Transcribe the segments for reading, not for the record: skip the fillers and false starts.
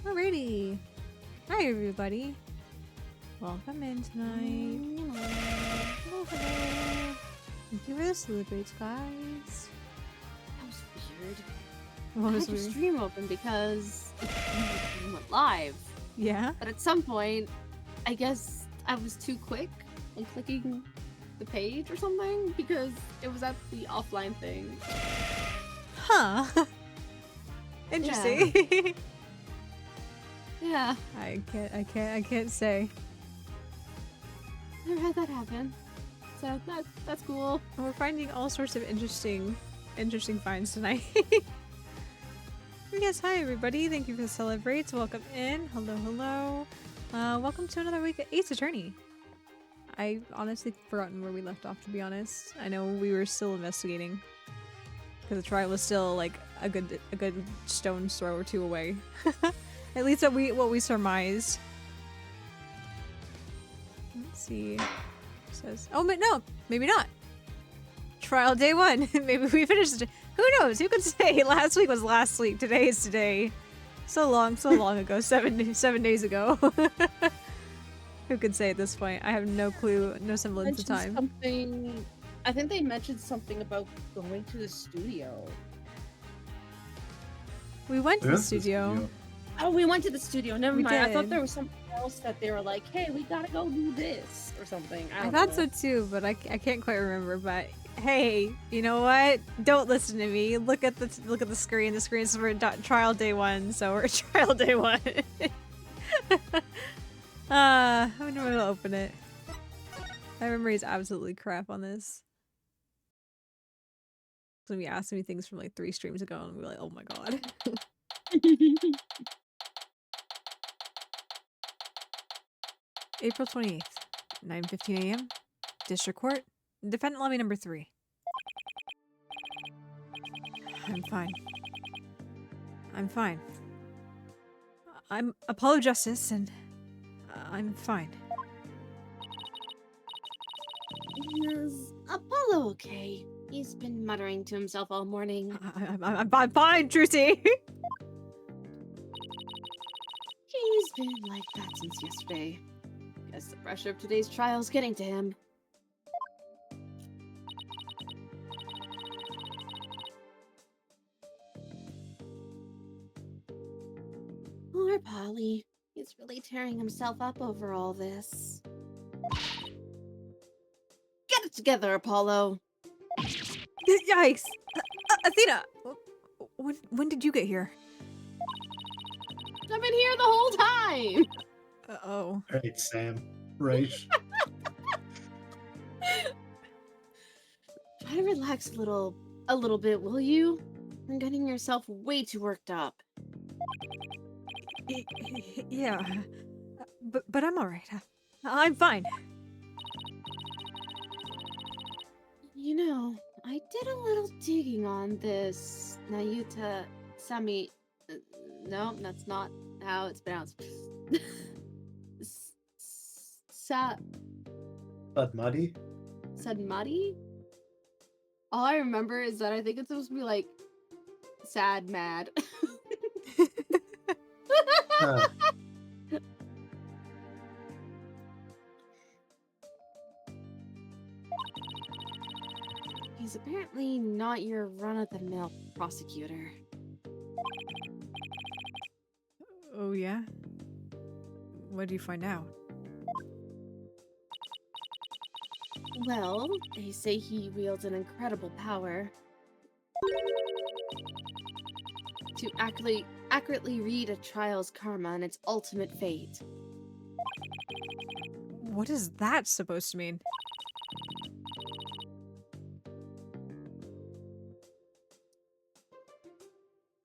Alrighty. Hi, everybody. Welcome in tonight. Hello. Thank you for the celebrates, guys. That was weird. What I was had your weird? stream open because it went live. Yeah? But at some point, I guess I was too quick on clicking the page or something because it was at the offline thing. Huh. Interesting. Yeah, I can't say. never had that happen. So that's cool. We're finding all sorts of interesting finds tonight. Yes, hi everybody. Thank you for the celebrates. Welcome in. Hello. Welcome to another week at Ace Attorney. I honestly forgotten where we left off, to be honest. I know we were still investigating. Because the trial was still like a good stone's throw or two away. At least what we surmised. Let's see. It says, oh, but no, maybe not. Trial day 1. Maybe we finished. Who knows? Who could say? Last week was last week. Today is today. So long ago. 7 days ago. Who could say at this point? I have no clue, no semblance of time. Something. I think they mentioned something about going to the studio. We went to the studio. Oh, we went to the studio. Never We mind. I thought did. there was something else that they were like, "Hey, we gotta go do this" or something. I thought so too, but I can't quite remember. But hey, you know what? Don't listen to me. Look at the screen. The screen is for trial day 1, so we're trial day 1. I wonder when I'll open it. My memory is absolutely crap on this. So we asked me things from like 3 streams ago, and we were like, "Oh my god." April 28th, 9:15 a.m. District Court, Defendant Lobby number 3. I'm fine. I'm Apollo Justice, and I'm fine. Is Apollo okay? He's been muttering to himself all morning. I'm fine, Trucy. He's been like that since yesterday. Guess the pressure of today's trial's getting to him. Poor Polly. He's really tearing himself up over all this. Get it together, Apollo. Yikes! Athena, when did you get here? I've been here the whole time. Oh. Alright, Sam. Right. Try to relax a little bit, will you? You're getting yourself way too worked up. Yeah, but I'm all right. I'm fine. You know, I did a little digging on this Nayuta Sami. No, that's not how it's pronounced. S- Sa Muddy? Sadmati? All I remember is that I think it's supposed to be like sad mad. Huh. He's apparently not your run-of-the-mill prosecutor. Oh yeah. What do you find out? Well, they say he wields an incredible power to accurately read a trial's karma and its ultimate fate. What is that supposed to mean?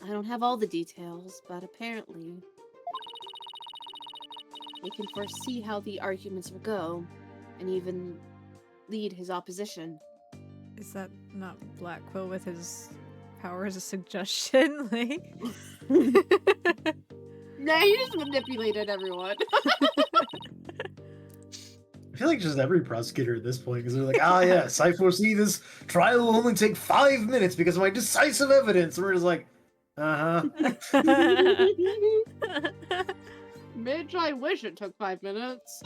I don't have all the details, but apparently he can foresee how the arguments will go, and even lead his opposition. Is that not Black Quill with his power as a suggestion? Like, Nah, he just manipulated everyone. I feel like just every prosecutor at this point, because they're like, ah, yes, I foresee this trial will only take 5 minutes because of my decisive evidence. And we're just like, uh-huh. Bitch, I wish it took 5 minutes.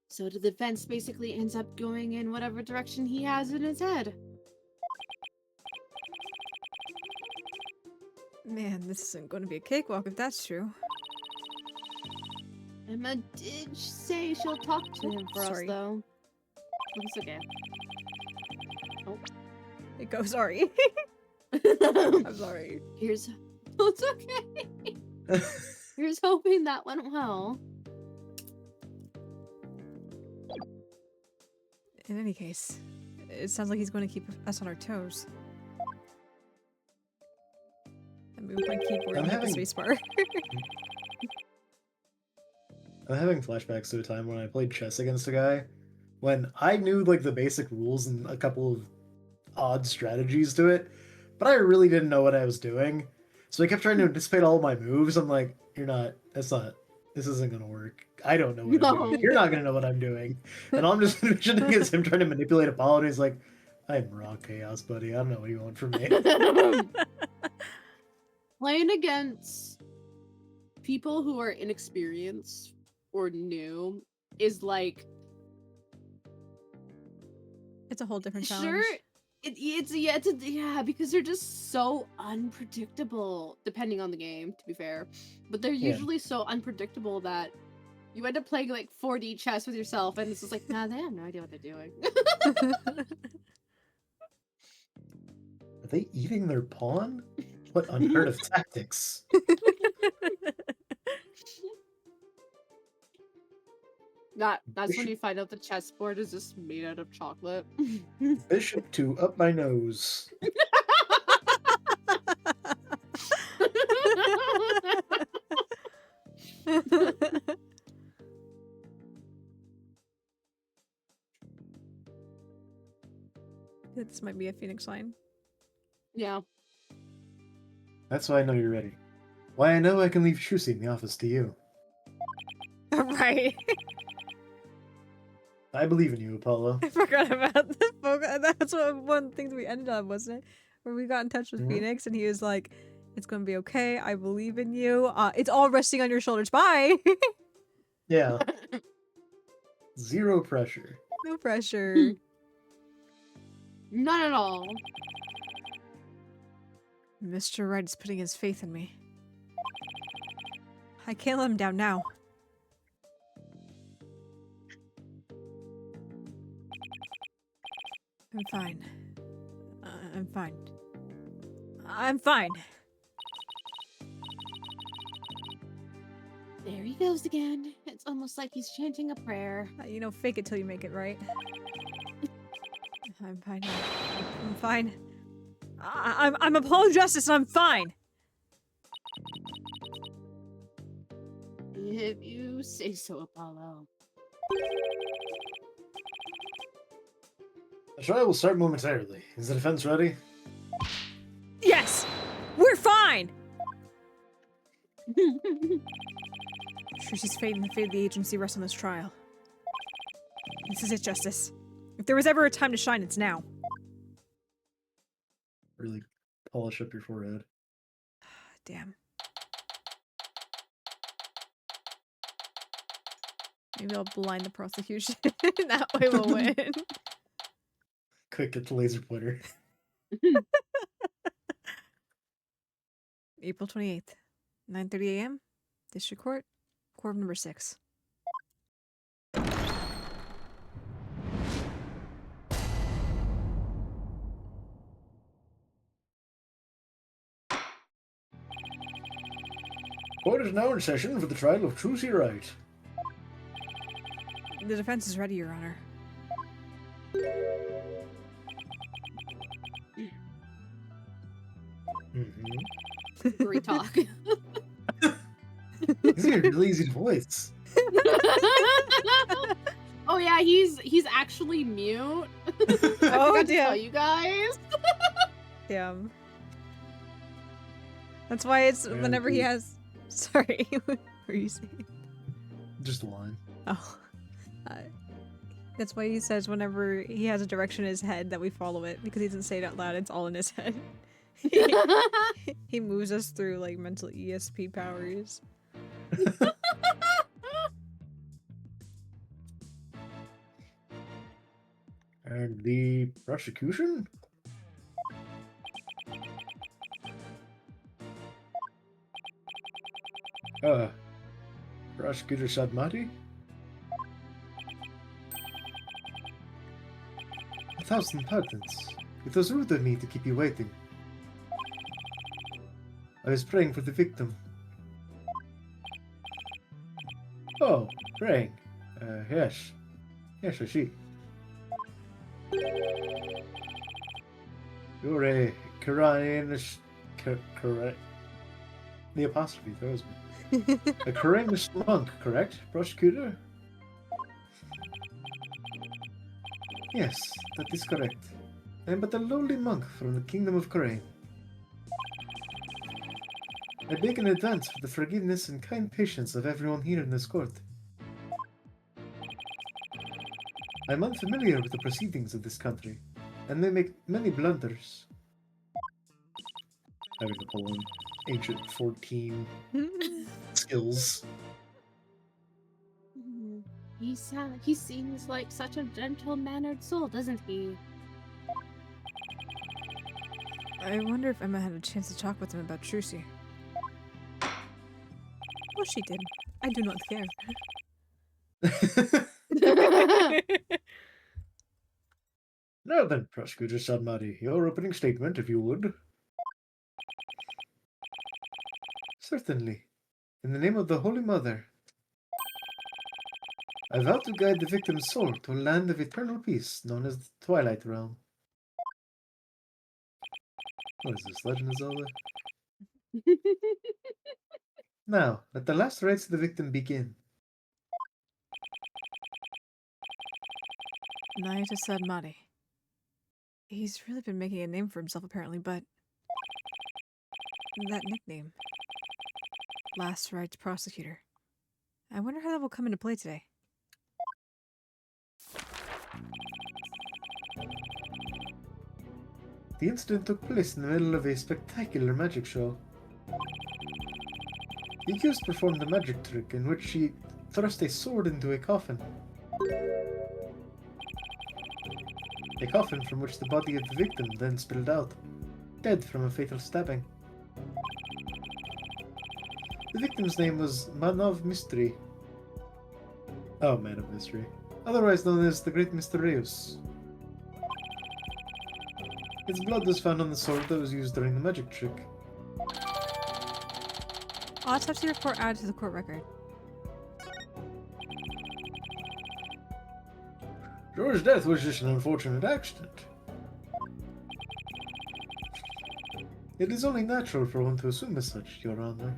So the defense basically ends up going in whatever direction he has in his head. Man, this isn't going to be a cakewalk if that's true. Emma did say she'll talk to him for Sorry. us, though. It's okay. It goes, sorry. I'm sorry. Here's... It's okay. Here's hoping that went well. In any case, it sounds like he's going to keep us on our toes. I move my keyboard I'm and hit the having- spacebar. I'm having flashbacks to a time when I played chess against a guy, when I knew like the basic rules and a couple of odd strategies to it, but I really didn't know what I was doing. So I kept trying to anticipate all my moves. I'm like, this isn't gonna work. I don't know what I'm No. doing. You're not gonna know what I'm doing. And all I'm just envisioning is him trying to manipulate a ball, and he's like, I'm raw chaos, buddy. I don't know what you want from me. Playing against people who are inexperienced or new is like... It's a whole different challenge. Sure, yeah, because they're just so unpredictable, depending on the game, to be fair. But they're Yeah. usually so unpredictable that you end up playing like 4D chess with yourself, and it's just like, nah, they have no idea what they're doing. Are they eating their pawn? What unheard of tactics? That's when you find out the chessboard is just made out of chocolate. Bishop 2 up my nose. This might be a Phoenix line. Yeah. That's why I know you're ready. Why I know I can leave Trucy in the office to you. Right. I believe in you, Apollo. I forgot about the focus. That's one of the things we ended on, wasn't it? Where we got in touch with Mhm. Phoenix and he was like, it's gonna be okay. I believe in you. It's all resting on your shoulders. Bye. Yeah. Zero pressure. No pressure. Not at all. Mr. Wright is putting his faith in me. I can't let him down now. I'm fine. I'm fine. I'm fine. There he goes again. It's almost like he's chanting a prayer. You know, fake it till you make it, right? I'm fine. I'm fine. I'm Apollo Justice and I'm fine. If you say so, Apollo. The trial will start momentarily. Is the defense ready? Yes! We're fine! Trushi's fate and the fate of the agency rest on this trial. This is it, Justice. If there was ever a time to shine, it's now. Really polish up your forehead. Damn. Maybe I'll blind the prosecution. That way we'll win. Quick, get the laser pointer. April 28th, 9:30 a.m. District Court, Court number 6. Court is now in session for the trial of Trucy Wright. The defense is ready, Your Honor. Great talk. He's got a really easy voice. Oh yeah, he's actually mute. I forgot to tell you guys. Damn. That's why it's whenever he has. Sorry, what were you saying? Just a line. Oh. That's why he says whenever he has a direction in his head that we follow it, because he doesn't say it out loud, it's all in his head. He moves us through like mental ESP powers. And the prosecution? Prosecutor Sadmati? 1,000 pardons. It was rude of me to keep you waiting. I was praying for the victim. Oh, praying. Yes. Yes, I see. You're a Koreanist... The apostrophe throws me. A Koreanist monk, correct, prosecutor? Yes, that is correct. I am but a lowly monk from the kingdom of Korea. I beg in advance for the forgiveness and kind patience of everyone here in this court. I am unfamiliar with the proceedings of this country, and may make many blunders. Having to pull in ancient 14 skills. He seems like such a gentle-mannered soul, doesn't he? I wonder if Emma had a chance to talk with him about Trucy. Well, she did. I do not care. Now then, Prosecutor Sadmati, your opening statement, if you would. Certainly. In the name of the Holy Mother, I vow to guide the victim's soul to a land of eternal peace known as the Twilight Realm. What is this, Legend of Zelda? Now, let the last rites of the victim begin. Naita Sadmati. He's really been making a name for himself, apparently, but... that nickname. Last Rights Prosecutor. I wonder how that will come into play today. The incident took place in the middle of a spectacular magic show. The accused performed a magic trick in which she thrust a sword into a coffin. A coffin from which the body of the victim then spilled out, dead from a fatal stabbing. The victim's name was Man of Mystery. Oh, Man of Mystery. Otherwise known as the Great Mysterious. Its blood was found on the sword that was used during the magic trick. Autopsy report added to the court record. George's death was just an unfortunate accident. It is only natural for one to assume as such, Your Honor.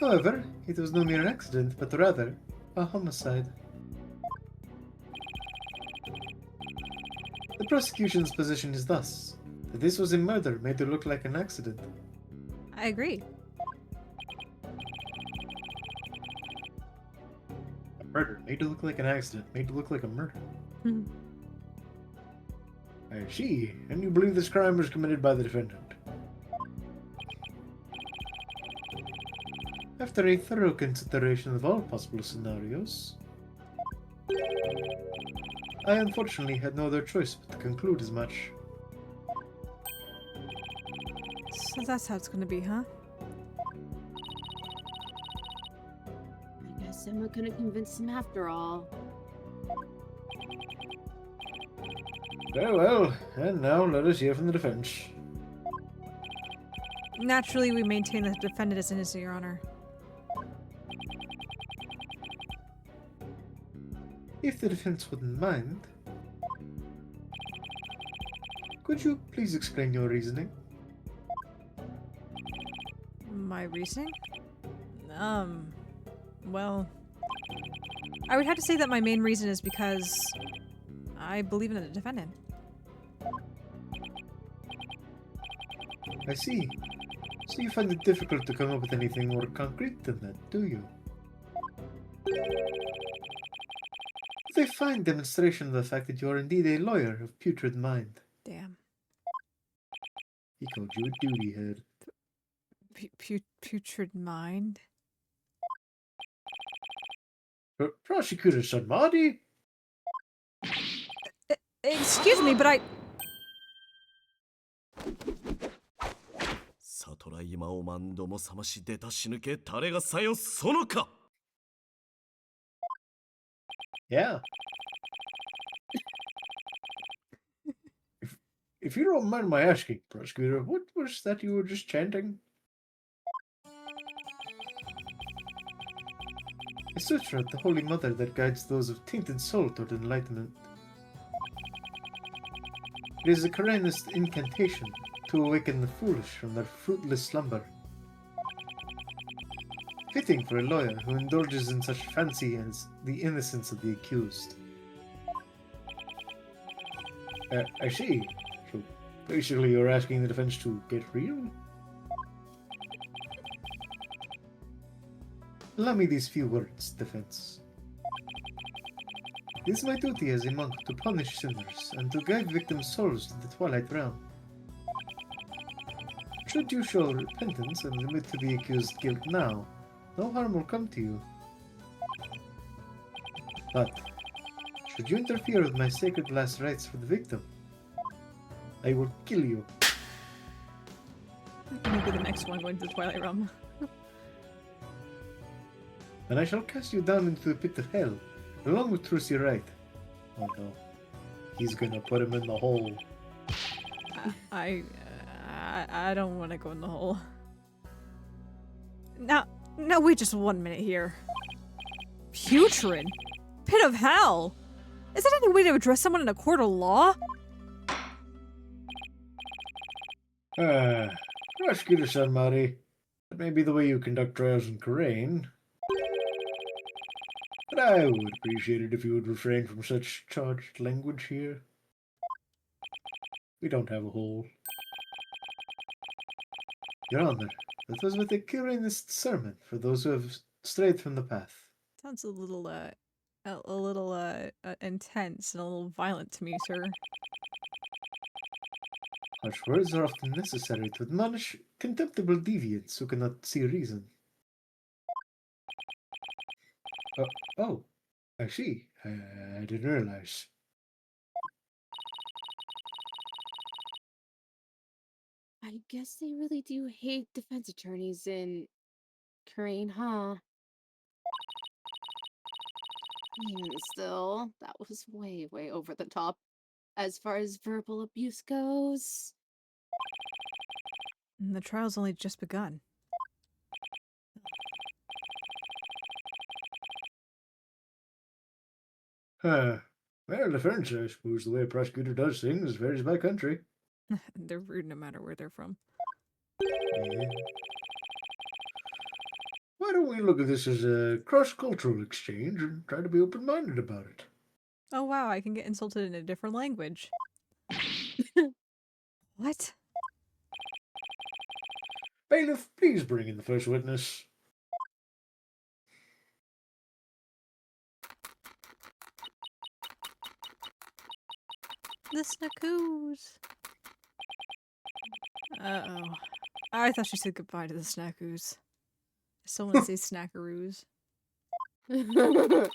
However, it was no mere accident, but rather a homicide. The prosecution's position is thus, that this was a murder made to look like an accident. I agree. A murder made to look like an accident, made to look like a murder. I see, and you believe this crime was committed by the defendant. After a thorough consideration of all possible scenarios, I unfortunately had no other choice but to conclude as much. So that's how it's gonna be, huh? I guess I'm not gonna convince him after all. Very well, and now let us hear from the defense. Naturally, we maintain that the defendant is innocent, Your Honor. If the defense wouldn't mind, could you please explain your reasoning? My reasoning? Well, I would have to say that my main reason is because I believe in the defendant. I see. So you find it difficult to come up with anything more concrete than that, do you? With a fine demonstration of the fact that you are indeed a lawyer of putrid mind. Damn. He called you a duty head. Putrid mind? Prosecutor Sarmadi? Excuse me, but I... 悟ら今を何度も覚まし出たし抜け誰がさよそのか Yeah. If you don't mind my asking, prosecutor, what was that you were just chanting? A sutra at the Holy Mother that guides those of tainted soul toward enlightenment. It is a Koranist incantation to awaken the foolish from their fruitless slumber. Fitting for a lawyer who indulges in such fancy as the innocence of the accused. I see. So basically you're asking the defense to get real? Allow me these few words, defense. It is my duty as a monk to punish sinners and to guide victims' souls to the Twilight Realm. Should you show repentance and admit to the accused's guilt now, no harm will come to you. But, should you interfere with my sacred last rites for the victim, I will kill you. Maybe the next one going to the Twilight Realm. And I shall cast you down into the pit of hell, along with Trucy Wright. Oh no. He's gonna put him in the hole. I don't want to go in the hole. Now, wait just 1 minute here. Putrid? Pit of hell? Is that any way to address someone in a court of law? Prosecutor Sanmari, that may be the way you conduct trials in Korean. But I would appreciate it if you would refrain from such charged language here. We don't have a hole. Your Honor, that was but a Koreanist sermon for those who have strayed from the path. Sounds a little intense and a little violent to me, sir. Harsh words are often necessary to admonish contemptible deviants who cannot see reason. Oh, I see. I didn't realize. I guess they really do hate defense attorneys in Korean, huh? Still, that was way, way over the top as far as verbal abuse goes. And the trial's only just begun. Huh. Well, defense, I suppose the way a prosecutor does things varies by country. They're rude no matter where they're from. Yeah. Why don't we look at this as a cross-cultural exchange and try to be open-minded about it? Oh wow, I can get insulted in a different language. What? Bailiff, please bring in the first witness. The snackoos. Uh-oh. I thought she said goodbye to the snackoos. I still want to say snackaroos. The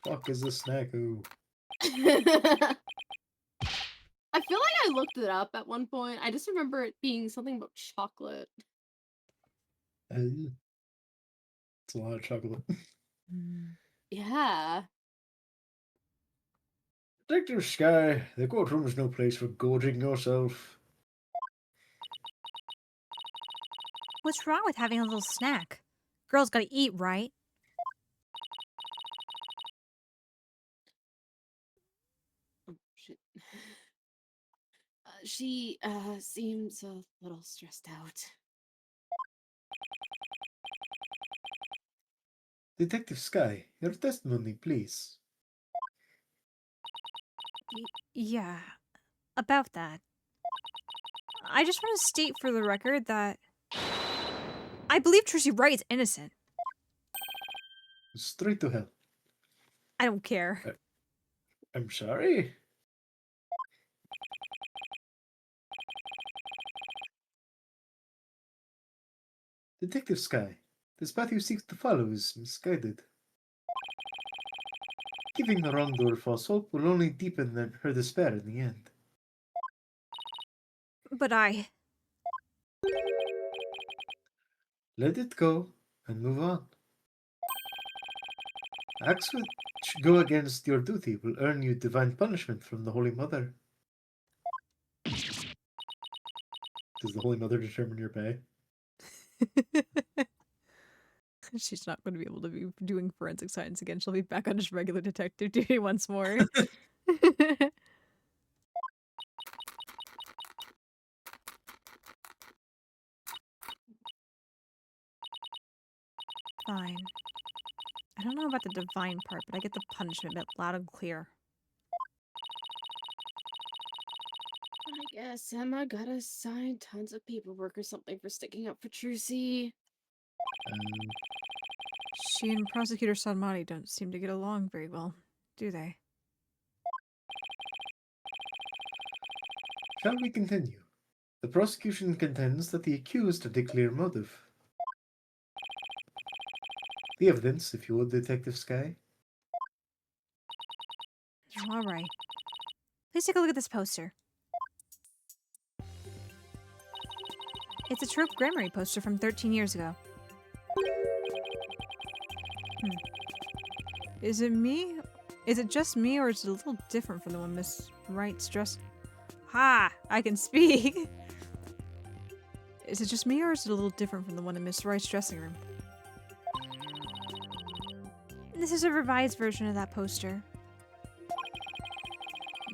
fuck is a snackoo? I feel like I looked it up at one point. I just remember it being something about chocolate. It's a lot of chocolate. Yeah. Detective Sky, the courtroom is no place for gorging yourself. What's wrong with having a little snack? Girls gotta eat, right? Oh, shit. She seems a little stressed out. Detective Sky, your testimony, please. Yeah, about that. I just want to state for the record that I believe Tracy Wright is innocent. Straight to hell. I don't care. I'm sorry? Detective Sky, this path you seek to follow is misguided. Giving the wrongdoer false hope will only deepen her despair in the end. But I... Let it go and move on. Acts which go against your duty will earn you divine punishment from the Holy Mother. Does the Holy Mother determine your pay? She's not going to be able to be doing forensic science again. She'll be back on just regular detective duty once more. Fine. I don't know about the divine part, but I get the punishment bit loud and clear. I guess Emma gotta sign tons of paperwork or something for sticking up for Trucy. She and Prosecutor Sanmari don't seem to get along very well, do they? Shall we continue? The prosecution contends that the accused had a clear motive. The evidence, if you would, Detective Sky. All right. Please take a look at this poster. It's a trope grammary poster from 13 years ago. Is it me? Is it just me, or is it a little different from the one Miss Wright's dress? Ha! I can speak! Is it just me, or is it a little different from the one in Miss Wright's dressing room? This is a revised version of that poster.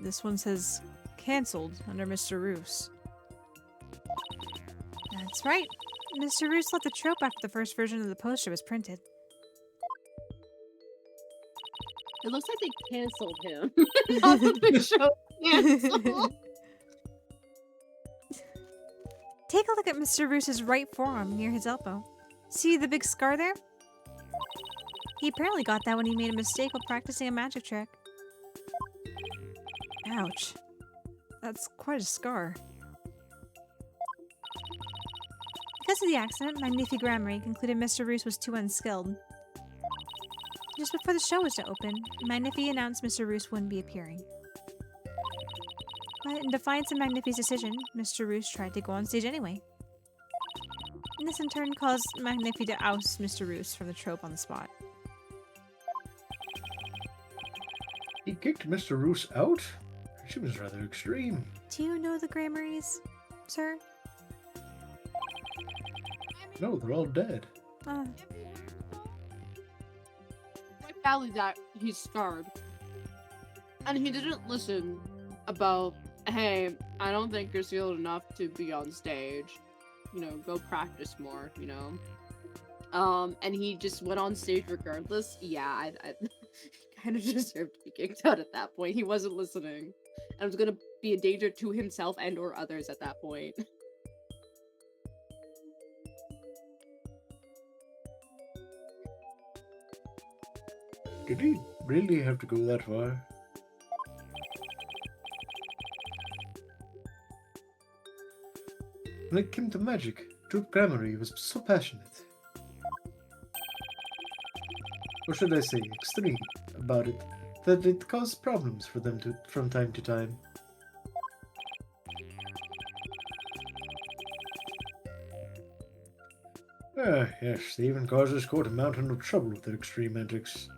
This one says, cancelled under Mr. Roos. That's right. Mr. Roos left the trope after the first version of the poster was printed. It looks like they canceled him. Not that the show canceled. Take a look at Mr. Roos's right forearm near his elbow. See the big scar there? He apparently got that when he made a mistake while practicing a magic trick. Ouch. That's quite a scar. Because of the accident, Magnifi Grammary concluded Mr. Roos was too unskilled. Just before the show was to open, Magnifi announced Mr. Roos wouldn't be appearing. But in defiance of Magnifi's decision, Mr. Roos tried to go on stage anyway. And this in turn caused Magnifi to oust Mr. Roos from the trope on the spot. He kicked Mr. Roos out? She was rather extreme. Do you know the Grammaries, sir? No, they're all dead. Valley that he's scarred. And he didn't listen about, hey, I don't think you're skilled enough to be on stage. You know, go practice more, you know? And he just went on stage regardless. Yeah, I kind of deserved to be kicked out at that point. He wasn't listening. And was gonna be a danger to himself and or others at that point. Did he really have to go that far? When it came to magic, Troop Grammary was so passionate. Or should I say extreme about it, that it caused problems for them from time to time. Ah, yes, they even caused his court a mountain of trouble with their extreme antics.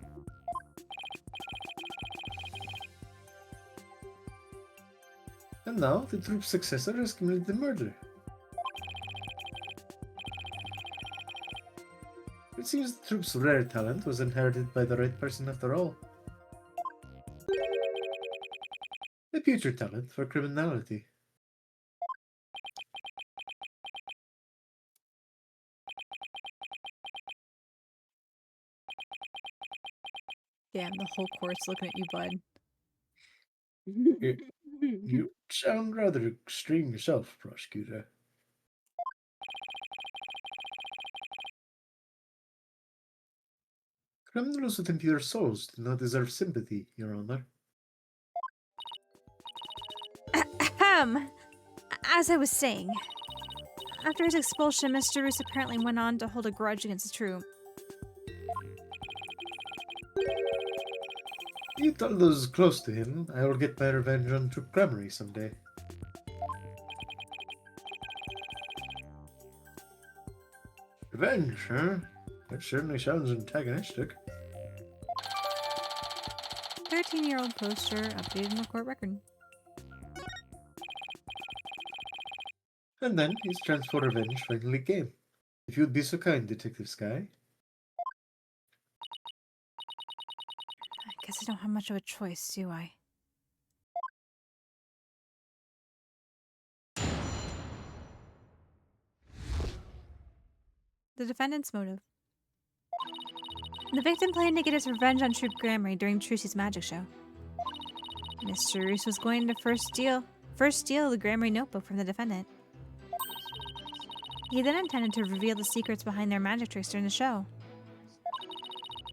And now the troop's successor has committed the murder. It seems the troop's rare talent was inherited by the right person after all. A future talent for criminality. Damn, the whole course looking at you, bud. You sound rather extreme yourself, prosecutor. Criminals with impure souls do not deserve sympathy, Your Honor. Ahem. As I was saying, after his expulsion, Mr. Roos apparently went on to hold a grudge against the troop. You tell those close to him I will get my revenge on Troop Grammary someday. Revenge, huh? That certainly sounds antagonistic. 13-year-old poster updated in the court record. And then his chance for revenge finally came. If you'd be so kind, Detective Sky. I guess I don't have much of a choice, do I? The defendant's motive. The victim planned to get his revenge on Troop Grammary during Trucy's magic show. Mr. Roos was going to first steal the Grammary notebook from the defendant. He then intended to reveal the secrets behind their magic tricks during the show.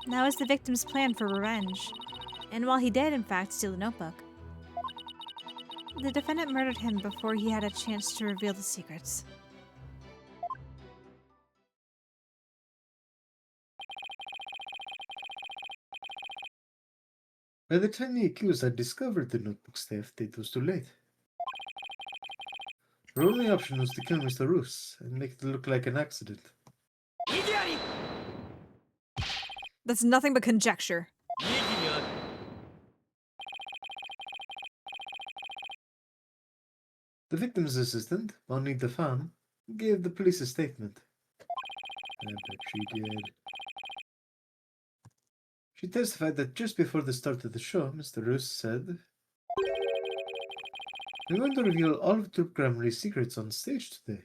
That was the victim's plan for revenge. And while he did, in fact, steal the notebook, the defendant murdered him before he had a chance to reveal the secrets. By the time the accused had discovered the notebook's theft, it was too late. Her only option was to kill Mr. Roos and make it look like an accident. That's nothing but conjecture. The victim's assistant, Bonnie DeFan, gave the police a statement. I bet she did. She testified that just before the start of the show, Mr. Roos said, "I'm going to reveal all of Troop Grammary's secrets on stage today."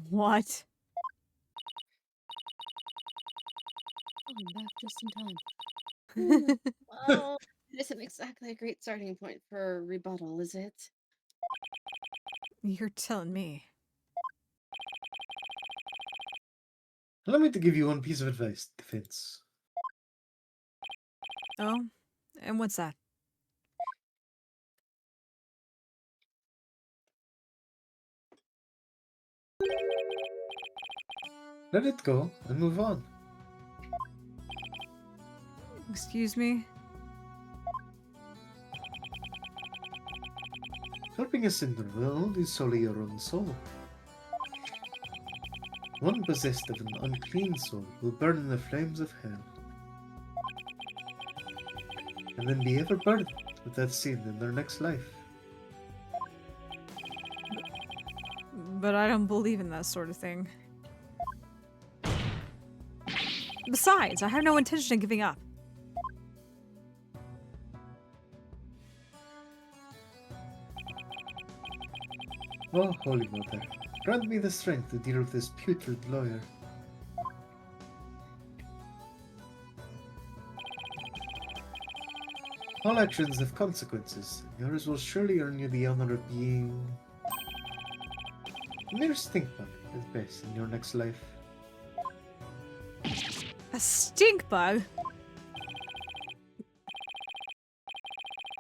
What? I'm back just in time. Well, it isn't exactly a great starting point for a rebuttal, is it? You're telling me. Allow me to give you one piece of advice, defense. Oh? And what's that? Let it go and move on. Excuse me? Helping a sinner will only sully your own soul. One possessed of an unclean soul will burn in the flames of hell, and then be ever burdened with that sin in their next life. But I don't believe in that sort of thing. Besides, I have no intention of giving up. Oh, Holy Mother, grant me the strength to deal with this putrid lawyer. All actions have consequences. Yours will surely earn you the honor of being a mere stink bug at best in your next life. A stink bug?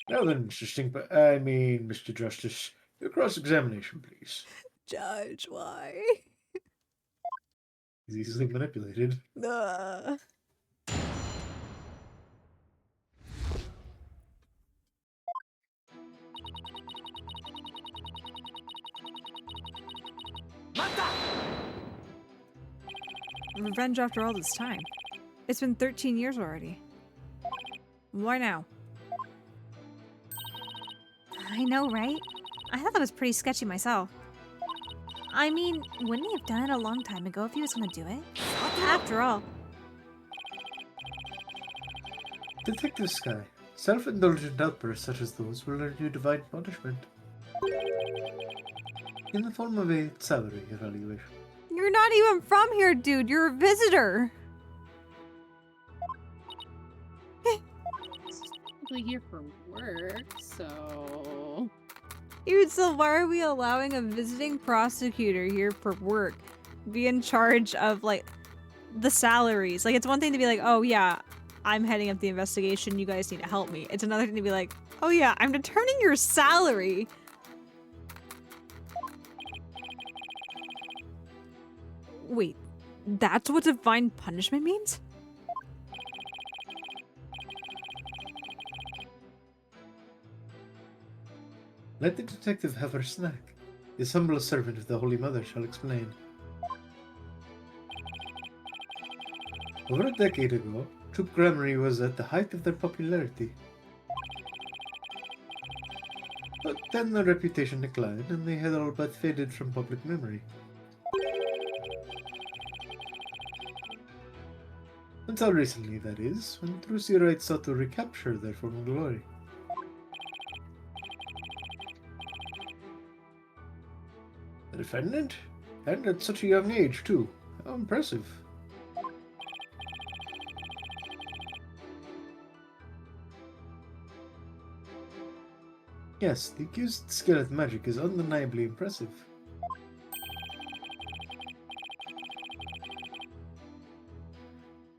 Now then, Mr. Stinkbug, I mean, Mr. Justice, your cross-examination, please. Judge, why? He's easily manipulated. Ugh. Revenge after all this time. It's been 13 years already. Why now? I know, right? I thought that was pretty sketchy myself. I mean, wouldn't he have done it a long time ago if he was gonna do it? After all. Detective Sky, self-indulgent outbursts such as those will earn you divine punishment. In the form of a salary evaluation. You're not even from here, dude. You're a visitor. We're here for work, so... Dude, so why are we allowing a visiting prosecutor here for work be in charge of, like, the salaries? Like, it's one thing to be like, oh, yeah, I'm heading up the investigation. You guys need to help me. It's another thing to be like, oh, yeah, I'm determining your salary. Wait, that's what divine punishment means? Let the detective have her snack. This humble servant of the Holy Mother shall explain. Over a decade ago, Troop Grammary was at the height of their popularity. But then their reputation declined, and they had all but faded from public memory. Until recently, that is, when Truciorites sought to recapture their former glory. The defendant? And at such a young age, too. How impressive. Yes, the accused's skill at magic is undeniably impressive.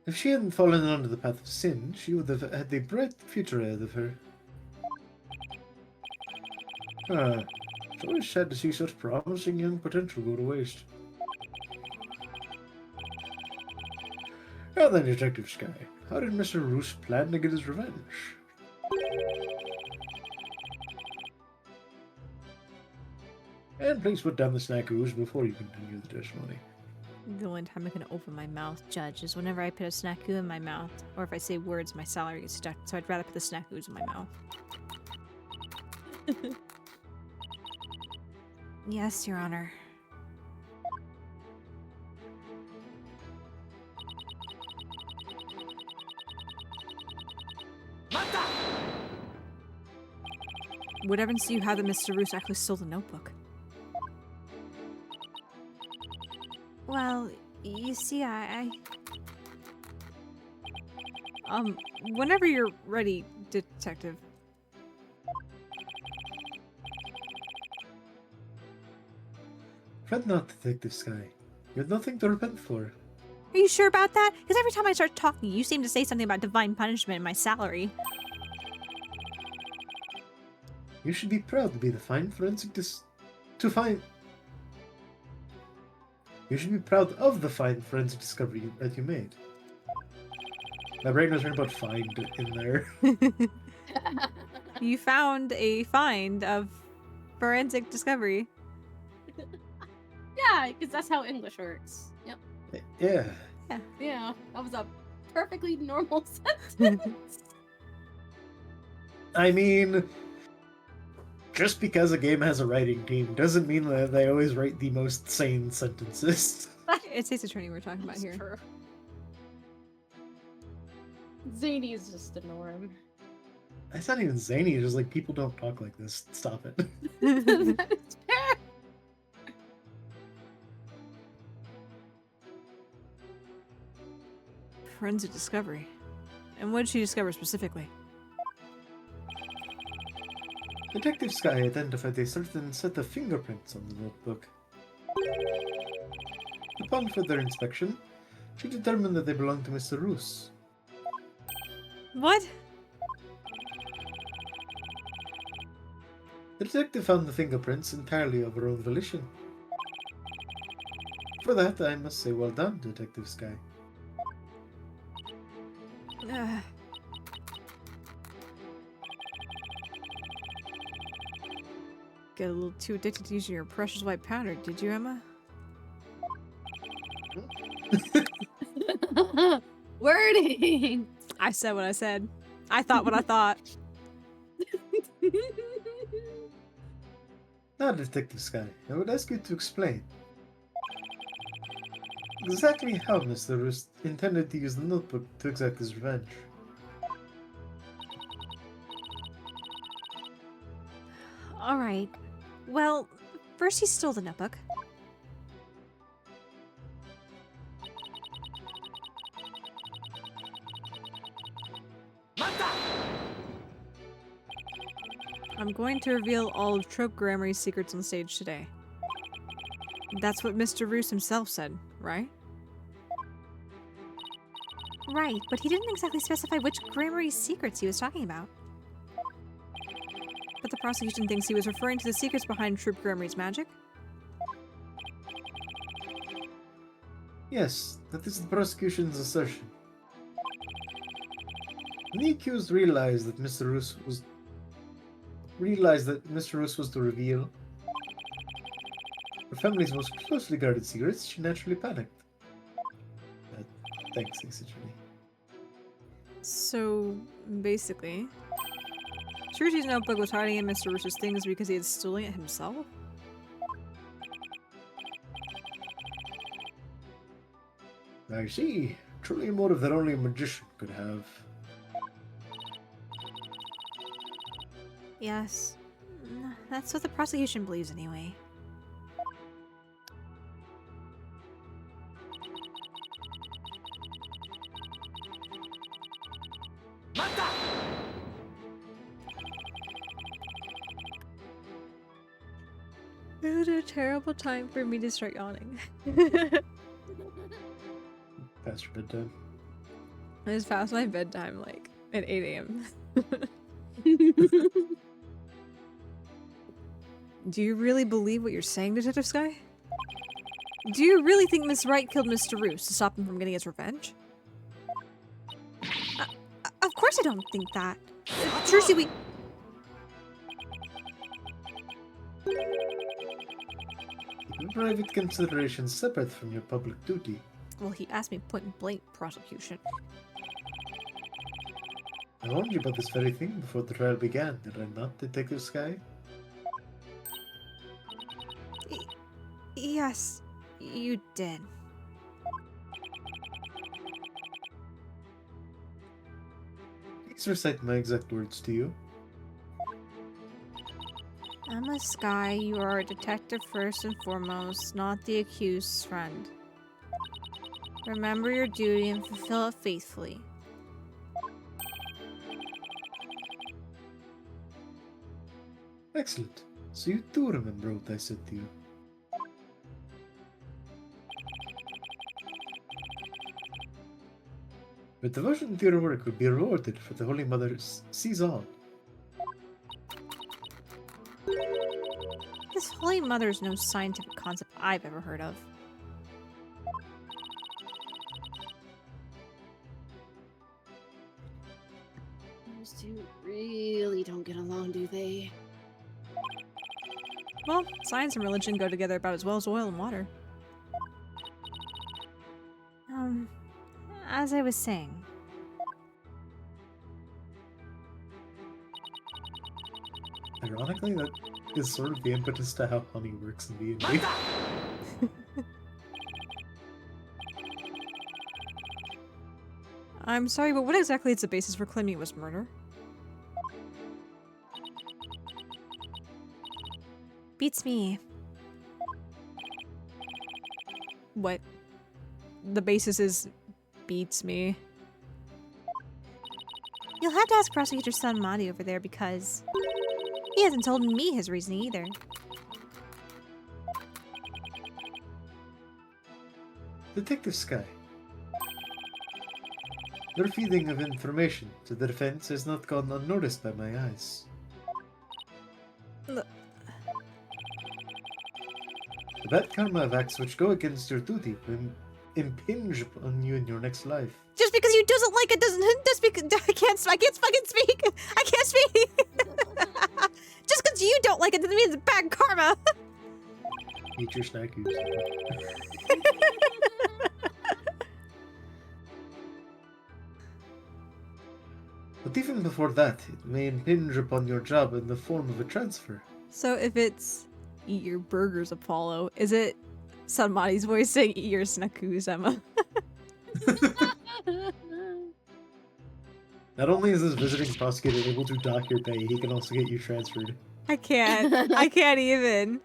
If she hadn't fallen onto the path of sin, she would have had a bright future ahead of her. It's always sad to see such promising young potential go to waste. Now then, Detective Sky, how did Mr. Roos plan to get his revenge? And please put down the snackoos before you continue the testimony. The only time I can open my mouth, Judge, is whenever I put a snack in my mouth, or if I say words, my salary gets deducted, so I'd rather put the snack ooze in my mouth. Yes, Your Honor. What evidence do you have that Mr. Roos actually stole the notebook? Well, you see, Whenever you're ready, Detective. Fret not, Detective Sky. You have nothing to repent for. Are you sure about that? Because every time I start talking, you seem to say something about divine punishment and my salary. You should be proud to be the fine forensic You should be proud of the fine forensic discovery that you made. My brain was written about find in there. You found a find of forensic discovery. Yeah, because that's how English works. Yep. Yeah. Yeah, that was a perfectly normal sentence. I mean, just because a game has a writing team doesn't mean that they always write the most sane sentences. It's Ace Attorney we're talking about here. True. Zany is just the norm. It's not even zany. It's just like people don't talk like this. Stop it. That's fair. Forensic discovery. And what did she discover specifically? Detective Sky identified a certain set of fingerprints on the notebook. Upon further inspection, she determined that they belonged to Mr. Roos. What? The detective found the fingerprints entirely of her own volition. For that, I must say well done, Detective Sky. Ugh. Get a little too addicted to using your precious white powder, did you, Emma? Wording. I said what I said. I thought what I thought. Now, Detective Sky, I would ask you to explain exactly how Mr. Roos intended to use the notebook to exact his revenge. Alright. Well, first he stole the notebook. I'm going to reveal all of Trope Grammary's secrets on stage today. That's what Mr. Roos himself said, right? Right, but he didn't exactly specify which Grammary secrets he was talking about. But the prosecution thinks he was referring to the secrets behind Troop Grammary's magic? Yes, that is the prosecution's assertion. When the accused realized that Mr. Roos was to reveal her family's most closely guarded secrets, she naturally panicked. Thanks, essentially. So, basically, Shruji's notebook was hiding in Mr. Roos's things because he had stolen it himself? I see. Truly a motive that only a magician could have. Yes. That's what the prosecution believes anyway. It was a terrible time for me to start yawning. Past your bedtime. I was past my bedtime, like, at 8 a.m. Do you really believe what you're saying, Detective Sky? Do you really think Miss Wright killed Mr. Roos to stop him from getting his revenge? Of course I don't think that. Trucy, we... Keep private considerations separate from your public duty. Well, he asked me point blank prosecution. I warned you about this very thing before the trial began, did I not, Detective Sky? Yes, you did. Please recite my exact words to you. Emma Sky, you are a detective first and foremost, not the accused's friend. Remember your duty and fulfill it faithfully. Excellent. So you do remember what I said to you. Your devotion to your work would be rewarded, for the Holy Mother sees all. This Holy Mother is no scientific concept I've ever heard of. Those two really don't get along, do they? Well, science and religion go together about as well as oil and water. As I was saying. Ironically, that is sort of the impetus to how honey works in D&D. I'm sorry, but what exactly is the basis for claiming it was murder? Beats me. What? The basis is beats me. You'll have to ask Prosecutor Sanmadi over there because he hasn't told me his reasoning either. Detective Sky. Your feeding of information to the defense has not gone unnoticed by my eyes. Look. The bad karma of acts which go against your duty will impinge upon you in your next life. Just because you doesn't like it doesn't just because I can't fucking speak. I can't speak. Just because you don't like it doesn't mean it's bad karma. Eat your snack, you. But even before that, it may impinge upon your job in the form of a transfer. So if it's eat your burgers, Apollo, is it Sanmadi's voice saying eat your snackus, Emma? Not only is this visiting prosecutor able to dock your pay, he can also get you transferred. I can't. I can't even.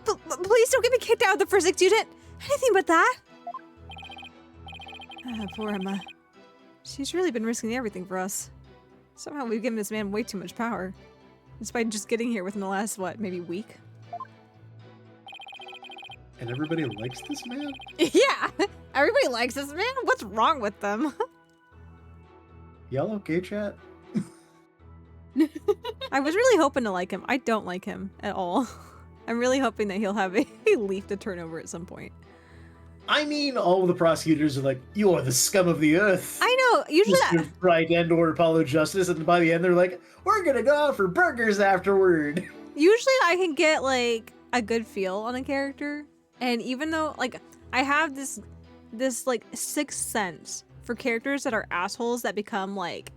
Please don't get me kicked out of the physics unit. Anything but that. Poor Emma. She's really been risking everything for us. Somehow we've given this man way too much power. Despite just getting here within the last, what, maybe week? And everybody likes this man? Yeah! Everybody likes this man? What's wrong with them? Y'all okay, chat? I was really hoping to like him. I don't like him at all. I'm really hoping that he'll have a leaf to turn over at some point. I mean, all of the prosecutors are like, you are the scum of the earth. I know, usually Mr. Right and or Apollo Justice, and by the end they're like, we're gonna go out for burgers afterward. usually I can get like a good feel on a character, and even though like I have this like sixth sense for characters that are assholes that become like,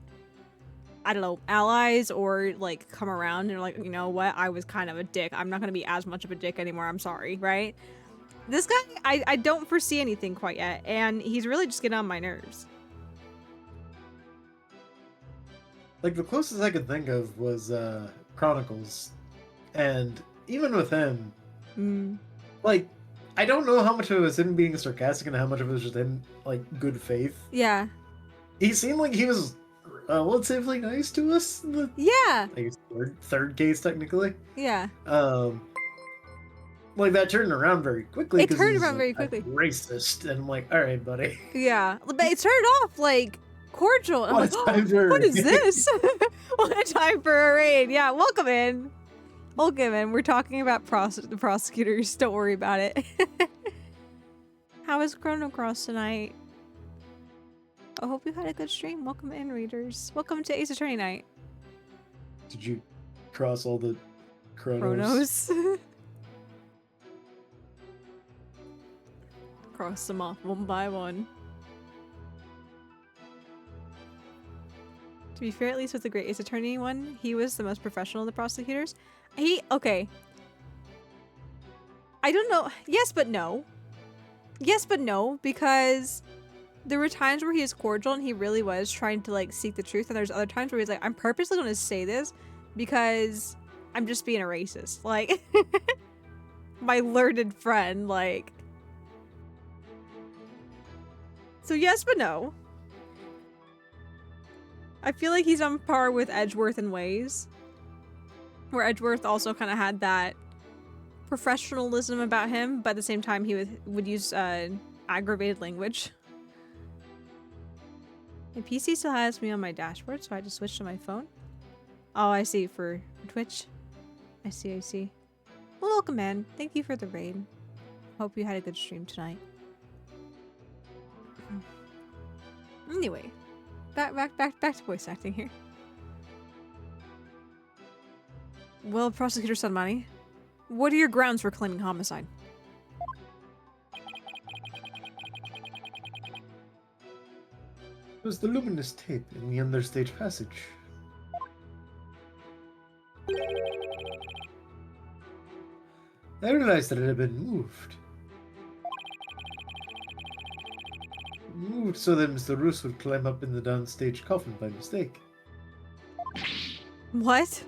I don't know, allies or like come around and are like, you know what, I was kind of a dick, I'm not gonna be as much of a dick anymore, I'm sorry, right? This guy, I don't foresee anything quite yet, and he's really just getting on my nerves. Like, the closest I could think of was Chronicles, and even with him, like, I don't know how much of it was him being sarcastic and how much of it was just him, like, good faith. Yeah. He seemed like he was relatively nice to us in the, Yeah. I guess, third case, technically. Yeah. Like, that turned around very quickly. It 'cause turned he's, around very like, quickly. Racist, and I'm like, all right, buddy. Yeah. But it started off like cordial. And I'm What like, a time for what a is this? What a time for a raid. Yeah, welcome in. Welcome in. We're talking about the prosecutors. Don't worry about it. How was Chrono Cross tonight? I hope you had a good stream. Welcome in, readers. Welcome to Ace Attorney Night. Did you cross all the chronos? Cross them off one by one. To be fair, at least with the Great Ace Attorney one, he was the most professional of the prosecutors. Okay. I don't know. Yes, but no. Yes, but no, because there were times where he was cordial and he really was trying to like seek the truth, and there's other times where he's like, I'm purposely going to say this because I'm just being a racist. Like, my learned friend, like. So yes, but no. I feel like he's on par with Edgeworth in ways, where Edgeworth also kind of had that professionalism about him, but at the same time he would use aggravated language. My PC still has me on my dashboard, so I just switched to my phone. Oh, I see, for Twitch. I see. Well, welcome, man. Thank you for the raid. Hope you had a good stream tonight. Anyway, back to voice acting here. Well, Prosecutor Sanmani, what are your grounds for claiming homicide? It was the luminous tape in the understage passage. I realized that it had been moved. moved so that Mr. Roos would climb up in the downstage coffin by mistake. What?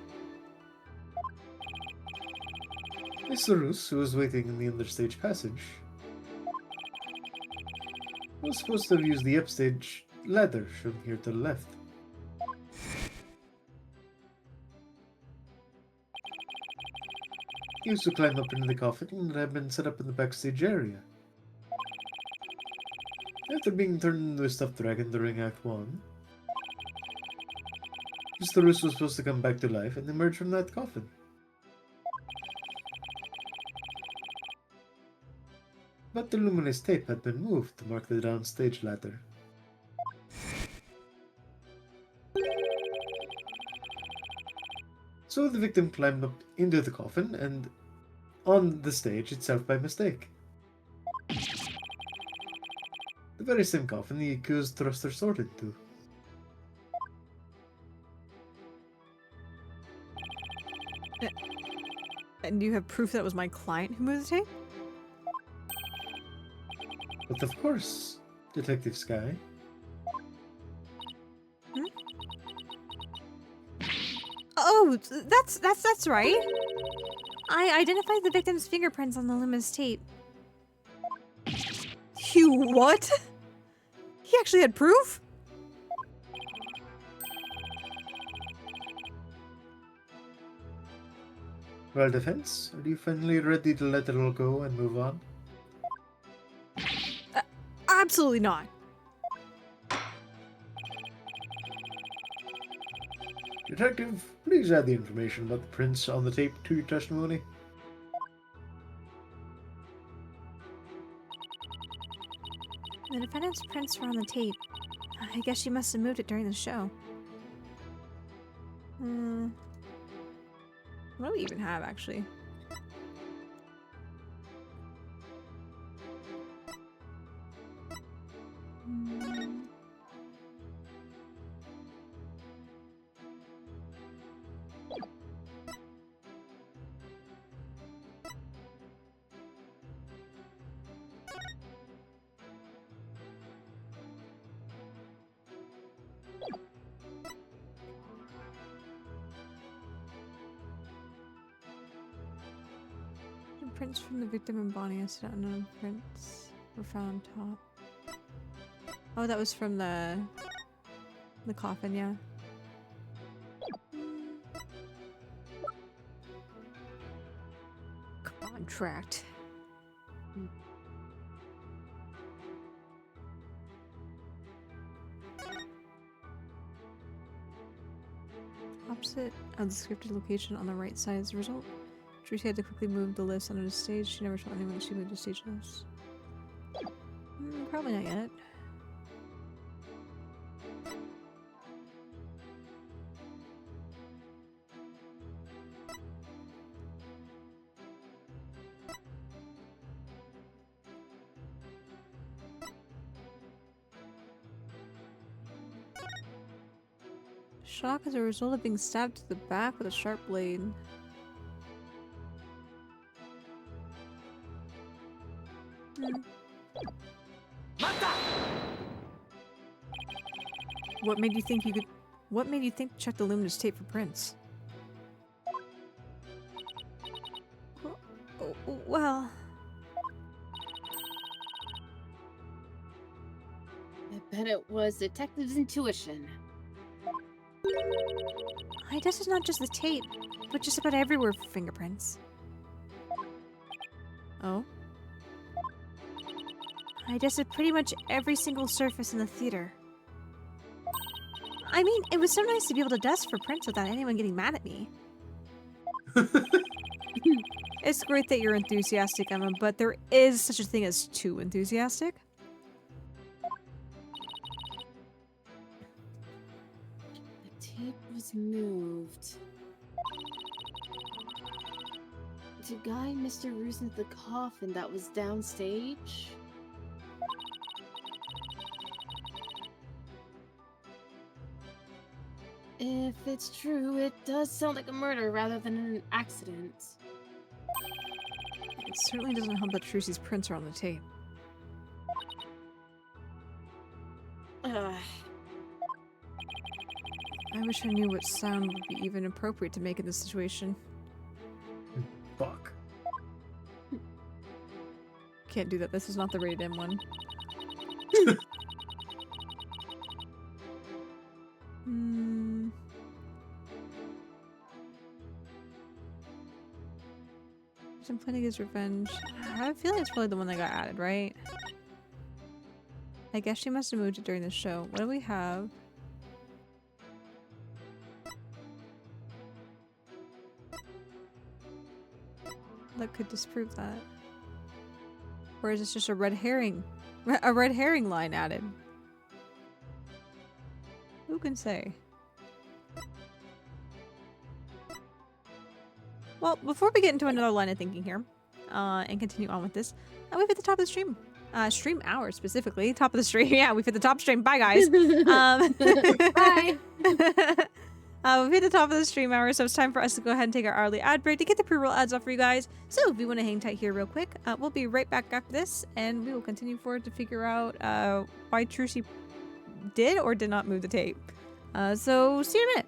Mr. Roos, who was waiting in the understage passage, was supposed to have used the upstage ladder shown here to the left. He used to climb up into the coffin and had been set up in the backstage area. After being turned into a stuffed dragon during Act 1, Mr. Roos was supposed to come back to life and emerge from that coffin. But the luminous tape had been moved to mark the downstage ladder. So the victim climbed up into the coffin and on the stage itself by mistake. The very same coffin the accused thrust her sword into. And you have proof that it was my client who moved the tape? But of course, Detective Sky. Oh, that's right. I identified the victim's fingerprints on the luminous tape. You what? He actually had proof? Well, Defense, are you finally ready to let it all go and move on? Absolutely not. Detective, please add the information about the prints on the tape to your testimony. The defendant's prints were on the tape. I guess she must have moved it during the show. What do we even have, actually? Prints from the victim and Bonnie as unknown prints were found on top. Oh, that was from the coffin, yeah. Contract. Opposite of the scripted location on the right side as a result. Tracy had to quickly move the list onto the stage. She never told anyone she moved the stage list. Probably not yet. Shock as a result of being stabbed to the back with a sharp blade. What made you think you could? What made you think to check the luminous tape for prints? Well, I bet it was Detective's intuition. I guess it's not just the tape, but just about everywhere for fingerprints. Oh, I tested pretty much every single surface in the theater. I mean, it was so nice to be able to dust for prints without anyone getting mad at me. it's great that you're enthusiastic, Emma, but there is such a thing as too enthusiastic. The tape was moved to guide Mr. Roos into the coffin that was downstage. If it's true, it does sound like a murder rather than an accident. It certainly doesn't help that Trucy's prints are on the tape. I wish I knew what sound would be even appropriate to make in this situation. Fuck. Can't do that. This is not the rated M one. Hmm. I'm planning his revenge. I have a feeling it's probably the one that got added, right? I guess she must have moved it during the show. What do we have? That could disprove that. Or is this just a red herring? A red herring line added? Who can say? Well, before we get into another line of thinking here, and continue on with this, we've hit the top of the stream. Stream hour specifically. Top of the stream. Yeah, we've hit the top stream. Bye, guys. Bye. We've hit the top of the stream hour, so it's time for us to go ahead and take our hourly ad break to get the pre-roll ads off for you guys. So if you want to hang tight here real quick, we'll be right back after this, and we will continue forward to figure out why Trucy did or did not move the tape. So see you in a minute.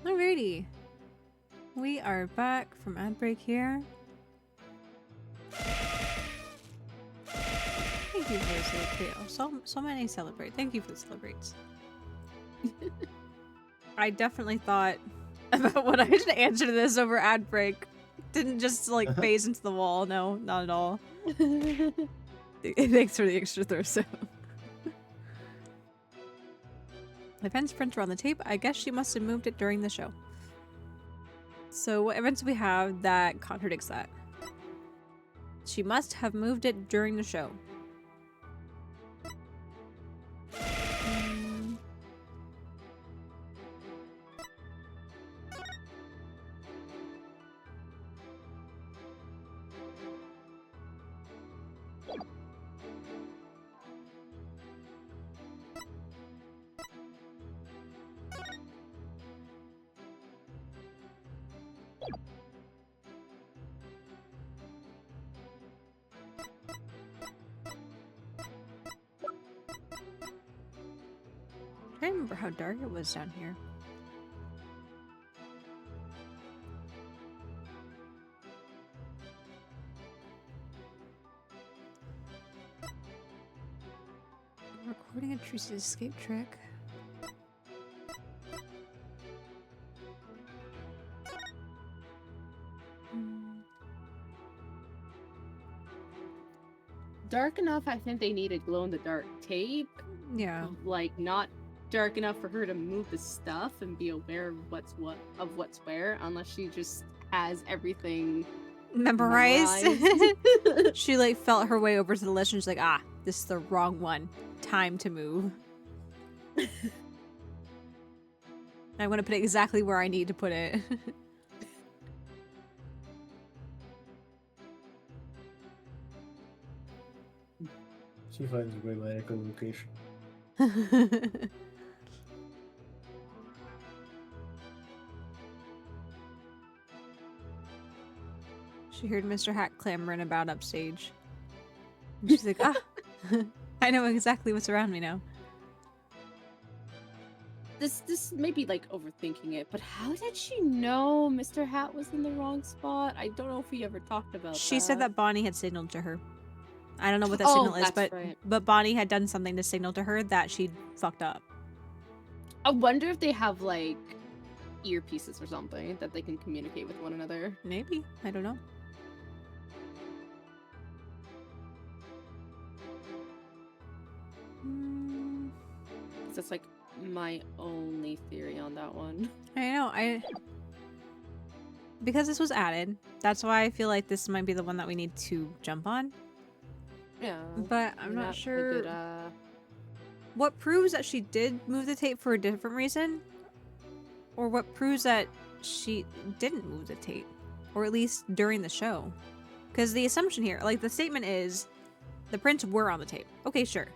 Alrighty. We are back from ad break here. Thank you for the celebrate. Oh, so many celebrate. Thank you for the celebrates. I definitely thought about what I should answer to this over ad break. Didn't just like phase into the wall. No, not at all. Thanks for the extra throw. Events printer on the tape. I guess she must have moved it during the show. So what events do we have that contradicts that? She must have moved it during the show. I don't remember how dark it was down here. Recording a Truce's escape trick. Dark enough, I think they need a glow-in-the-dark tape. Yeah. Like, not dark enough for her to move the stuff and be aware of what's where, unless she just has everything Memorized. She like felt her way over to the list and she's like, ah, this is the wrong one. Time to move. I'm gonna put it exactly where I need to put it. She finds a great way echolocation. She heard Mr. Hat clamoring about upstage. And she's like, ah, I know exactly what's around me now. This may be like overthinking it, but how did she know Mr. Hat was in the wrong spot? I don't know if we ever talked about that. She said that Bonnie had signaled to her. I don't know what that Oh, signal is, that's but right. but Bonnie had done something to signal to her that she'd fucked up. I wonder if they have like earpieces or something that they can communicate with one another. Maybe. I don't know. Mm, That's like my only theory on that one. I know. Because this was added, that's why I feel like this might be the one that we need to jump on. Yeah. But I'm not That's a sure good, what proves that she did move the tape for a different reason, or what proves that she didn't move the tape, or at least during the show. Because the assumption here, like the statement is, the prints were on the tape. Okay, sure.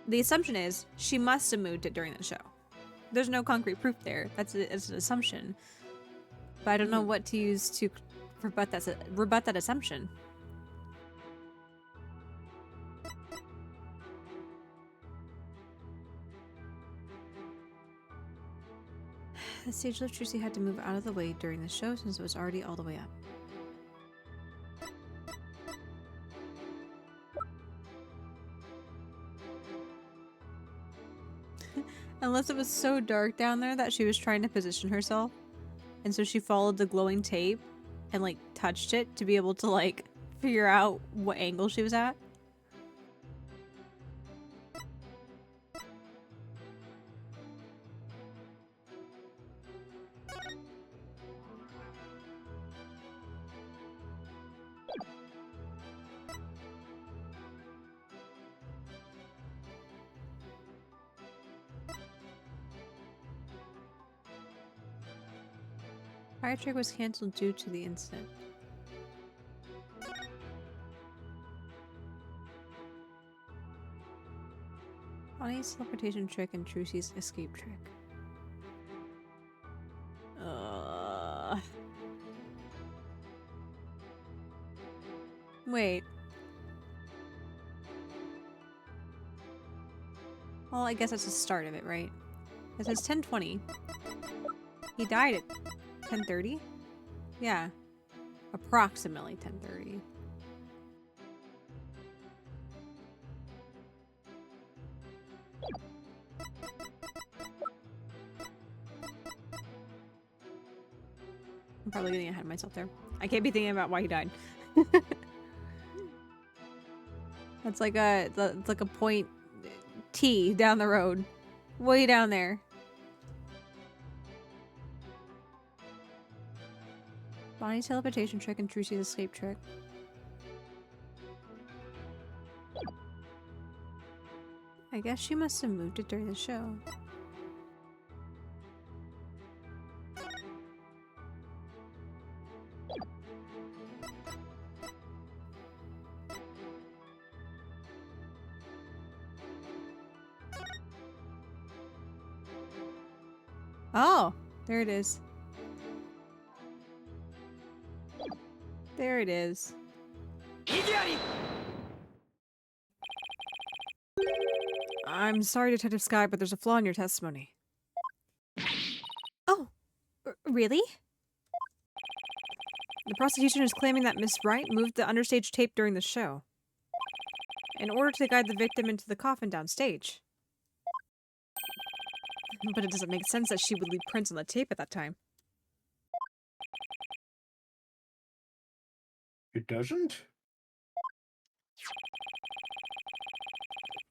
The assumption is she must have moved it during the show. There's no concrete proof there. It's an assumption. But I don't know what to use to rebut that assumption. The stage left Trucy had to move out of the way during the show since it was already all the way up. Unless it was so dark down there that she was trying to position herself. And so she followed the glowing tape and like touched it to be able to like figure out what angle she was at. Fire trick was cancelled due to the incident. Bonnie's teleportation trick and Trucy's escape trick. Wait. Well, I guess that's the start of it, right? It says 10:20. He died at 10:30? Yeah. Approximately 10:30. I'm probably getting ahead of myself there. I can't be thinking about why he died. That's like it's like a point T down the road. Way down there. Bonnie's teleportation trick and Trucy's escape trick. I guess she must have moved it during the show. Oh, there it is. There it is. I'm sorry, Detective Sky, but there's a flaw in your testimony. Oh, really? The prosecution is claiming that Miss Wright moved the understage tape during the show in order to guide the victim into the coffin downstage. But it doesn't make sense that she would leave prints on the tape at that time. It doesn't?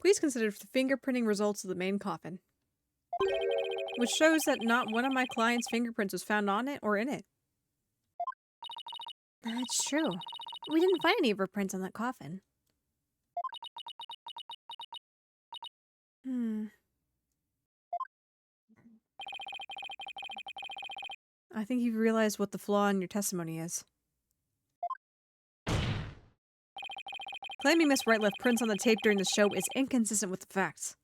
Please consider the fingerprinting results of the main coffin, which shows that not one of my client's fingerprints was found on it or in it. That's true. We didn't find any of her prints on that coffin. I think you've realized what the flaw in your testimony is. Claiming Miss Wright left prints on the tape during the show is inconsistent with the facts.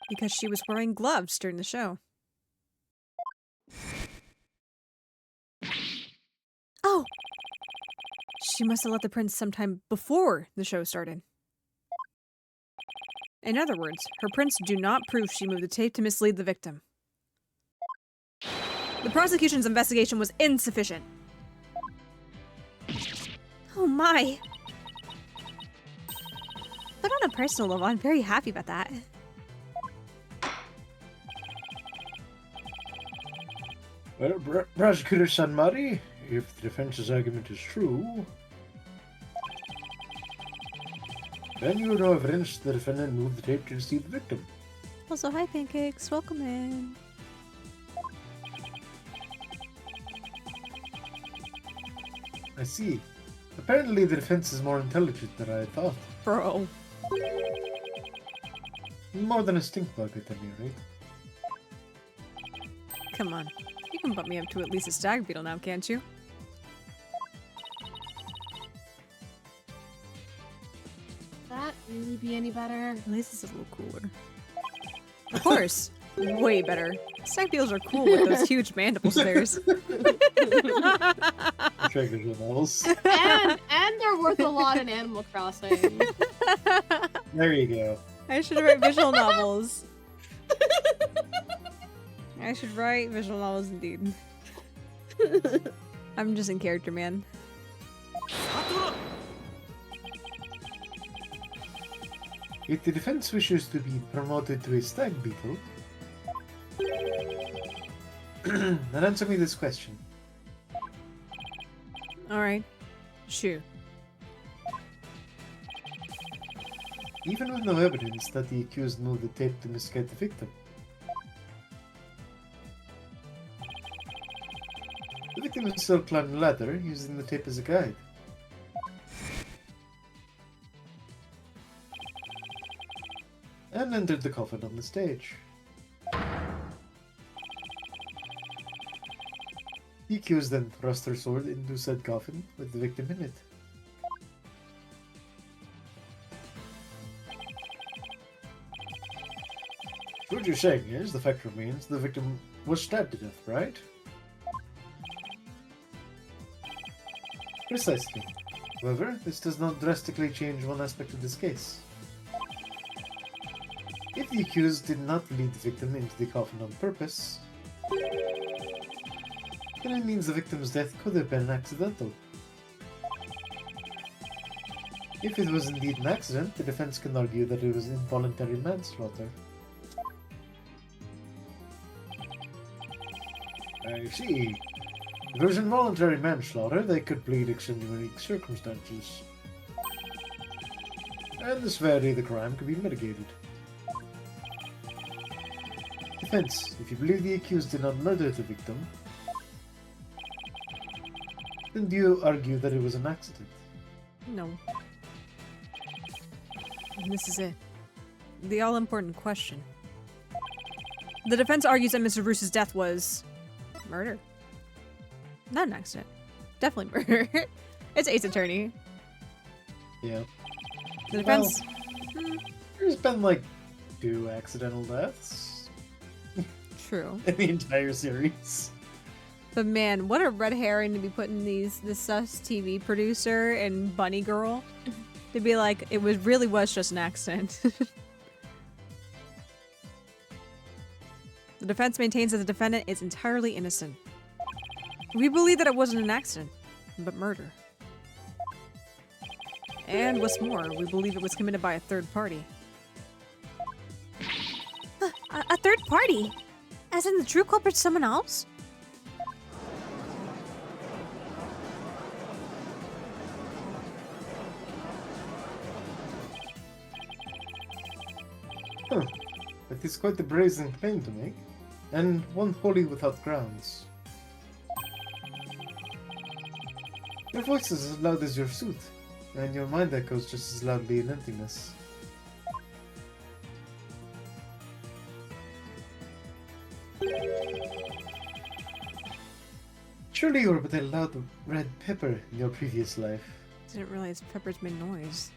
Because she was wearing gloves during the show. Oh! She must have left the prints sometime before the show started. In other words, her prints do not prove she moved the tape to mislead the victim. The prosecution's investigation was insufficient. Oh my! But on a personal level, I'm very happy about that. Well, Prosecutor Sanmari, if the defense's argument is true, then you have no evidence the defendant moved the tape to deceive the victim. Also, hi Pancakes, welcome in. I see. Apparently the defense is more intelligent than I had thought. Bro. More than a stink bug at any rate. Come on. You can bump me up to at least a stag beetle now, can't you? That really be any better? At least it's a little cooler. Of course. Way better. Stag beetles are cool with those huge mandibles of theirs. Check visual novels. and they're worth a lot in Animal Crossing. There you go. I should write visual novels. I should write visual novels indeed. I'm just in character, man. If the defense wishes to be promoted to a stag beetle, then answer me this question. Alright. Shoot. Even with no evidence that the accused moved the tape to misguide the victim, the victim is still climbing the ladder using the tape as a guide. And entered the coffin on the stage. The accused then thrust her sword into said coffin with the victim in it. So what you're saying is, the fact remains, the victim was stabbed to death, right? Precisely. However, this does not drastically change one aspect of this case. If the accused did not lead the victim into the coffin on purpose, then it means the victim's death could have been accidental. If it was indeed an accident, the defense can argue that it was involuntary manslaughter. I see. If it was involuntary manslaughter, they could plead extenuating circumstances. And the severity of the crime could be mitigated. Defense, if you believe the accused did not murder the victim, then do you argue that it was an accident? No. And this is it. The all-important question. The defense argues that Mr. Bruce's death was... murder. Not an accident. Definitely murder. It's Ace Attorney. Yeah. The defense... There's been like 2 accidental deaths True. in the entire series. But man, what a red herring to be putting this sus TV producer and bunny girl to be like, it really was just an accident. The defense maintains that the defendant is entirely innocent. We believe that it wasn't an accident, but murder. And what's more, we believe it was committed by a third party. A third party? As in the true culprit's someone else? Huh. That is quite a brazen claim to make, and one wholly without grounds. Your voice is as loud as your suit, and your mind echoes just as loudly in emptiness. Surely you were but a loud red pepper in your previous life. Didn't realize peppers made noise.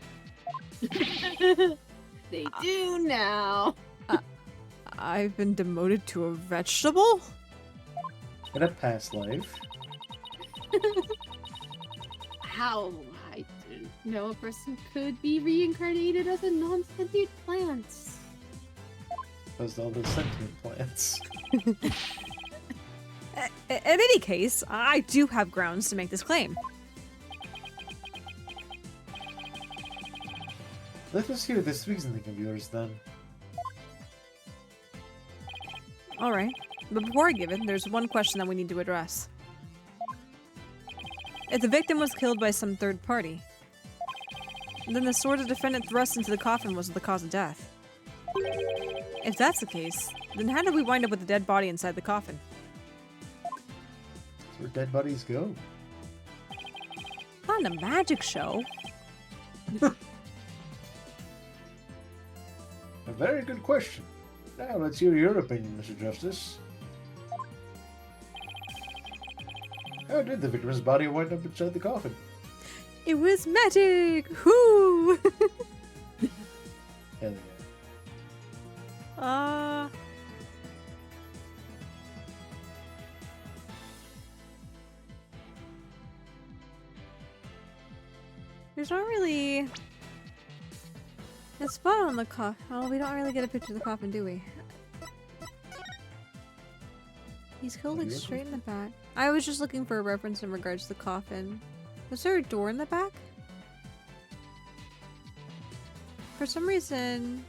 They do now. I've been demoted to a vegetable? In a past life. How? I didn't know a person could be reincarnated as a non-sentient plant. Opposed to all those sentient plants. In any case, I do have grounds to make this claim. Let us hear this reasoning of yours then. Alright, but before I give it, there's one question that we need to address. If the victim was killed by some third party, then the sword the defendant thrust into the coffin was the cause of death. If that's the case, then how did we wind up with the dead body inside the coffin? That's where dead bodies go. Not in a magic show. A very good question. Now let's hear your opinion, Mr. Justice. How did the victim's body wind up inside the coffin? It was magic! Whoo! Hell yeah. There's not really a spot on the coffin. Oh, we don't really get a picture of the coffin, do we? He's killed like straight in the back. I was just looking for a reference in regards to the coffin. Was there a door in the back? For some reason,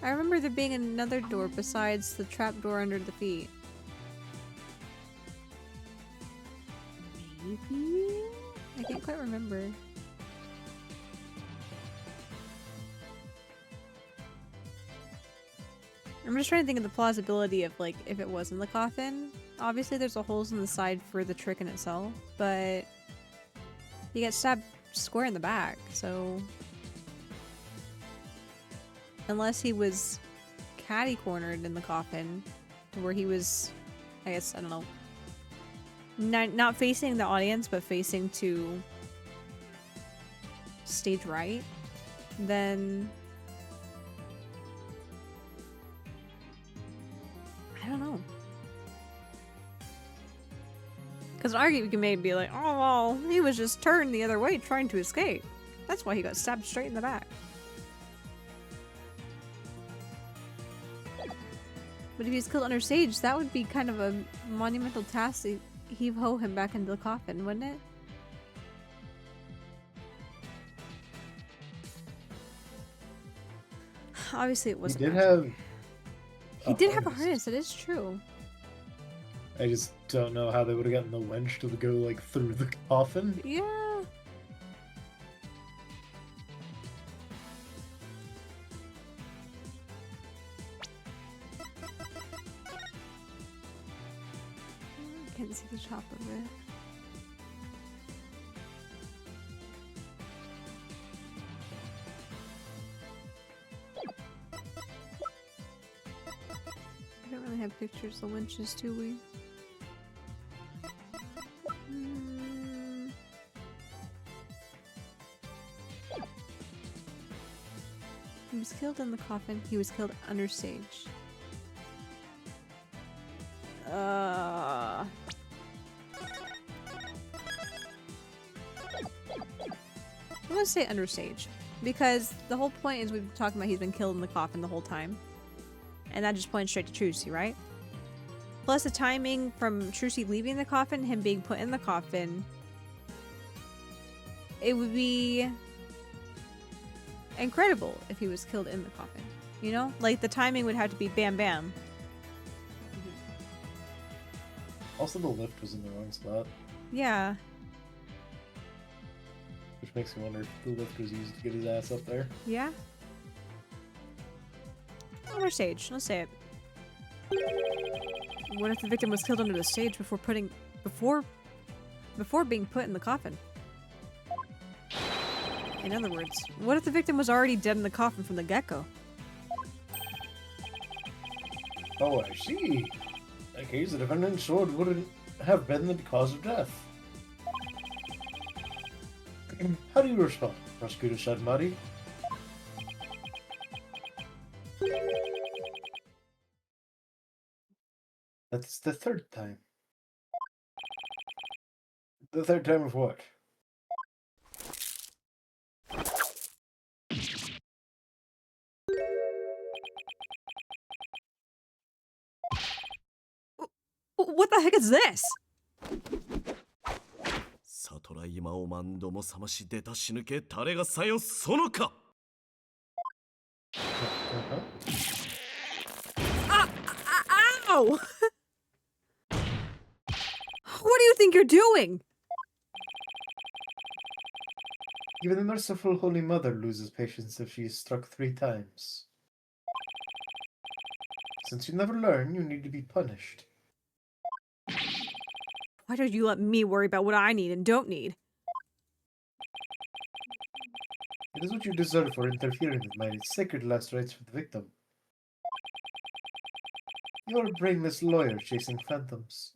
I remember there being another door besides the trap door under the feet. Maybe? I can't quite remember. I'm just trying to think of the plausibility of, like, if it was in the coffin. Obviously, there's a holes in the side for the trick in itself, but you get stabbed square in the back, so unless he was catty-cornered in the coffin to where he was, I guess, I don't know, not facing the audience, but facing to stage right, then I don't know. Because an argument can maybe be like, oh, well, he was just turned the other way trying to escape. That's why he got stabbed straight in the back. But if he was killed under stage, that would be kind of a monumental task to heave-ho him back into the coffin, wouldn't it? Obviously, it wasn't. He did have. He did have a harness. It is true. I just don't know how they would have gotten the wench to go like through the coffin. Yeah. Can't see the top of it. We don't really have pictures of the winches, do we? He was killed in the coffin. He was killed under stage. I'm gonna say under stage. Because the whole point is we've been talking about he's been killed in the coffin the whole time. And that just points straight to Trucy, right? Plus the timing from Trucy leaving the coffin, him being put in the coffin. It would be incredible if he was killed in the coffin. You know? Like, the timing would have to be bam bam. Also, the lift was in the wrong spot, Yeah. which makes me wonder if the lift was used to get his ass up there. Yeah? Under stage. Let's say it. What if the victim was killed under the stage before being put in the coffin? In other words, what if the victim was already dead in the coffin from the get-go? Oh, I see. In that case, the defendant's sword wouldn't have been the cause of death. How do you respond, Prosecutor Sadmari? That's the third time. The third time of what? What the heck is this? 悟ら今を何度も覚まし出た死ぬけ誰がさよそのか Uh-huh. Ow! What do you think you're doing? Even the merciful Holy Mother loses patience if she is struck 3 times. Since you never learn, you need to be punished. Why don't you let me worry about what I need and don't need? It is what you deserve for interfering with my sacred last rites for the victim. You are a brainless lawyer chasing phantoms.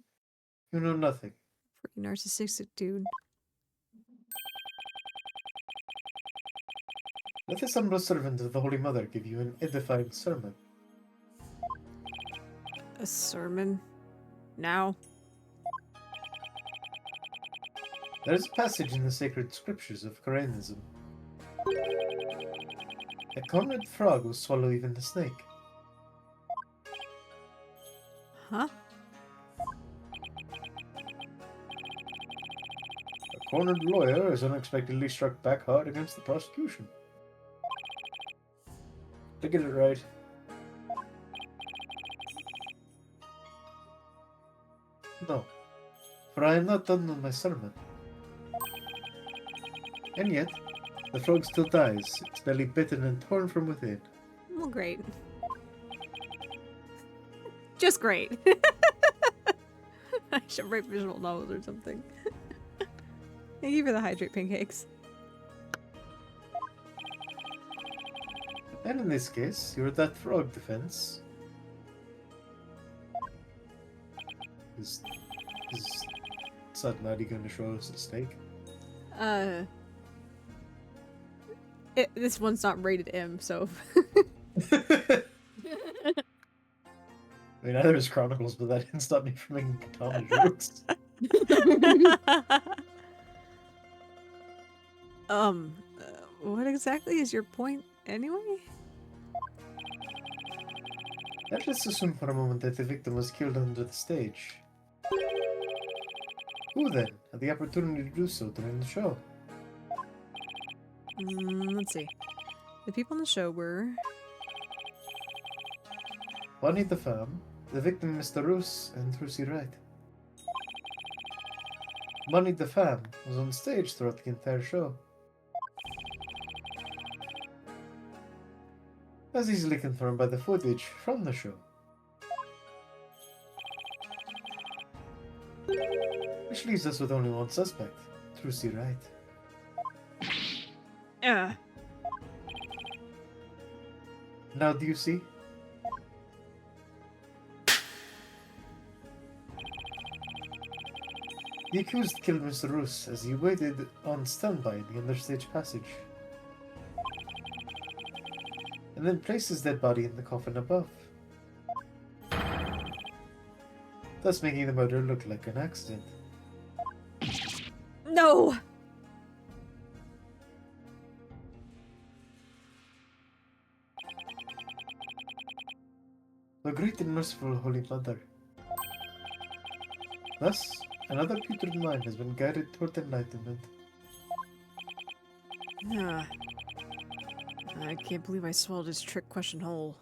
You know nothing. Pretty narcissistic dude. Let this humble servant of the Holy Mother give you an edifying sermon. A sermon? Now? There is a passage in the sacred scriptures of Koreanism. A cornered frog will swallow even the snake. Huh? A cornered lawyer is unexpectedly struck back hard against the prosecution. To get it right. No, for I am not done with my sermon. And yet, the frog still dies, its belly bitten and torn from within. Well, great. Just great. I should write visual novels or something. Thank you for the hydrate pancakes. And in this case, you're that frog defense. Is Sadmadi going to show us a snake? This one's not rated M, so. I mean, neither is Chronicles, but that didn't stop me from making katana jokes. What exactly is your point anyway? Let's just assume for a moment that the victim was killed under the stage. Who then had the opportunity to do so during the show? Let's see. The people on the show were... Bonnie the Femme, the victim Mr. Roos, and Trucy Wright. Bonnie the Femme was on stage throughout the entire show. As easily confirmed by the footage from the show. Which leaves us with only one suspect, Trucy Wright. Now do you see? The accused killed Mr. Roos as he waited on standby in the understage passage. And then placed his dead body in the coffin above. Thus making the murder look like an accident. No! The great and merciful Holy Mother. Thus, another putrid mind has been guided toward enlightenment. I can't believe I swallowed his trick question whole.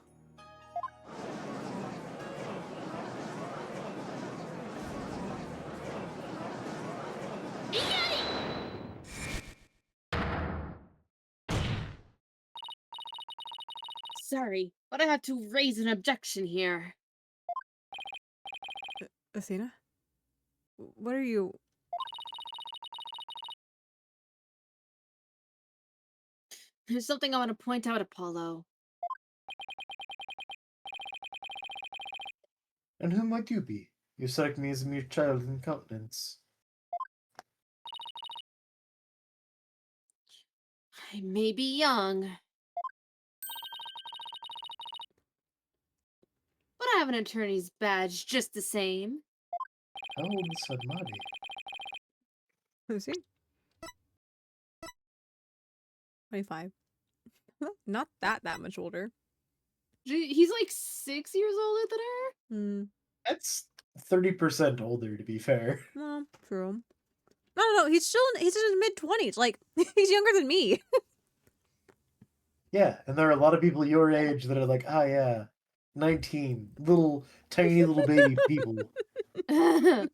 Sorry, but I had to raise an objection here. Athena? What are you... There's something I want to point out, Apollo. And who might you be? You strike me as a mere child in countenance. I may be young, but I have an attorney's badge just the same. How old is Sadmadi? Who's he? 25. Not that much older. He's like 6 years older than her? Hmm. That's 30% older, to be fair. Well, true. No, he's in his mid-20s. Like, he's younger than me. Yeah, and there are a lot of people your age that are like, ah, yeah, 19, little, tiny little baby people. And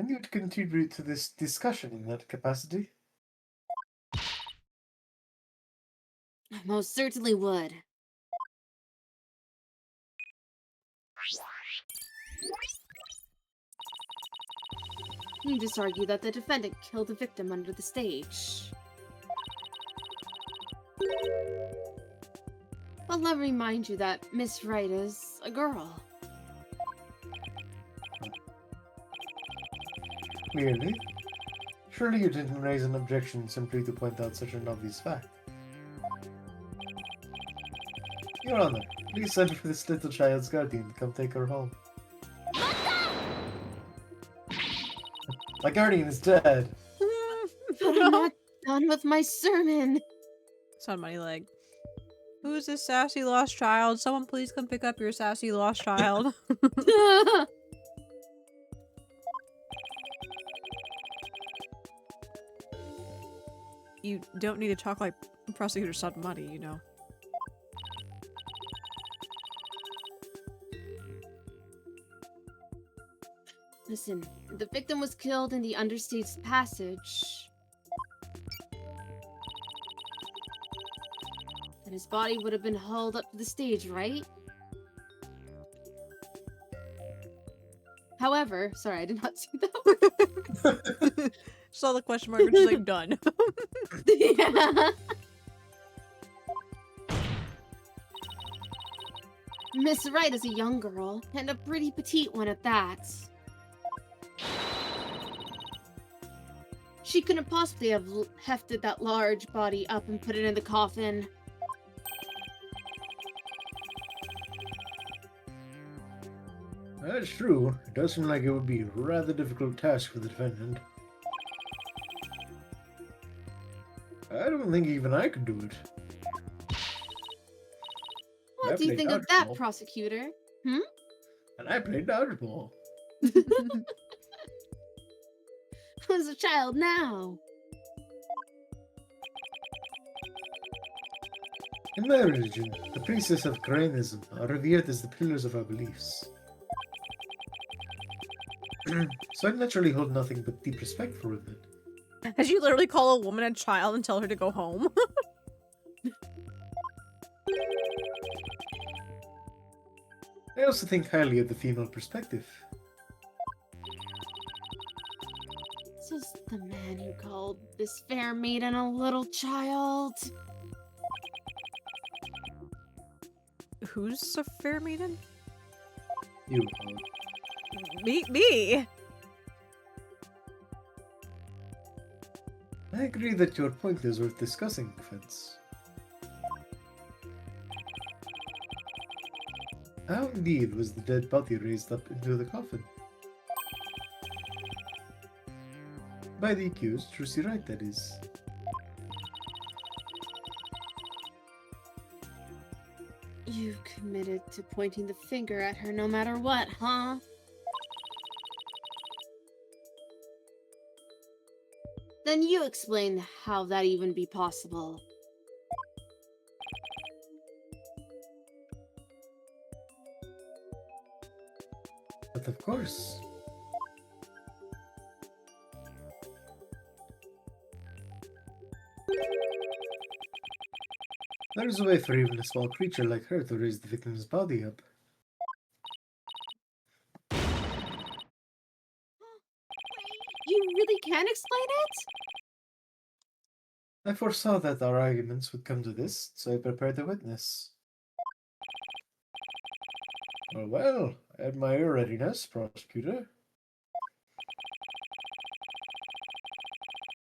you'd contribute to this discussion in that capacity? I most certainly would. You just argue that the defendant killed the victim under the stage. But let me remind you that Miss Wright is a girl. Clearly. Surely you didn't raise an objection simply to point out such an obvious fact. Your Honor, please send for this little child's guardian to come take her home. My guardian is dead. But I'm not done with my sermon. Sound money leg. Who's this sassy lost child? Someone please come pick up your sassy lost child. You don't need to talk like Prosecutor Sadmati, you know. Listen, the victim was killed in the understated passage. And his body would have been hauled up to the stage, right? However, sorry, I did not see that. Saw the question mark and just like done. Yeah. Miss Wright is a young girl, and a pretty petite one at that. She couldn't possibly have hefted that large body up and put it in the coffin. That's true. It does seem like it would be a rather difficult task for the defendant. I don't think even I could do it. What do you think of that, prosecutor? And I played dodgeball. Who's a child now? In my religion, the precepts of Grainism are revered as the pillars of our beliefs. So I naturally hold nothing but deep respect for women. As you literally call a woman a child and tell her to go home. I also think highly of the female perspective. This is the man who called this fair maiden a little child. Who's a fair maiden? You. Me? I agree that your point is worth discussing, defense. How indeed was the dead body raised up into the coffin? By the accused, Trucy Wright, that is. You committed to pointing the finger at her no matter what, huh? Then you explain how that even be possible. But of course. There's a way for even a small creature like her to raise the victim's body up. You really can explain it? I foresaw that our arguments would come to this, so I prepared a witness. Oh, well, I admire your readiness, prosecutor.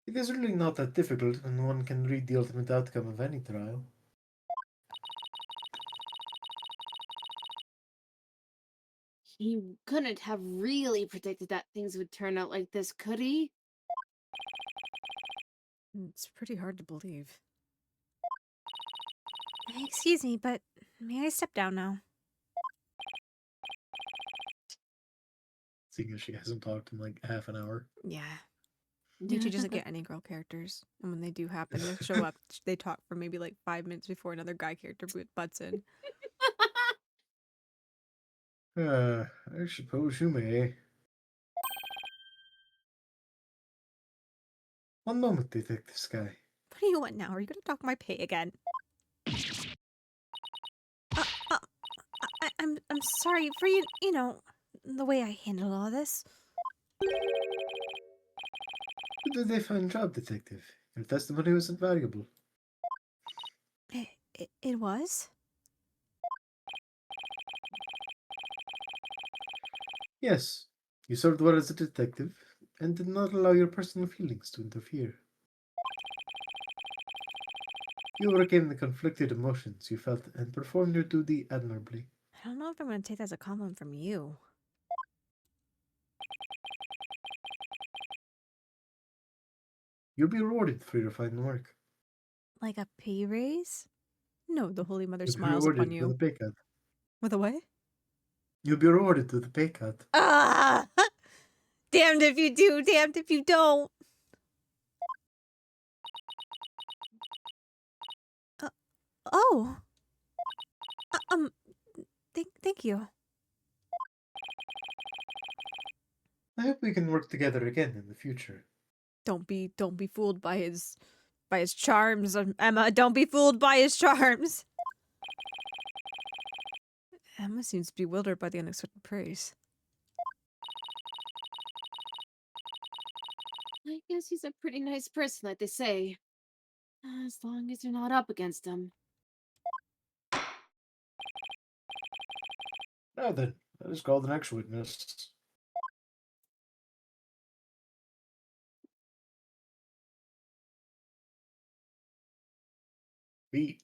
It is really not that difficult when one can read the ultimate outcome of any trial. He couldn't have really predicted that things would turn out like this, could he? It's pretty hard to believe. Excuse me, but may I step down now? Seeing as she hasn't talked in like half an hour. Yeah. Nietzsche doesn't get any girl characters. And when they do happen to show up, they talk for maybe like 5 minutes before another guy character butts in. I suppose you may. One moment, Detective Sky. What do you want now? Are you going to talk my pay again? I'm sorry for you know, the way I handled all this. You did a fine job, Detective. Your testimony was invaluable. It was? Yes, you served well as a detective, and did not allow your personal feelings to interfere. You overcame the conflicted emotions you felt and performed your duty admirably. I don't know if I'm going to take that as a compliment from you. You'll be rewarded for your fine work. Like a pay raise? No, the Holy Mother You'll be smiles upon rewarded you. with a pay cut. With a what? You'll be rewarded with a pay cut. Ah! Damned if you do, damned if you don't. Oh. Thank you. I hope we can work together again in the future. Don't be fooled by his charms, Emma. Don't be fooled by his charms. Emma seems bewildered by the unexpected praise. I guess he's a pretty nice person, like they say. As long as you're not up against him. Now then, let us call the next witness. B.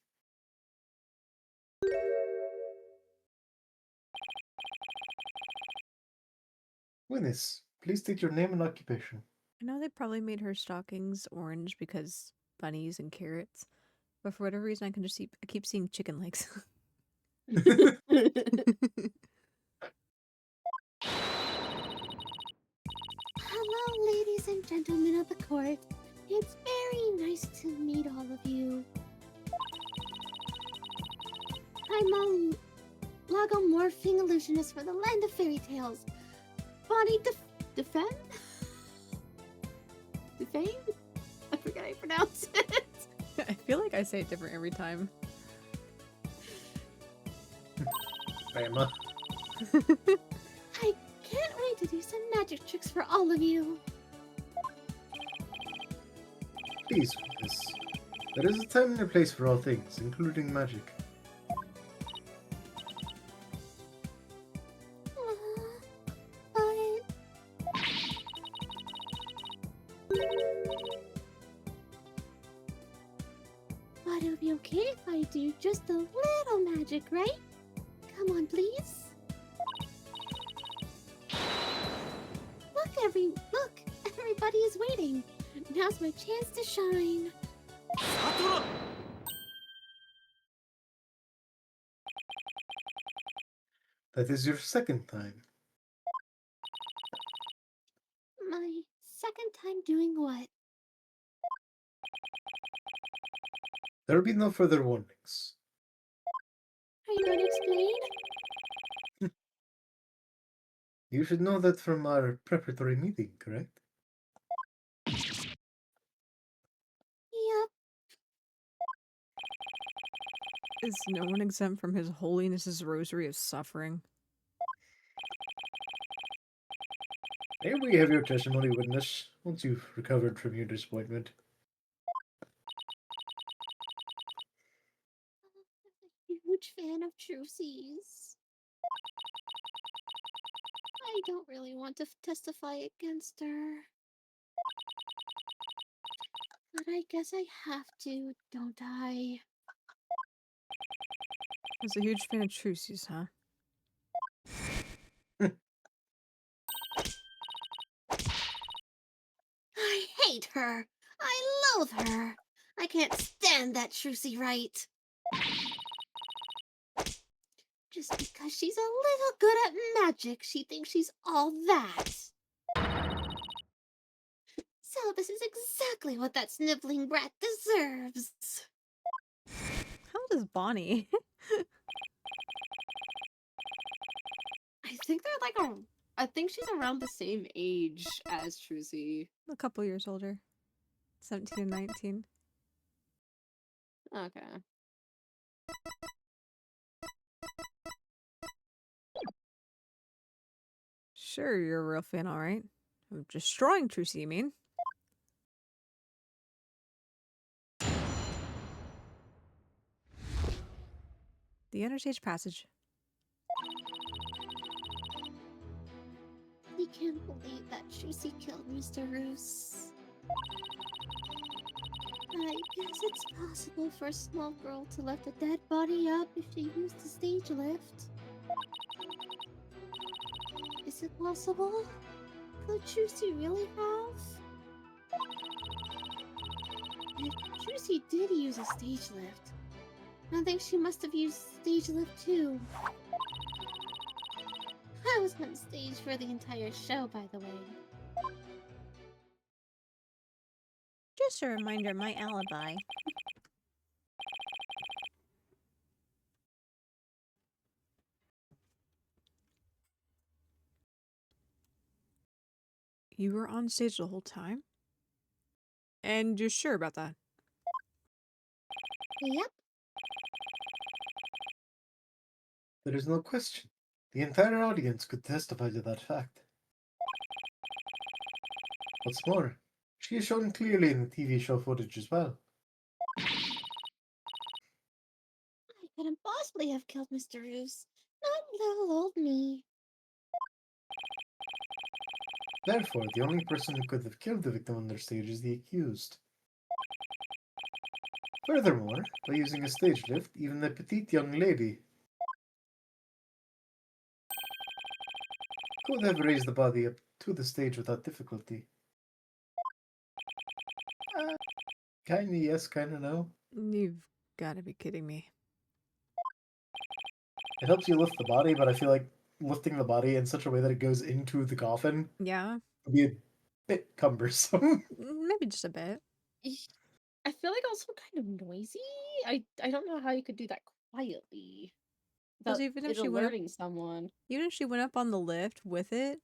Witness, please state your name and occupation. I know they probably made her stockings orange because bunnies and carrots, but for whatever reason, I keep seeing chicken legs. Hello, ladies and gentlemen of the court. It's very nice to meet all of you. I'm a logomorphing illusionist for the land of fairy tales. Bonnie Defend? Defame? I forget how you pronounce it. I feel like I say it different every time. Emma. I can't wait to do some magic tricks for all of you. Please, witness. There is a time and a place for all things, including magic. But... But it would be okay if I do just a little magic, right? Come on, please. Look, everybody is waiting. Now's my chance to shine. サトラ That is your second time. My second time doing what? There will be no further warnings. Are you going to explain? You should know that from our preparatory meeting, correct? Yep. Is no one exempt from His Holiness's rosary of suffering? May we have your testimony, witness, once you've recovered from your disappointment? huge fan of Trucy's. I don't really want to testify against her. But I guess I have to, don't I? Was a huge fan of Trucy's, huh? I hate her! I loathe her! I can't stand that Trucy right! Just because she's a little good at magic, she thinks she's all that. So this is exactly what that sniveling brat deserves. How old is Bonnie? I think they're like I think she's around the same age as Trucy. A couple years older. 17 and 19. Okay. Sure, you're a real fan, alright. Of destroying Trucy, you mean? The Interstage Passage. I can't believe that Trucy killed Mr. Roos. I guess it's possible for a small girl to lift a dead body up if she used the stage lift. Is it possible? Could Trucy really have? If Trucy did use a stage lift, I think she must have used stage lift too. I was on stage for the entire show, by the way. Just a reminder, my alibi. You were on stage the whole time? And you're sure about that? Yep. There is no question. The entire audience could testify to that fact. What's more, she is shown clearly in the TV show footage as well. I couldn't possibly have killed Mr. Roos. Not little old me. Therefore, the only person who could have killed the victim on their stage is the accused. Furthermore, by using a stage lift, even the petite young lady could have raised the body up to the stage without difficulty. Kinda yes, kinda no. You've gotta be kidding me. It helps you lift the body, but I feel like lifting the body in such a way that it goes into the coffin Yeah? would be a bit cumbersome. Maybe just a bit. I feel like also kind of noisy. I don't know how you could do that quietly Because without even if it she went up, alerting someone. even if she went up on the lift with it,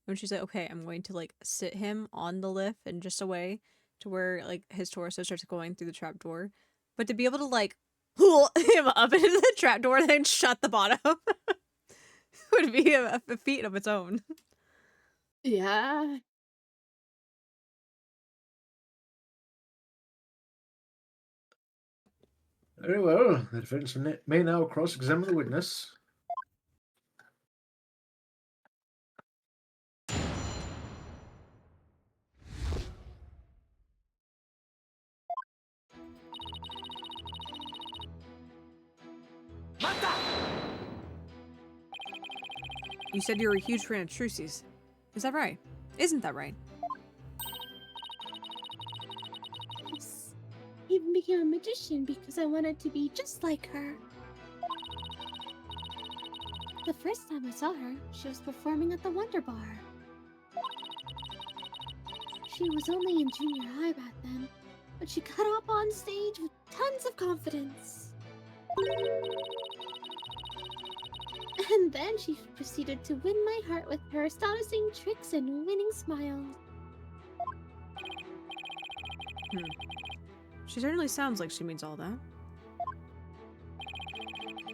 when she's like, okay, I'm going to like sit him on the lift and just away to where like his torso starts going through the trapdoor. But to be able to like pull him up into the trapdoor and then shut the bottom would be a feat of its own. Yeah. Very well. The defense may now cross-examine the witness. You said you were a huge fan of Trucy's. Is that right? Isn't that right? Yes. I even became a magician because I wanted to be just like her. The first time I saw her, she was performing at the Wonder Bar. She was only in junior high back then, but she got up on stage with tons of confidence. And then she proceeded to win my heart with her astonishing tricks and winning smile. She certainly sounds like she means all that.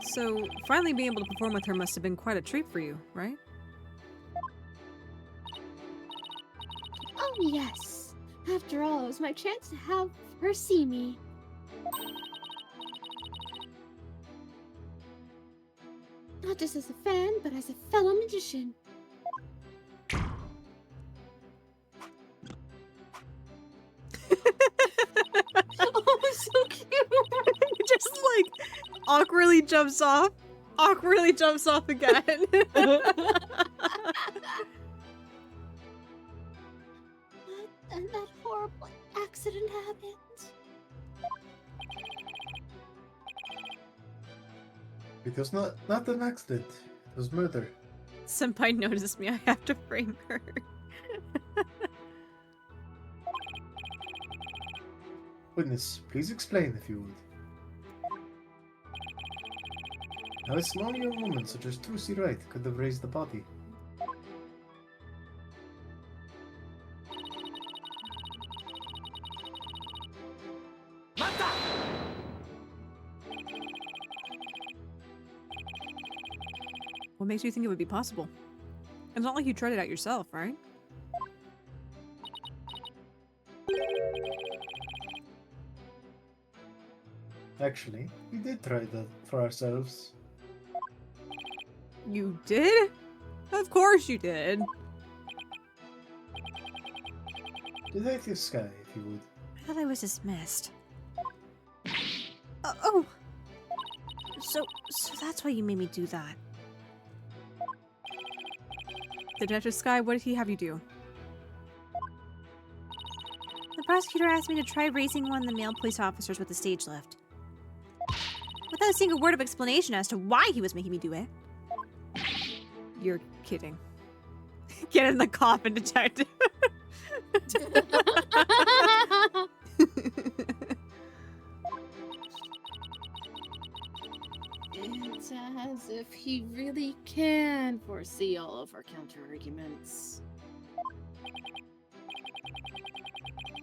So, finally being able to perform with her must have been quite a treat for you, right? Oh yes! After all, it was my chance to have her see me. Not just as a fan, but as a fellow magician. Oh, so cute. Just like awkwardly jumps off. Awkwardly jumps off again. And that horrible accident happened. It was not an accident. It was murder. Senpai noticed me. I have to frame her. Witness, please explain if you would. How a small young woman such as Trucy Wright could have raised the body. What makes you think it would be possible? It's not like you tried it out yourself, right? Actually, we did try that for ourselves. You did? Of course you did. Detective Sky, if you would. I thought I was dismissed. Oh! So that's why you made me do that. Detective Sky, what did he have you do? The prosecutor asked me to try raising one of the male police officers with the stage lift. Without saying a word of explanation as to why he was making me do it. You're kidding. Get in the coffin, detective. It's as if he really can foresee all of our counter-arguments.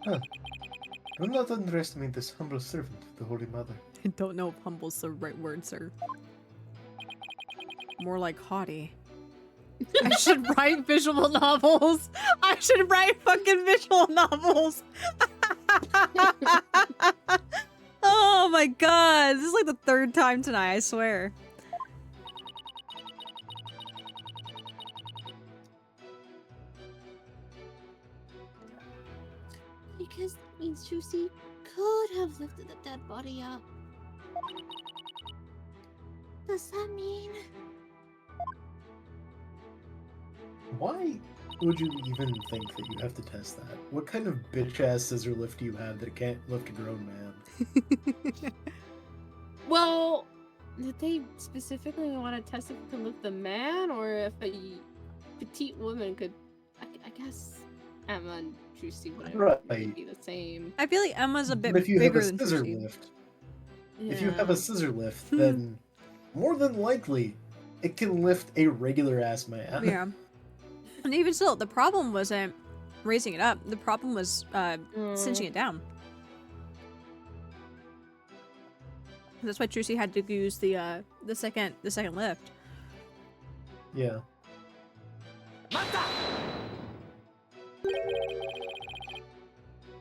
Do not underestimate this humble servant of the Holy Mother. I don't know if humble's the right word, sir. More like haughty. I should write visual novels. I should write fucking visual novels. Oh my god. This is like the third time tonight, I swear. Because that means Trucy could have lifted the dead body up. Does that mean... Why would you even think that you have to test that? What kind of bitch-ass scissor lift do you have that can't lift a grown man? Well, did they specifically want to test if it could lift the man, or if a petite woman could? I guess Emma and Trucy would Right. be the same. I feel like Emma's a bit But if you have bigger a than scissor Trucy. lift, if you have a scissor lift, then more than likely it can lift a regular ass man. Yeah. And even still, the problem wasn't raising it up. The problem was cinching it down. That's why Trucy had to use the second lift. Yeah.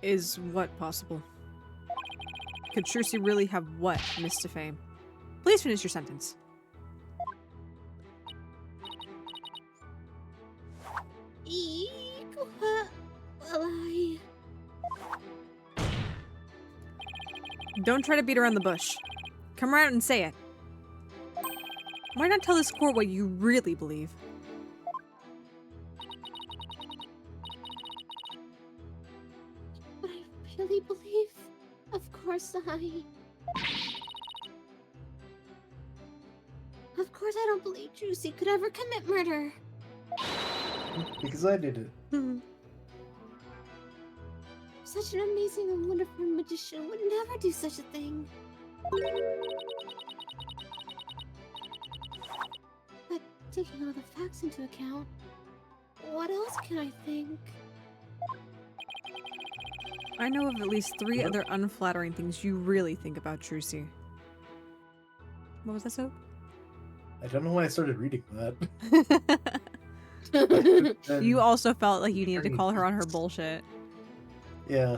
Is what possible? Could Trucy really have what, Mr. Fame? Please finish your sentence. Eek, well, I... Don't try to beat around the bush. Come right out and say it. Why not tell this court what you really believe? What I really believe? Of course I... Of course I don't believe Trucy could ever commit murder. Because I did it. Such an amazing and wonderful magician would never do such a thing. But taking all the facts into account, what else can I think? I know of at least 3 other unflattering things you really think about Trucy. What was that, Soap? I don't know why I started reading that. You And- also felt like you needed to call her on her bullshit. Yeah.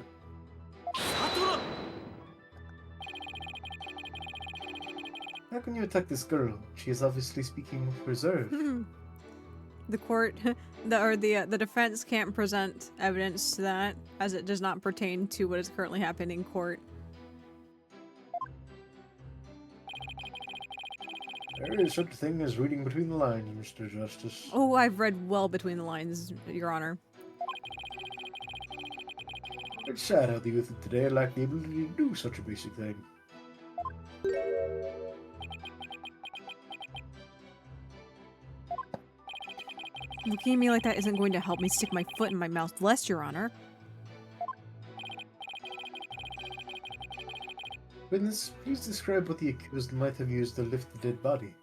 How can you attack this girl? She is obviously speaking with reserve. The court, the defense can't present evidence to that, as it does not pertain to what is currently happening in court. There is such a thing as reading between the lines, Mr. Justice. Oh, I've read well between the lines, Your Honor. It's sad how the youth of today lack the ability to do such a basic thing. Looking at me like that isn't going to help me stick my foot in my mouth less, Your Honor. Witness, please describe what the accused might have used to lift the dead body.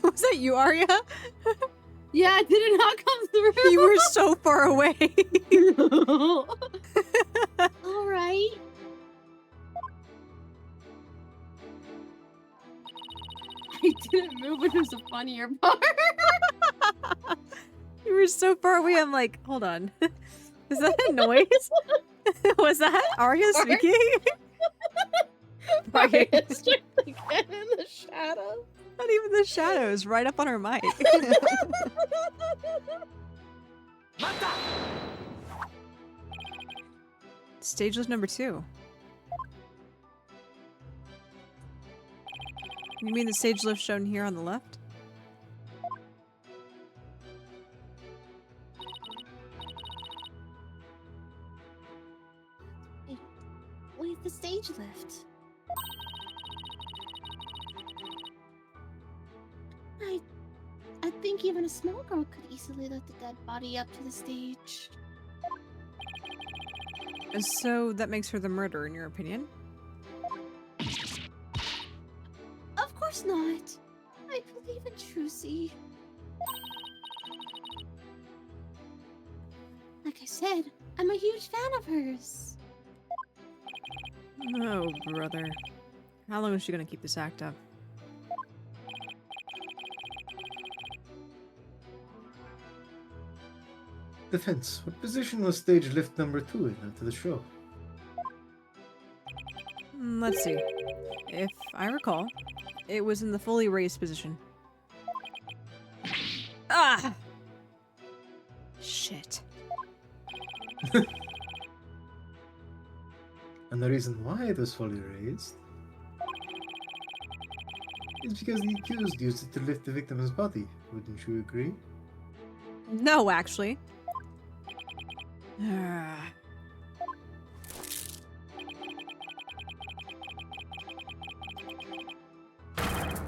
Was that you, Aria? Yeah, did it not come through? You were so far away. All right. I didn't move, which was the funnier part. You were so far away, I'm like, hold on. Is that a noise? Was that Aria speaking? Right, it's just again in the shadows. Not even the shadows, right up on her mic. Stage list number 2. You mean the stage lift shown here on the left? Wait, the stage lift. I think even a small girl could easily lift a dead body up to the stage. So that makes her the murderer, in your opinion? Of course not. I believe in Trucy. Like I said, I'm a huge fan of hers. Oh, brother. How long is she gonna keep this act up? Defense, what position was stage lift number 2 in after the show? Let's see. If I recall, it was in the fully raised position. Ah! Shit. And the reason why it was fully raised is because the accused used it to lift the victim's body. Wouldn't you agree? No, actually. Ah.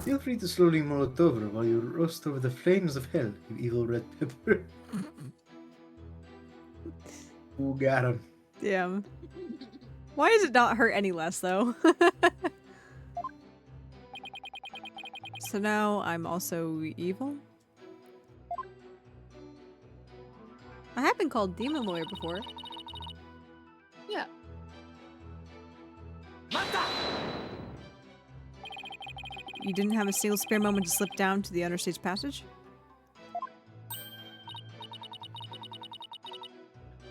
Feel free to slowly mull it over while you roast over the flames of hell, you evil red pepper. Who got him? Damn. Why does it not hurt any less, though? So now I'm also evil? I have been called Demon Lawyer before. Yeah. You didn't have a single spare moment to slip down to the understage passage?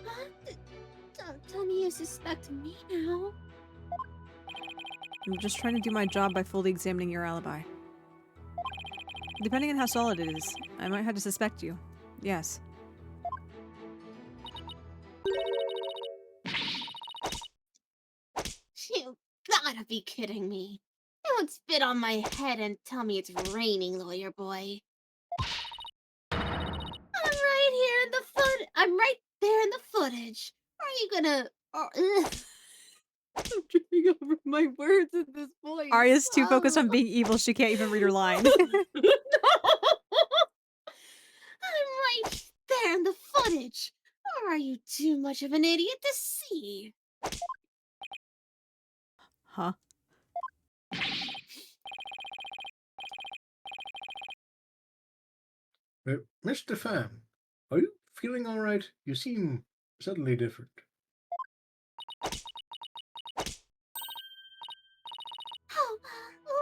Huh? Don't tell me you suspect me now. I'm just trying to do my job by fully examining your alibi. Depending on how solid it is, I might have to suspect you. Yes. You gotta be kidding me. Don't spit on my head and tell me it's raining, lawyer boy. I'm right there in the footage. Are you gonna... I'm tripping over my words at this point. Arya's too focused on being evil, she can't even read her line. I'm right there in the footage. Or are you too much of an idiot to see? Huh? Mr. Pham, are you feeling alright? You seem suddenly different. Oh,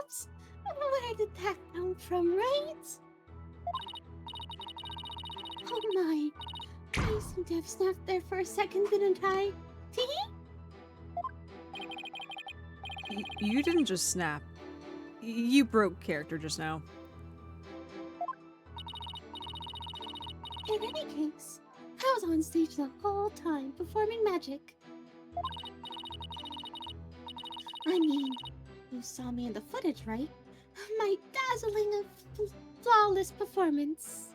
oops. Where did that come from, right? Oh my. I seem to have snapped there for a second, didn't I? Teehee? You didn't just snap. You broke character just now. In any case, I was on stage the whole time performing magic. I mean, you saw me in the footage, right? My dazzling, flawless performance.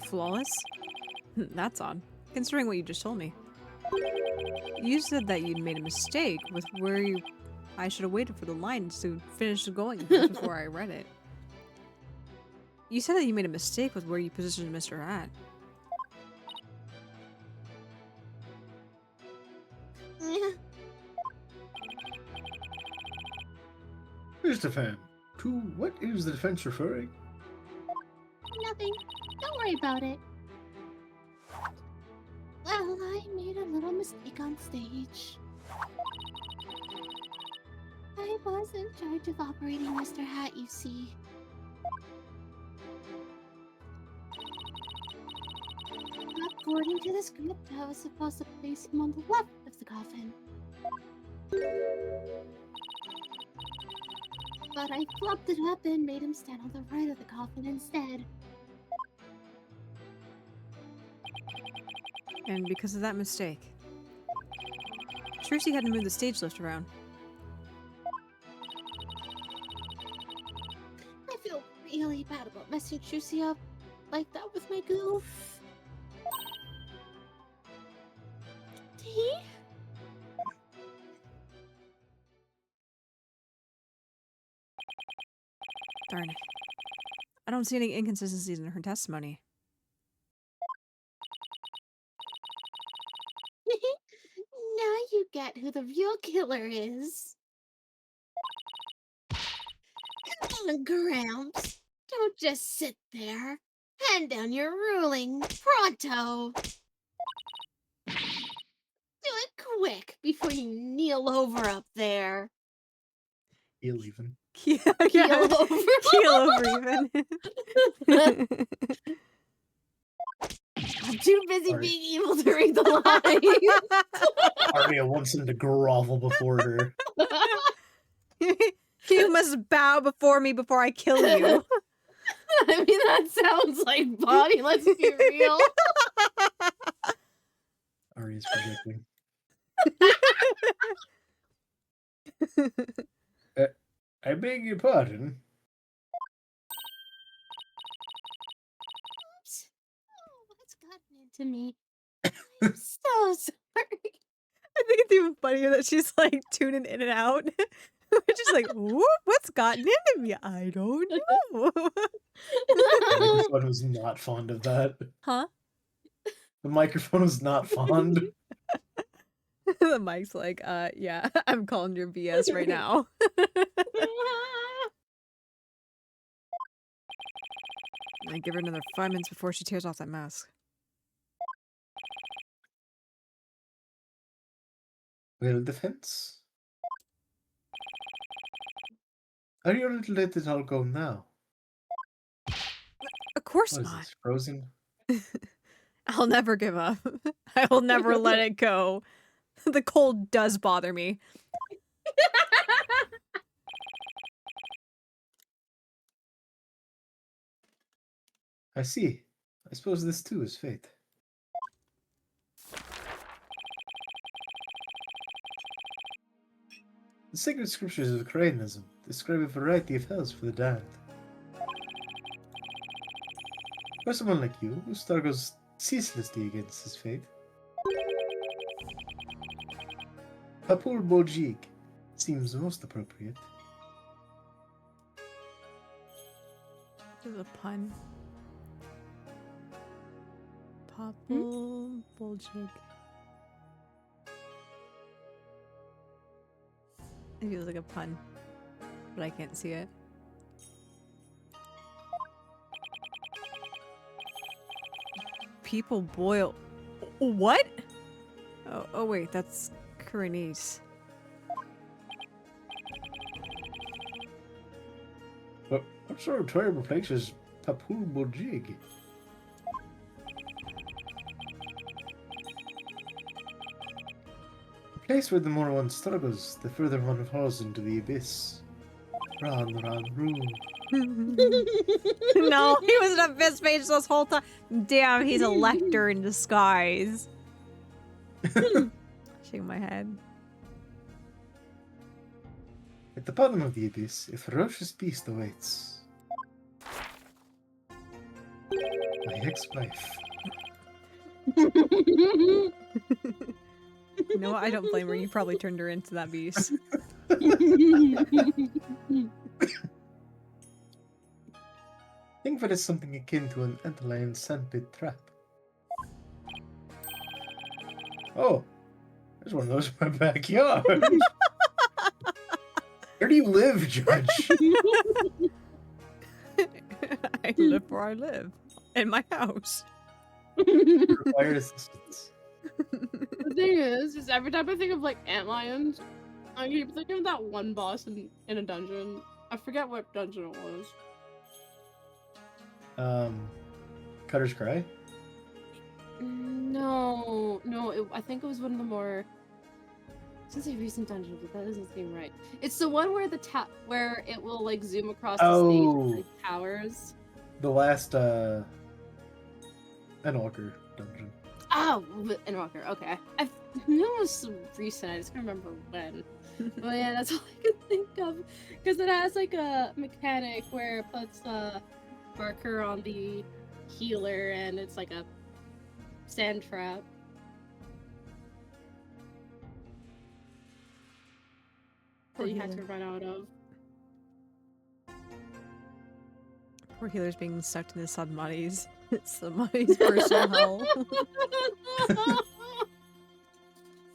Flawless? That's odd, considering what you just told me. You said that you'd made a mistake with where you... I should have waited for the lines to finish going before I read it. You said that you made a mistake with where you positioned Mr. Hat. Mr. Fan, to what is the defense referring? Nothing. Don't worry about it. Well, I made a little mistake on stage. I was in charge of operating Mr. Hat, you see. According to the script, I was supposed to place him on the left of the coffin. But I flopped it up and made him stand on the right of the coffin instead. And because of that mistake, Trucy had to move the stage lift around. I feel really bad about messing Trucy up like that with my goof. Tea? Darn it. I don't see any inconsistencies in her testimony. Now you get who the real killer is. Come on, Gramps. Don't just sit there. Hand down your ruling, pronto. Do it quick before you kneel over up there. He'll even. Yeah, Keel over. Keel over even. I'm too busy Sorry. being evil to read the lines. Aria wants him to grovel before her. You must bow before me before I kill you. I mean, that sounds like Bonnie, let's be real. Aria's projecting. I beg your pardon. Oops. Oh, what's gotten into me? I'm so sorry. I think it's even funnier that she's like tuning in and out. She's like, whoop, what's gotten into me? I don't know. The microphone was not fond of that. Huh? The microphone was not fond. The mic's like, yeah, I'm calling your BS right now. I give her another 5 minutes before she tears off that mask. Well, defense. Are you a little late that I'll go now? Of course What is not. this, Frozen? I'll never give up. I will never let it go. The cold does bother me. I see. I suppose this too is fate. The sacred scriptures of Crainism describe a variety of hells for the damned. For someone like you, who struggles ceaselessly against his fate, Papul Boljig seems most appropriate. There's a pun. Popple Boljig. It feels like a pun, but I can't see it. People boil. What? Oh wait, that's Kuranese. But what sort of terrible place is Papul Boljig? place where the more one struggles, the further one falls into the abyss. Run, run, run. No, he was an abyss mage this whole time. Damn, he's a lector in disguise. Shaking my head. At the bottom of the abyss, a ferocious beast awaits. My ex-wife. You know what? I don't blame her. You probably turned her into that beast. Think of it as something akin to an antlion sandpit trap. Oh, there's one of those in my backyard. Where do you live, Judge? I live where I live. In my house. Required assistance. The thing is, just every time I think of like antlions, I keep thinking of that one boss in a dungeon. I forget what dungeon it was. Cutter's Cry? No, I think it was one of the more. I was gonna say recent dungeon, but that doesn't seem right. It's the one where where it will like zoom across the stage with like, towers. The last Endwalker dungeon. Oh, Endwalker. Okay, I knew it was recent. I just can't remember when. But yeah, that's all I could think of because it has like a mechanic where it puts a marker on the healer, and it's like a sand trap. That you had to run out of. Poor healer's being sucked into Sadmati's. It's Sadmati's personal hell.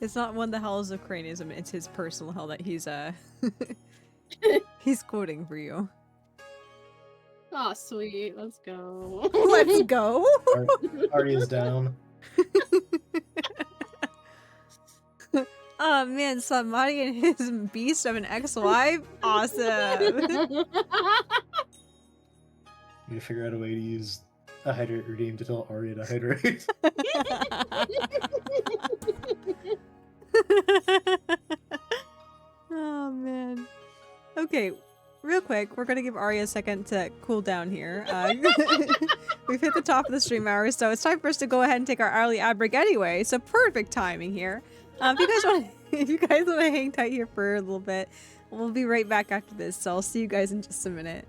It's not one of the hells of Craniism, it's his personal hell that he's he's quoting for you. Oh, sweet. Let's go. Let's go! Aria's down. Oh man, Sadmati and his beast of an ex-wife? Awesome! Need to figure out a way to use a hydrate redeem to tell Aria to hydrate. Oh man. Okay, real quick, we're gonna give Aria a second to cool down here. We've hit the top of the stream hour, so it's time for us to go ahead and take our hourly ad break anyway, so perfect timing here. If you guys want to hang tight here for a little bit, we'll be right back after this, so I'll see you guys in just a minute.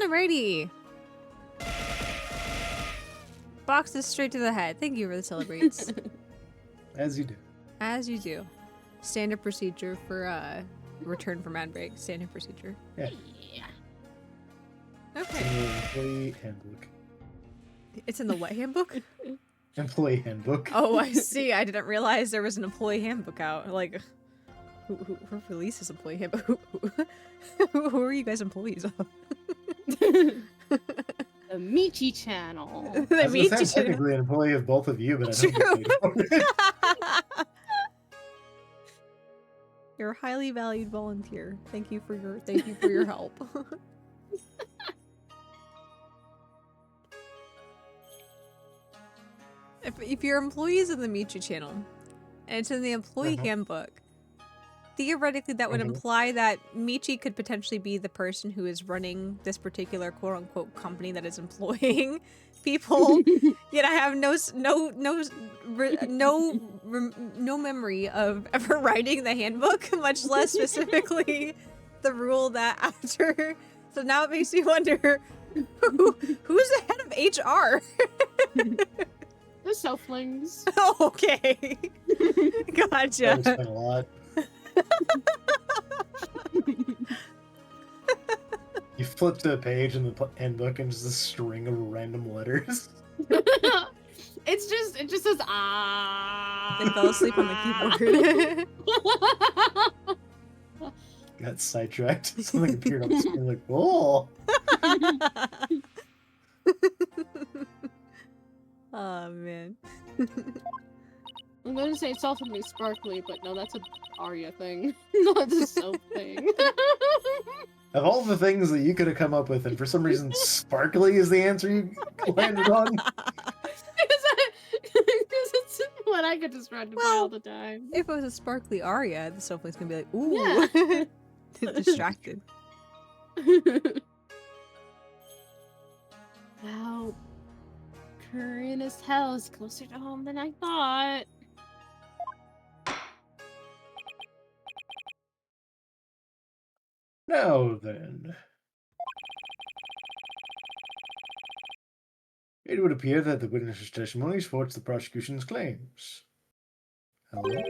Alrighty. Boxes straight to the head. Thank you for the celebrates. As you do. As you do. Standard procedure for return from ad break. Standard procedure. Yeah. Yeah. It's Okay. in the employee handbook. It's in the what handbook? Employee handbook. Oh, I see. I didn't realize there was an employee handbook out. Like, who releases employee handbook? Who are you guys employees of? The Michi channel. I The was gonna say, I'm Michi channel. technically an employee of both of you, but I don't get paid for it. You're a highly valued volunteer. Thank you for your help. If your employees in the Michi channel and it's in the employee handbook, theoretically that would imply that Michi could potentially be the person who is running this particular quote unquote company that is employing people. Yet I have no memory of ever writing the handbook, much less specifically the rule that after. So now it makes me wonder who's the head of HR? The Southlings. Oh, okay. Gotcha. That would spend a lot. You flip to a page in the handbook and just a string of random letters. It just says ah. They fell asleep on the keyboard. Got sidetracked. Something appeared on the screen like, oh. Oh man. I'm gonna say something sparkly, but no, that's a Aria thing, not a Soph thing. Of all the things that you could have come up with, and for some reason, sparkly is the answer you landed on. Because it's what I get distracted by all the time. If it was a sparkly Aria, the Sophie's gonna be like, ooh, Yeah. distracted. Wow. Korean as hell is closer to home than I thought. Now then. It would appear that the witness's testimony supports the prosecution's claims. Hello?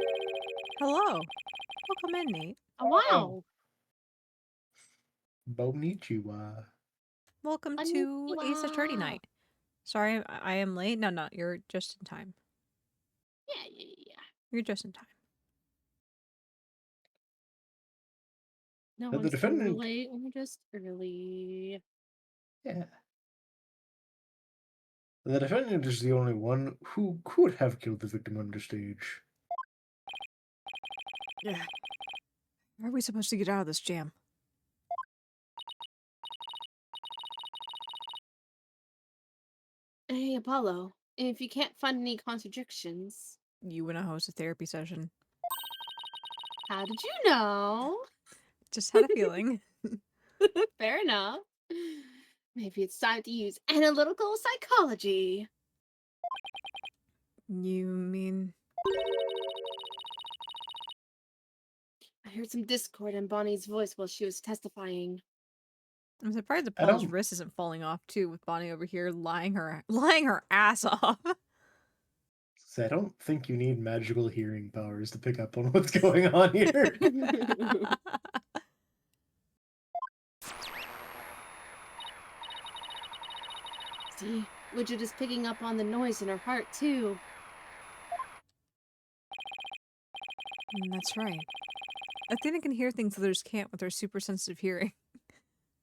Hello. Welcome in, Nate. Oh, wow. Bonichiwa. Welcome to Ace Attorney Night. Sorry, I am late. No, you're just in time. Yeah. You're just in time. No But the one's defendant- late. We're just early. Yeah. The defendant is the only one who could have killed the victim on the stage. Yeah. How are we supposed to get out of this jam? Hey, Apollo. If you can't find any contradictions, You wanna host a therapy session? how did you know? Just had a feeling. Fair enough. Maybe it's time to use analytical psychology. You mean? I heard some discord in Bonnie's voice while she was testifying. I'm surprised I Paul's don't- wrist isn't falling off too, with Bonnie over here lying her ass off. So I don't think you need magical hearing powers to pick up on what's going on here. See, Widget is picking up on the noise in her heart, too. That's right. Athena can hear things others can't with her super sensitive hearing.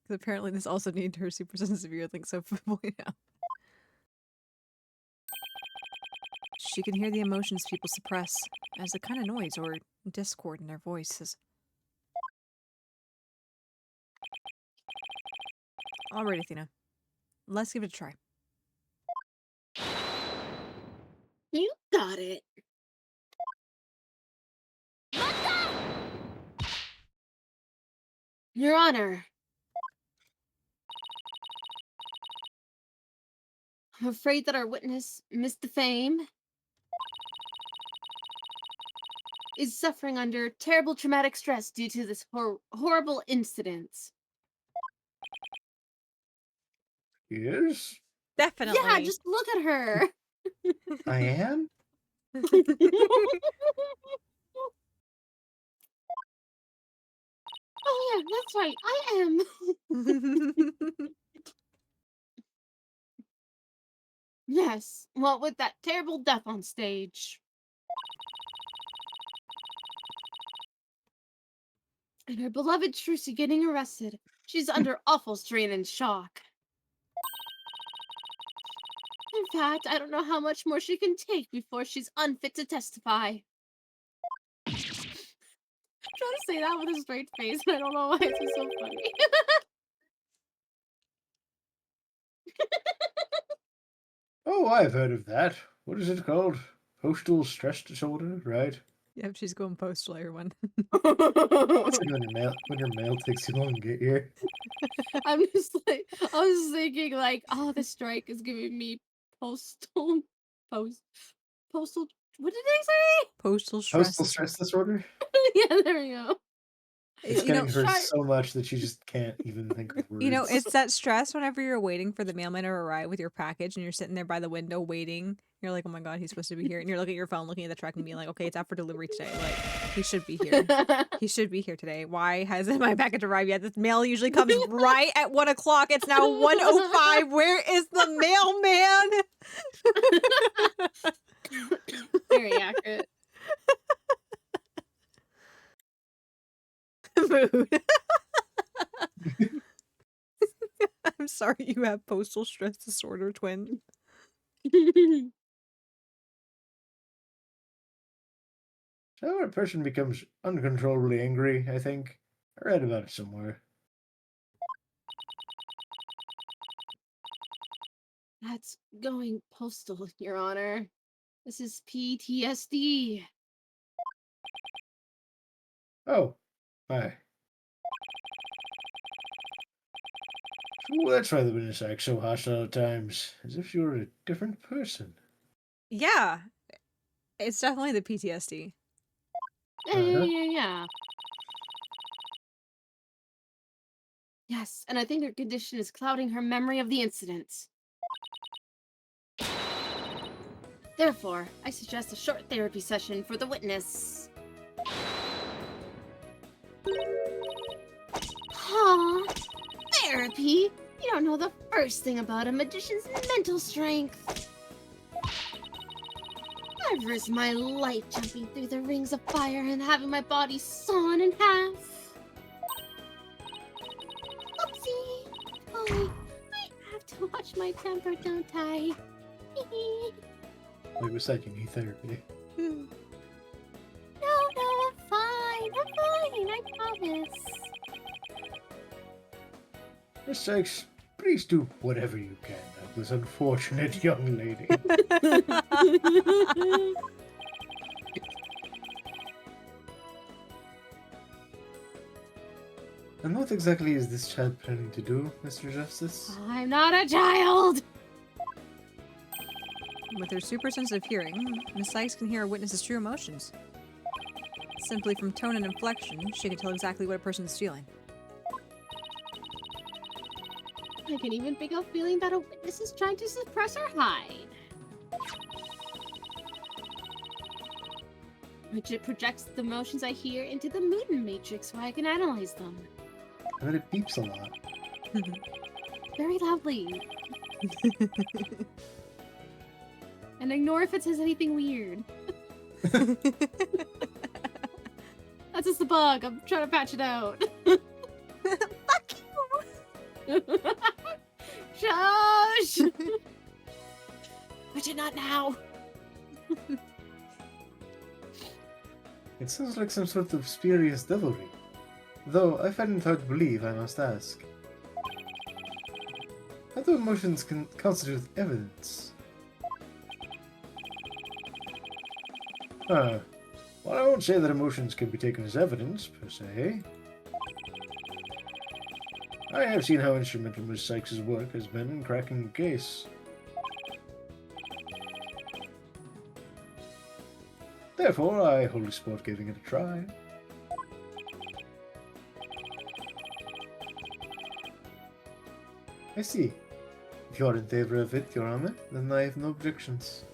Because apparently this also needed her super sensitive hearing, I think so pointed out. She can hear the emotions people suppress as a kind of noise or discord in their voices. Alright, Athena. Let's give it a try. You got it. Your Honor. I'm afraid that our witness, Miss Defame, is suffering under terrible traumatic stress due to this horrible incident. Yes, Definitely. Yeah, just look at her. I am. Oh yeah, that's right. I am. Yes. What with that terrible death on stage. And her beloved Trucy getting arrested. She's under awful strain and shock. In fact, I don't know how much more she can take before she's unfit to testify. I'm trying to say that with a straight face, and I don't know why it's so funny. Oh, I've heard of that. What is it called? Postal stress disorder, right? Yep, she's going postal, everyone. It's like when your mail takes too long to get here. I'm just like, I was thinking like, oh, the strike is giving me postal, postal. What did they say? Postal stress. Postal stress disorder? Yeah, there we go. It's You know, getting her try- so much that she just can't even think of words. you know, it's that stress whenever you're waiting for the mailman to arrive with your package and you're sitting there by the window waiting. You're like, oh my god, he's supposed to be here. And you're looking at your phone, looking at the truck and being like, okay, it's out for delivery today. Like, he should be here. He should be here today. Why hasn't my package arrived yet? This mail usually comes right at 1 o'clock. It's now 1:05. Where is the mailman? Very accurate. Mood. I'm sorry you have postal stress disorder, twin. So when a person becomes uncontrollably angry, I think. I read about it somewhere. That's going postal, Your Honor. This is PTSD. Oh, hi. So that's why the witness acts so hostile at times, as if you were a different person. Yeah. It's definitely the PTSD. Yeah. Yes, and I think her condition is clouding her memory of the incident. Therefore, I suggest a short therapy session for the witness. Huh? Therapy? You don't know the first thing about a magician's mental strength. I've risked my life jumping through the rings of fire and having my body sawn in half. Oopsie! Oh, I have to watch my temper, don't I? Like we said, you need therapy. No, I'm fine. I promise. Miss Sykes, please do whatever you can of this unfortunate young lady. And what exactly is this child planning to do, Mr. Justice? I'm not a child! With her super sensitive hearing, Miss Sykes can hear a witness's true emotions. Simply from tone and inflection, she can tell exactly what a person's feeling. I can even pick up feeling that a witness is trying to suppress or hide. Which it projects the emotions I hear into the mood matrix so I can analyze them. I bet it beeps a lot. Very loudly. And ignore if it says anything weird. That's just the bug. I'm trying to patch it out. Fuck you! Shush! But you're not now. It sounds like some sort of spurious devilry. Though I find it hard to believe, I must ask. How do emotions can constitute evidence? Well, I won't say that emotions can be taken as evidence, per se. I have seen how instrumental Miss Sykes' work has been in cracking the case. Therefore, I wholly support giving it a try. I see. If you are in favor of it, Your Honor, then I have no objections.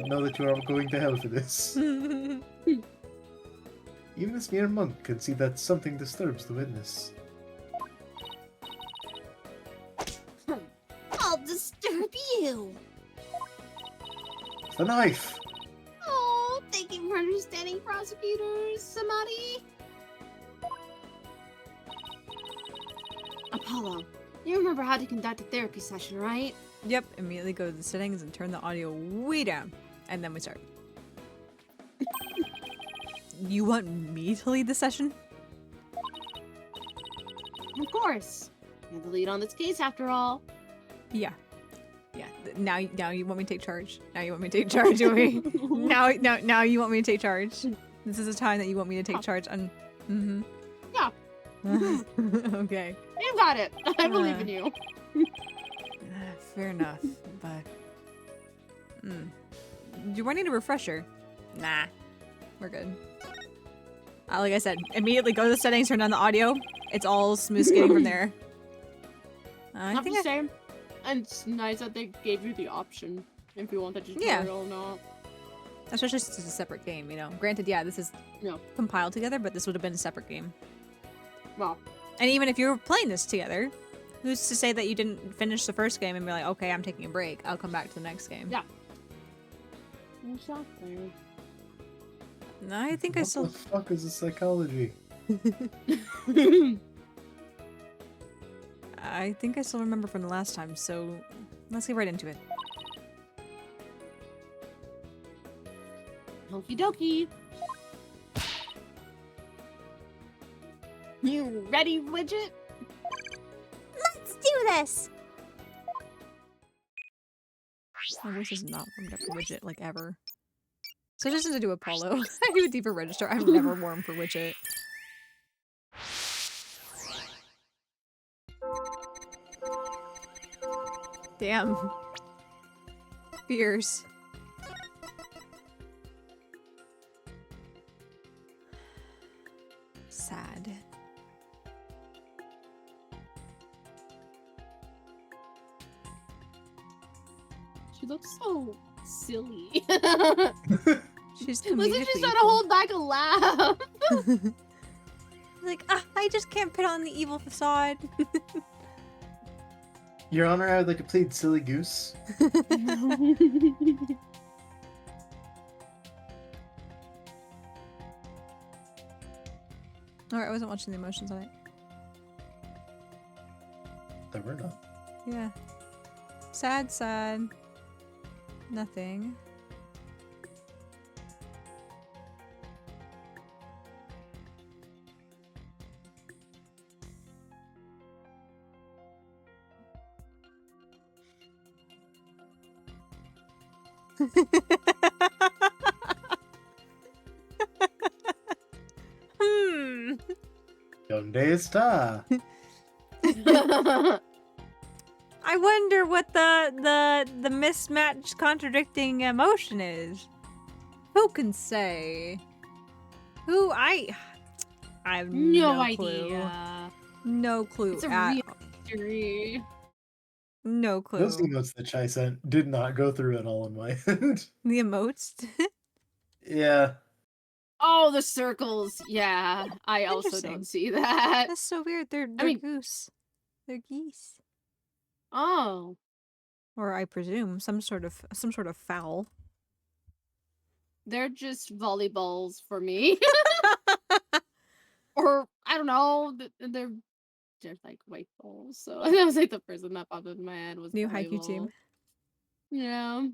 Know that you are going to hell for this. Even this mere monk can see that something disturbs the witness. I'll disturb you. The knife! Oh, thank you for understanding, prosecutors, Samadi. Apollo, you remember how to conduct a therapy session, right? Yep, immediately go to the settings and turn the audio way down. And then we start. You want me to lead the session? Of course. You're the lead on this case, after all. Yeah. Yeah. Now you want me to take charge. Now you want me to take charge. You want me... now you want me to take charge. This is a time that you want me to take charge on. Mm-hmm. Yeah. Okay. You got it. I believe in you. Fair enough, but... Do I need a refresher? Nah. We're good. Like I said, immediately go to the settings, turn down the audio. It's all smooth skating from there. I'm just saying. And it's nice that they gave you the option if you want the tutorial or not. Especially since it's a separate game, you know. Granted, yeah, this is compiled together, but this would have been a separate game. Well. And even if you were playing this together, who's to say that you didn't finish the first game and be like, okay, I'm taking a break. I'll come back to the next game. Yeah. Exactly. No, I think I still... What the fuck is a psychology? I think I still remember from the last time, so let's get right into it. Okie dokie. You ready, Widget? Let's do this! My voice is not warmed up for Widget, like, ever. So just to do Apollo. I do a deeper register. I've never warmed for Widget. Damn. Fierce. Sad. She looks so silly. She's looks like she's trying to hold back a laugh. Like, I just can't put on the evil facade. Your Honor, I would like to plead silly goose. Alright, I wasn't watching the emotions on it. There were none. Yeah. Sad, sad. Nothing. Donde está? I wonder what the mismatched contradicting emotion is. Who can say? I have no idea. No clue It's a at real mystery. No clue. Those emotes that Chai sent did not go through at all on my end. The emotes? Yeah. Oh, the circles. Yeah, I also Interesting. don't see that. That's so weird. They're mean- goose. They're geese. Oh. Or I presume some sort of fowl. They're just volleyballs for me. Or, I don't know, they're just like white balls. So that was like the person that popped into my head was New haiku team. volleyball. Yeah.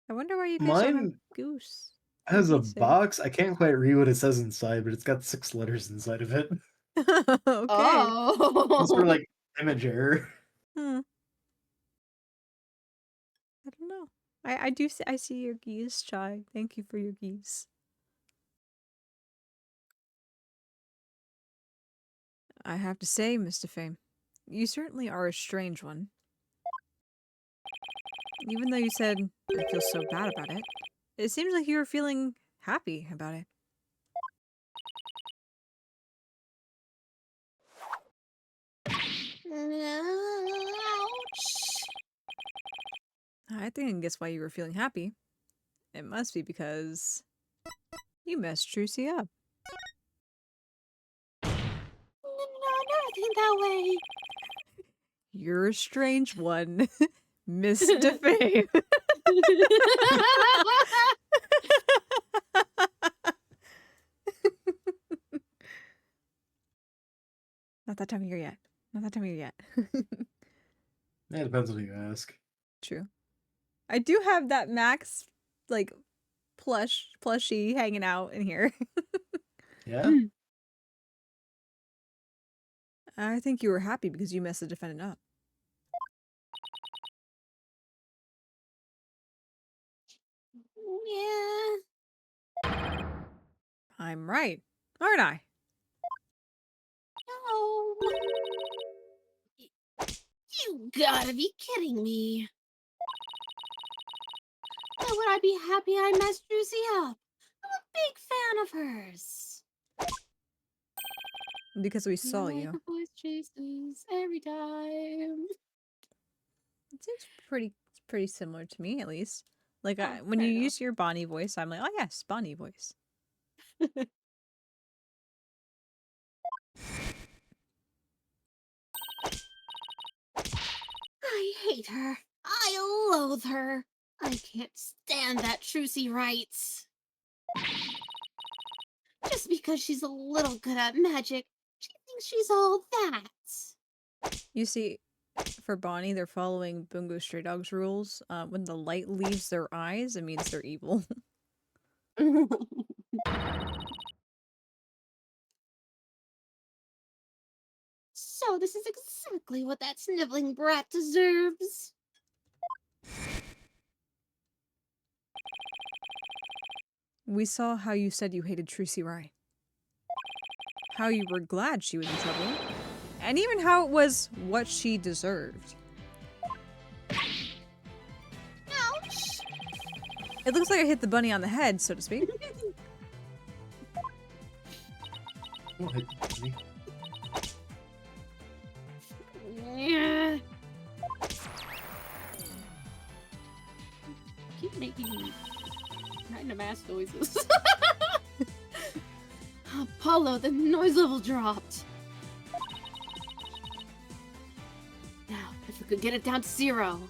I wonder why you guys don't have Mine goose. has a Geese are- box. I can't quite read what it says inside, but it's got 6 letters inside of it. Okay. Oh. It's for like image error. Hmm. I don't know. I do see, I see your geese, Chai. Thank you for your geese. I have to say, Mr. Fame, you certainly are a strange one. Even though you said I feel so bad about it, it seems like you were feeling happy about it. Ouch. I think I can guess why you were feeling happy. It must be because you messed Trucy up. No, never think that way. You're a strange one, Mr. Fame. Not that time of year yet. Not that time of year yet. Yeah, it depends on who you ask. True. I do have that Max, like, plushie hanging out in here. Yeah? I think you were happy because you messed the defendant up. Yeah. I'm right, aren't I? No. You gotta be kidding me. Why would I be happy I messed Druzy up? I'm a big fan of hers. Because we saw Like you. a voice chases every time. It seems pretty similar to me, at least. Like, Oh, when fair you enough. use your Bonnie voice, I'm like, oh yes, Bonnie voice. I hate her. I loathe her. I can't stand that Trucy writes. Just because she's a little good at magic, she thinks she's all that. You see, for Bonnie, they're following Bungo Stray Dogs rules. When the light leaves their eyes, it means they're evil. So this is exactly what that sniveling brat deserves. We saw how you said you hated Trucy Rye. How you were glad she was in trouble. And even how it was what she deserved. Ouch! It looks like I hit the bunny on the head, so to speak. Don't hit me. Yeah. Keep making random ass noises. Apollo, the noise level dropped. Now, if we could get it down to 0.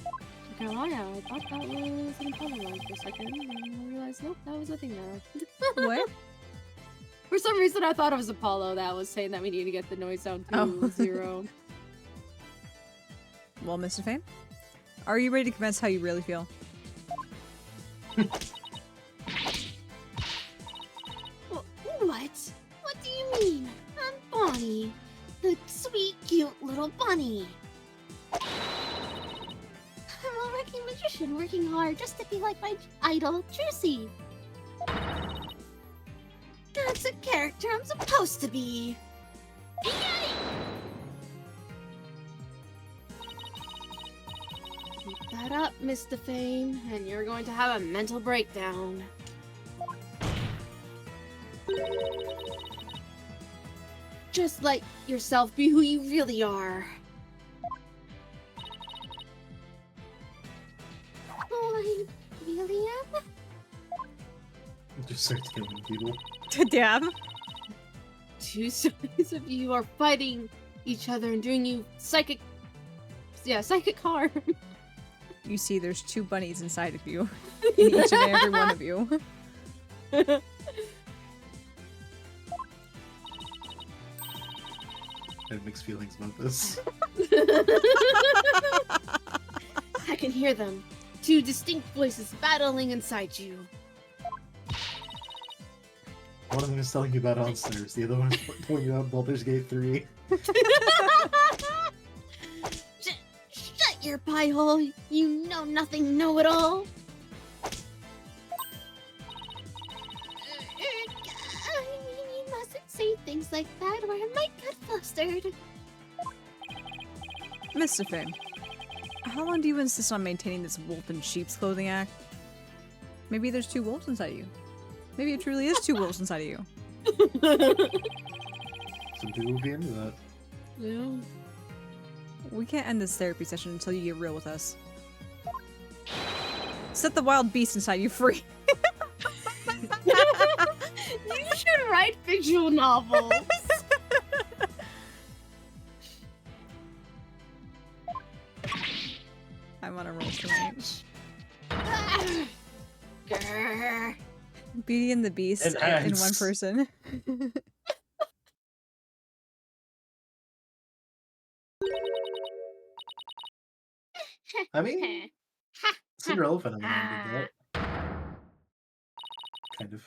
Not gonna lie, I thought that was an Apollo line for a second, and I realized, nope, that was a thing there. What? For some reason, I thought it was Apollo that was saying that we need to get the noise down to Oh. 0. Well, Mr. Fame, are you ready to commence how you really feel? What? What do you mean? I'm Bonnie. The sweet, cute little bunny. I'm a working magician working hard just to be like my idol, Juicy. That's a character I'm supposed to be. Yay! Keep that up, Mr. Fame, and you're going to have a mental breakdown. Just let yourself be who you really are. Oh, I really am? Just starts killing people. Damn. Two sides of you are fighting each other and doing you psychic harm. You see, there's 2 bunnies inside of you. In each and every one of you. I have mixed feelings about this. I can hear them. 2 distinct voices battling inside you. One of them is telling you about Onsters, the other one is telling you about Baldur's Gate 3. Shut your pie hole, you know nothing know-it-all. You mustn't say things like that or I might get flustered. Mr. Fame, how long do you insist on maintaining this wolf in sheep's clothing act? Maybe there's 2 wolves inside of you. Maybe it truly is 2 wolves inside of you. Some people will be into that. Yeah. We can't end this therapy session until you get real with us. Set the wild beast inside you free. You should write visual novels. I'm on a roll tonight. Grr. Beauty and the Beast in one Enhance. person. I mean, it's irrelevant in the end of that. Kind of.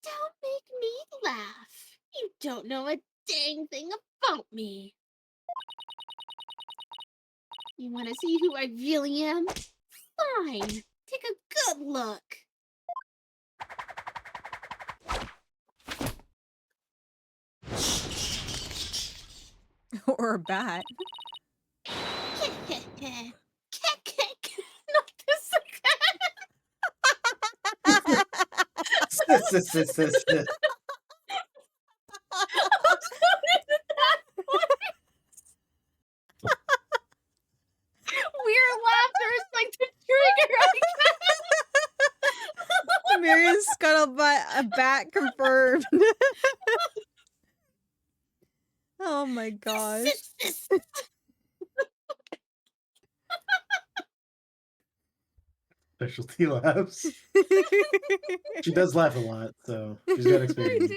Don't make me laugh. You don't know a dang thing about me. You want to see who I really am? Fine. Take a good look. Or a bat. Not this again. Weird laughter is like the trigger. Marion Scuttlebutt, a bat confirmed. Oh my gosh. Specialty laughs. She does laugh a lot, so she's got experience.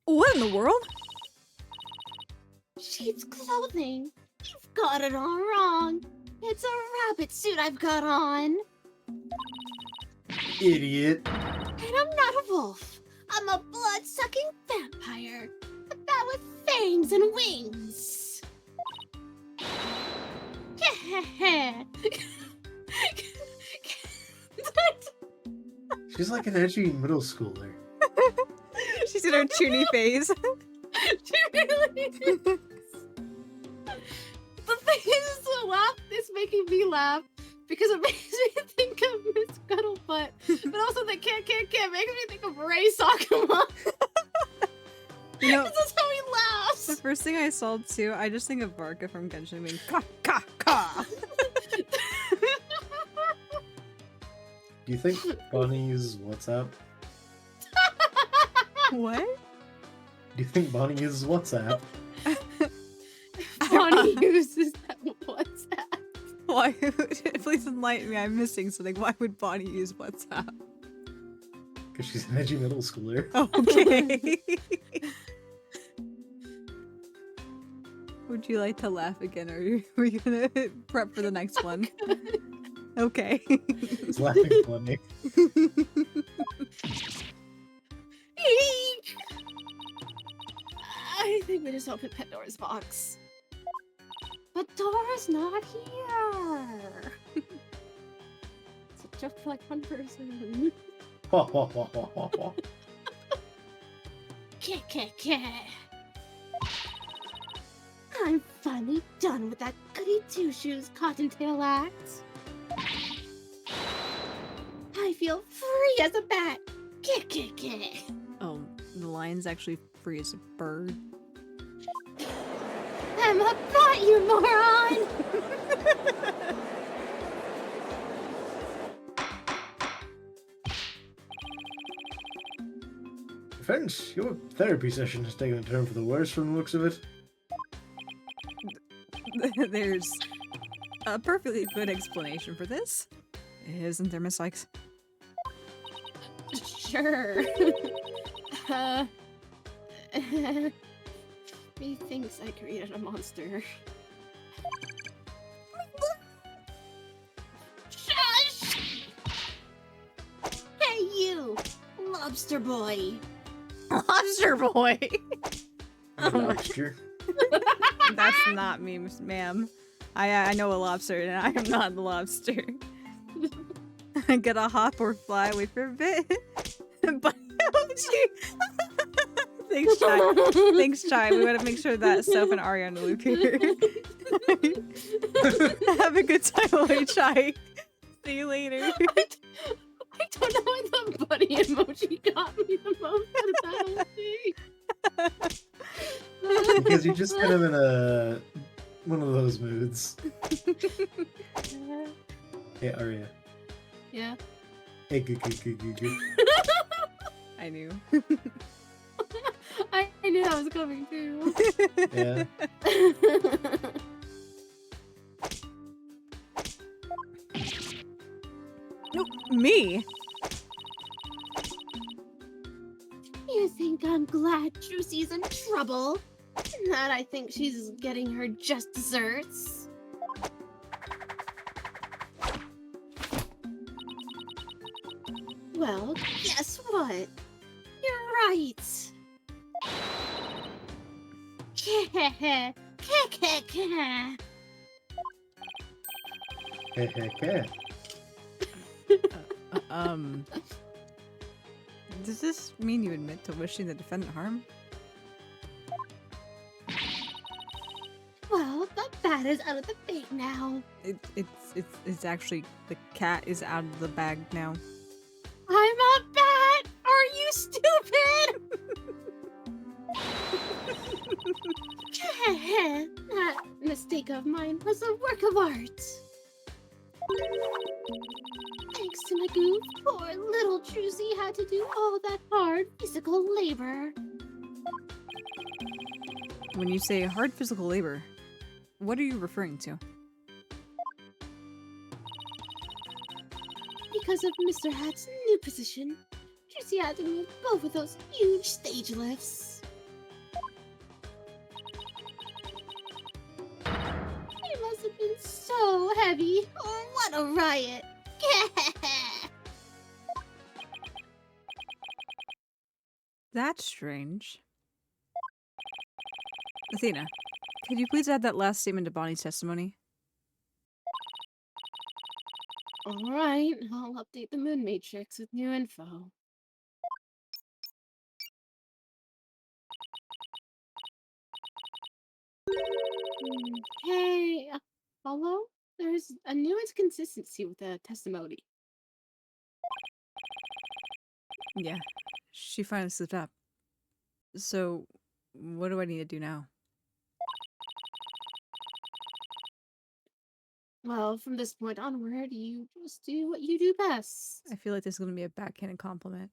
What in the world? Sheep's clothing. You've got it all wrong. It's a rabbit suit I've got on. Idiot. And I'm not a wolf. I'm a blood-sucking vampire. A bat with fangs and wings. She's like an edgy middle schooler. She's in her toony phase. She really is. The thing is, the laugh is making me laugh because it makes me think of Miss Scuttlebutt, but also the can't makes me think of Ray Sakuma. You know, This is how he laughs. the first thing I saw too, I just think of Varka from Genshin being ka ka ka. Do you think Bonnie uses WhatsApp? What? Do you think Bonnie uses WhatsApp? Bonnie uses that WhatsApp. Why? Please enlighten me. I'm missing something. Why would Bonnie use WhatsApp? Because she's an edgy middle schooler. Okay. Would you like to laugh again, or are we gonna prep for the next one? Okay. It's laughing funny. I think we just opened Pandora's box. But Dora's not here. It's a joke for like one person. I'm finally done with that goody two-shoes cottontail act. I feel free as a bat. Oh, the lion's actually free as a bird. I'm a bat, you moron! Friends, your therapy session has taken a turn for the worse from the looks of it. There's a perfectly good explanation for this. Isn't there, Miss Sykes? Sure. He thinks I created a monster. Shush! Hey, you! Lobster boy! Lobster boy! Lobster. That's not me, ma'am. I know a lobster, and I am not the lobster. I gotta hop or fly away for a bit. But thanks, Chai. Thanks, Chai. We want to make sure that Soph and Aria are in the loop here. Have a good time away, Chai. See you later. I don't know why the bunny emoji got me the most out of that whole thing. She just kind of in a one of those moods. Hey, Aria. Yeah. Hey, good. I knew. I knew that was coming too. Yeah. Nope, me. You think I'm glad Juicy's in trouble? And that I think she's getting her just desserts? Well, guess what? You're right. Hey. Does this mean you admit to wishing the defendant harm? Well, the bat is out of the bag now. It's actually the cat is out of the bag now. I'm a bat! Are you stupid? That mistake of mine was a work of art. Thanks to my goof, poor little Juicy had to do all that hard physical labor. When you say hard physical labor, what are you referring to? Because of Mr. Hat's new position, Juicy had to move both of those huge stage lifts. It must have been so heavy. Oh, what a riot! That's strange. Athena, could you please add that last statement to Bonnie's testimony? Alright, I'll update the moon matrix with new info. Hey, follow? There's a new inconsistency with the testimony. Yeah, she finally slipped up. So, what do I need to do now? Well, from this point onward, you just do what you do best. I feel like this is going to be a backhanded compliment.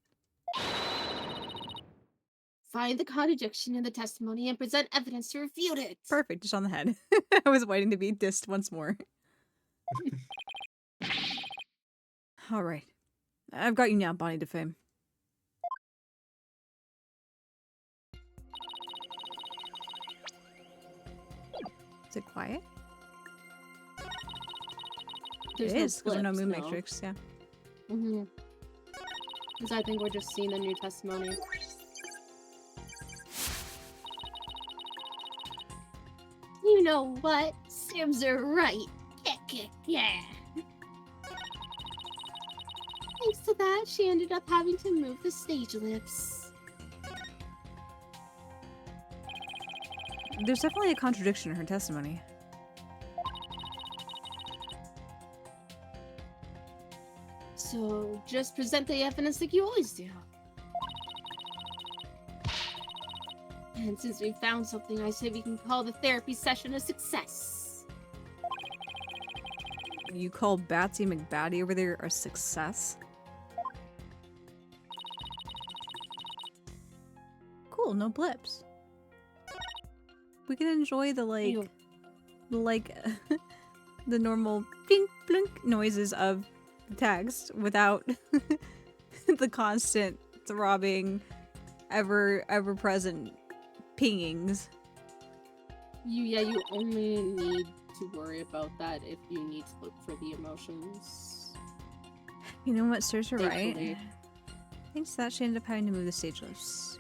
Find the contradiction in the testimony and present evidence to refute it. Perfect, just on the head. I was waiting to be dissed once more. Alright. I've got you now, Bonnie DeFame. Is it quiet? There's It no is, because there's no clips, moon no. matrix, yeah. Mm-hmm. Because I think we're just seeing the new testimony. You know what? Sims are right. Yeah. Thanks to that, she ended up having to move the stage lifts. There's definitely a contradiction in her testimony. So, just present the evidence like you always do. And since we found something, I say we can call the therapy session a success. You call Batsy McBatty over there a success? Cool, no blips. We can enjoy the Ew. the normal blink blink noises of the text without the constant throbbing, ever present pingings. You only need to worry about that if you need to look for the emotions. You know what, Serves her right. Thankfully. Thanks to that, she ended up having to move the stage lifts.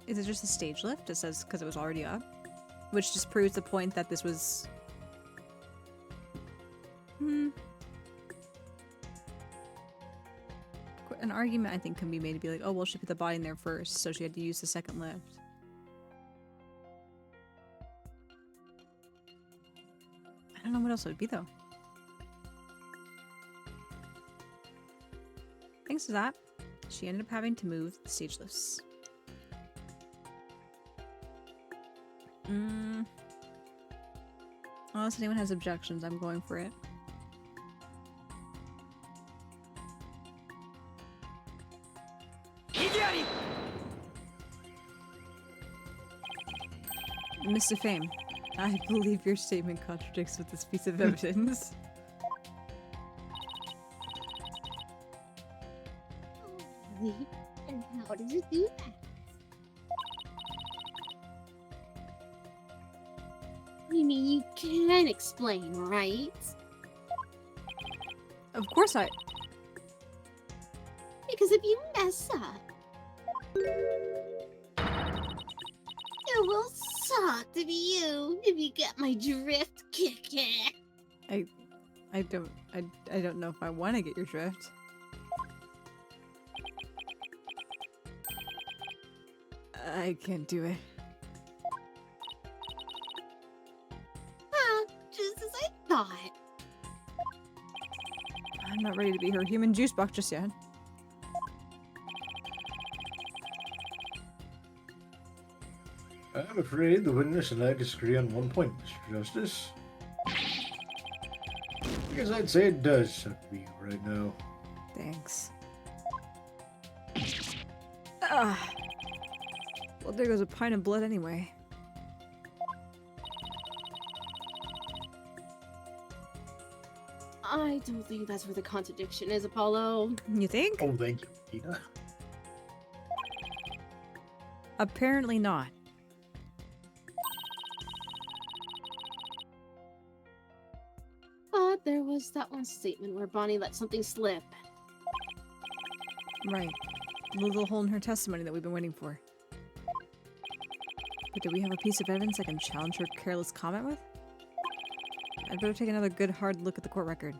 Is it just a stage lift? It says because it was already up, which just proves the point that this was. An argument I think can be made to be like, oh well, she put the body in there first, so she had to use the second lift. know what else it would be, though. Thanks to that, she ended up having to move the stage lifts. Unless anyone has objections, I'm going for it. Mr. Fame, I believe your statement contradicts with this piece of evidence. Really? And how did you do that? You mean you can explain, right? Of course I... Because if you mess up, it will suck to be you if you get my drift, Kiki. I don't know if I want to get your drift. I can't do it. Just as I thought. I'm not ready to be her human juice box just yet. I'm afraid the witness and I disagree on one point, Mr. Justice. Because I'd say it does suck to be you right now. Thanks. Ugh. Well, there goes a pint of blood anyway. I don't think that's where the contradiction is, Apollo. You think? Oh, thank you, Tina. Apparently not. But there was that one statement where Bonnie let something slip. Right. The little hole in her testimony that we've been waiting for. But do we have a piece of evidence I can challenge her careless comment with? I'd better take another good hard look at the court record.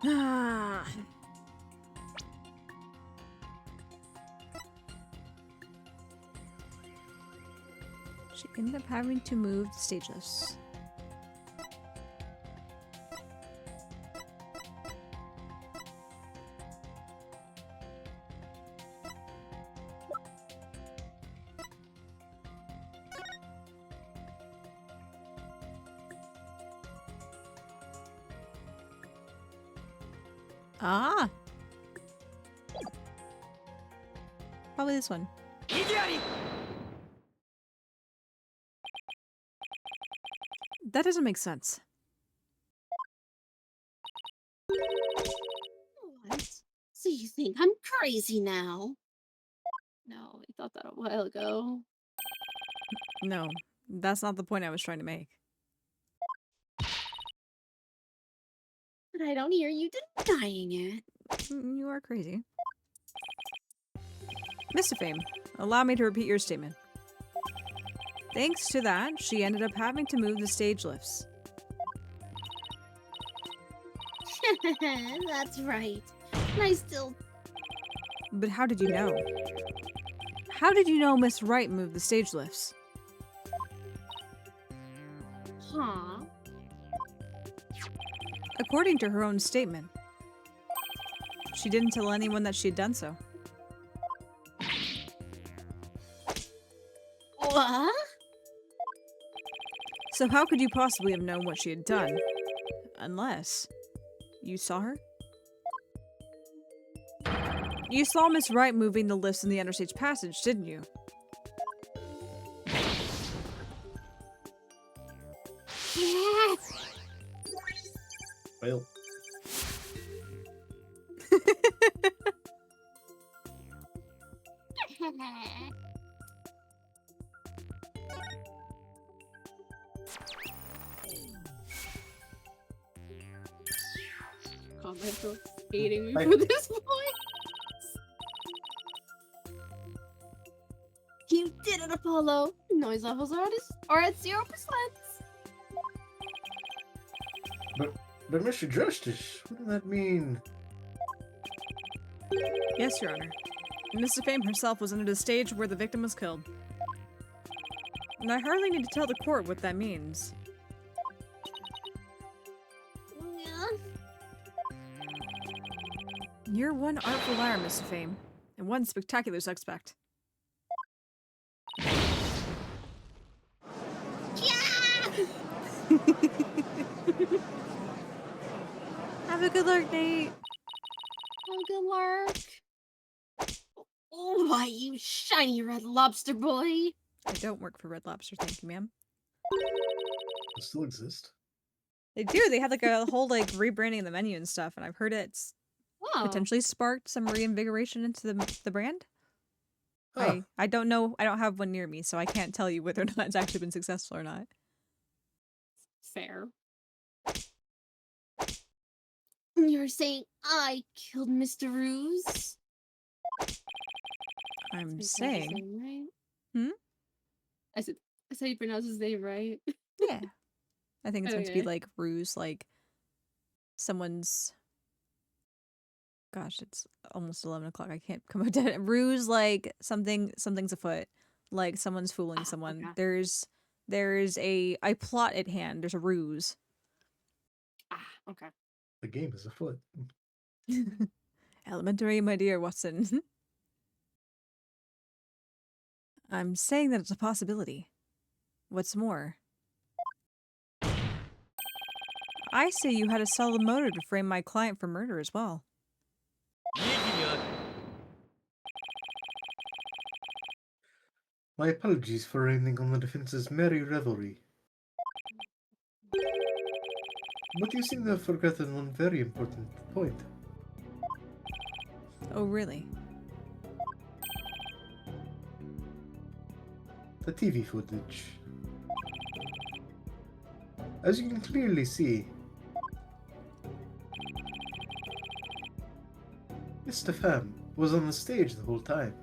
Ah. She ended up having to move the stage lifts. Ah! Probably this one. That doesn't make sense. What? So you think I'm crazy now? No, we thought that a while ago. No, that's not the point I was trying to make. But I don't hear you denying it. You are crazy. Mr. Fame, allow me to repeat your statement. Thanks to that, she ended up having to move the stage lifts. That's right. And I still... But how did you know? How did you know Miss Wright moved the stage lifts? Huh? According to her own statement, she didn't tell anyone that she had done so. What? So how could you possibly have known what she had done? Unless you saw her? You saw Miss Wright moving the lifts in the understage passage, didn't you? Yes! Well, Comments are hating me I- for this point. You did it, Apollo! Noise levels are at 0%. but Mr. Justice, wouldn't that mean... Yes, Your Honor. Mrs. Fame herself was under the stage where the victim was killed. And I hardly need to tell the court what that means. Yeah. You're one artful liar, Mr. Fame, and one spectacular suspect. Yeah! Have a good lark, Nate. Oh, good lark. Oh, why, you shiny red lobster boy. I don't work for Red Lobster, thank you, ma'am. They still exist. They do. They have like a whole like rebranding of the menu and stuff, and I've heard it's Wow. potentially sparked some reinvigoration into the brand. Huh. I don't know. I don't have one near me, so I can't tell you whether or not it's actually been successful or not. Fair. You're saying I killed Mr. Ruse? I'm Is that his saying, name right? Hmm? That's how you pronounce his name, right? yeah. I think it's meant to be Okay. like ruse, like someone's. Gosh, it's almost 11 o'clock. I can't come up with it. Ruse, like something's afoot, like someone's fooling someone. Okay. There's a plot at hand. There's a ruse. Okay. The game is afoot. Elementary, my dear Watson. I'm saying that it's a possibility. What's more, I say you had a solid motive to frame my client for murder as well. My apologies for ending on the defense's merry revelry. But you seem to have forgotten one very important point. Oh, really? The TV footage. As you can clearly see, Mr. Pham was on the stage the whole time.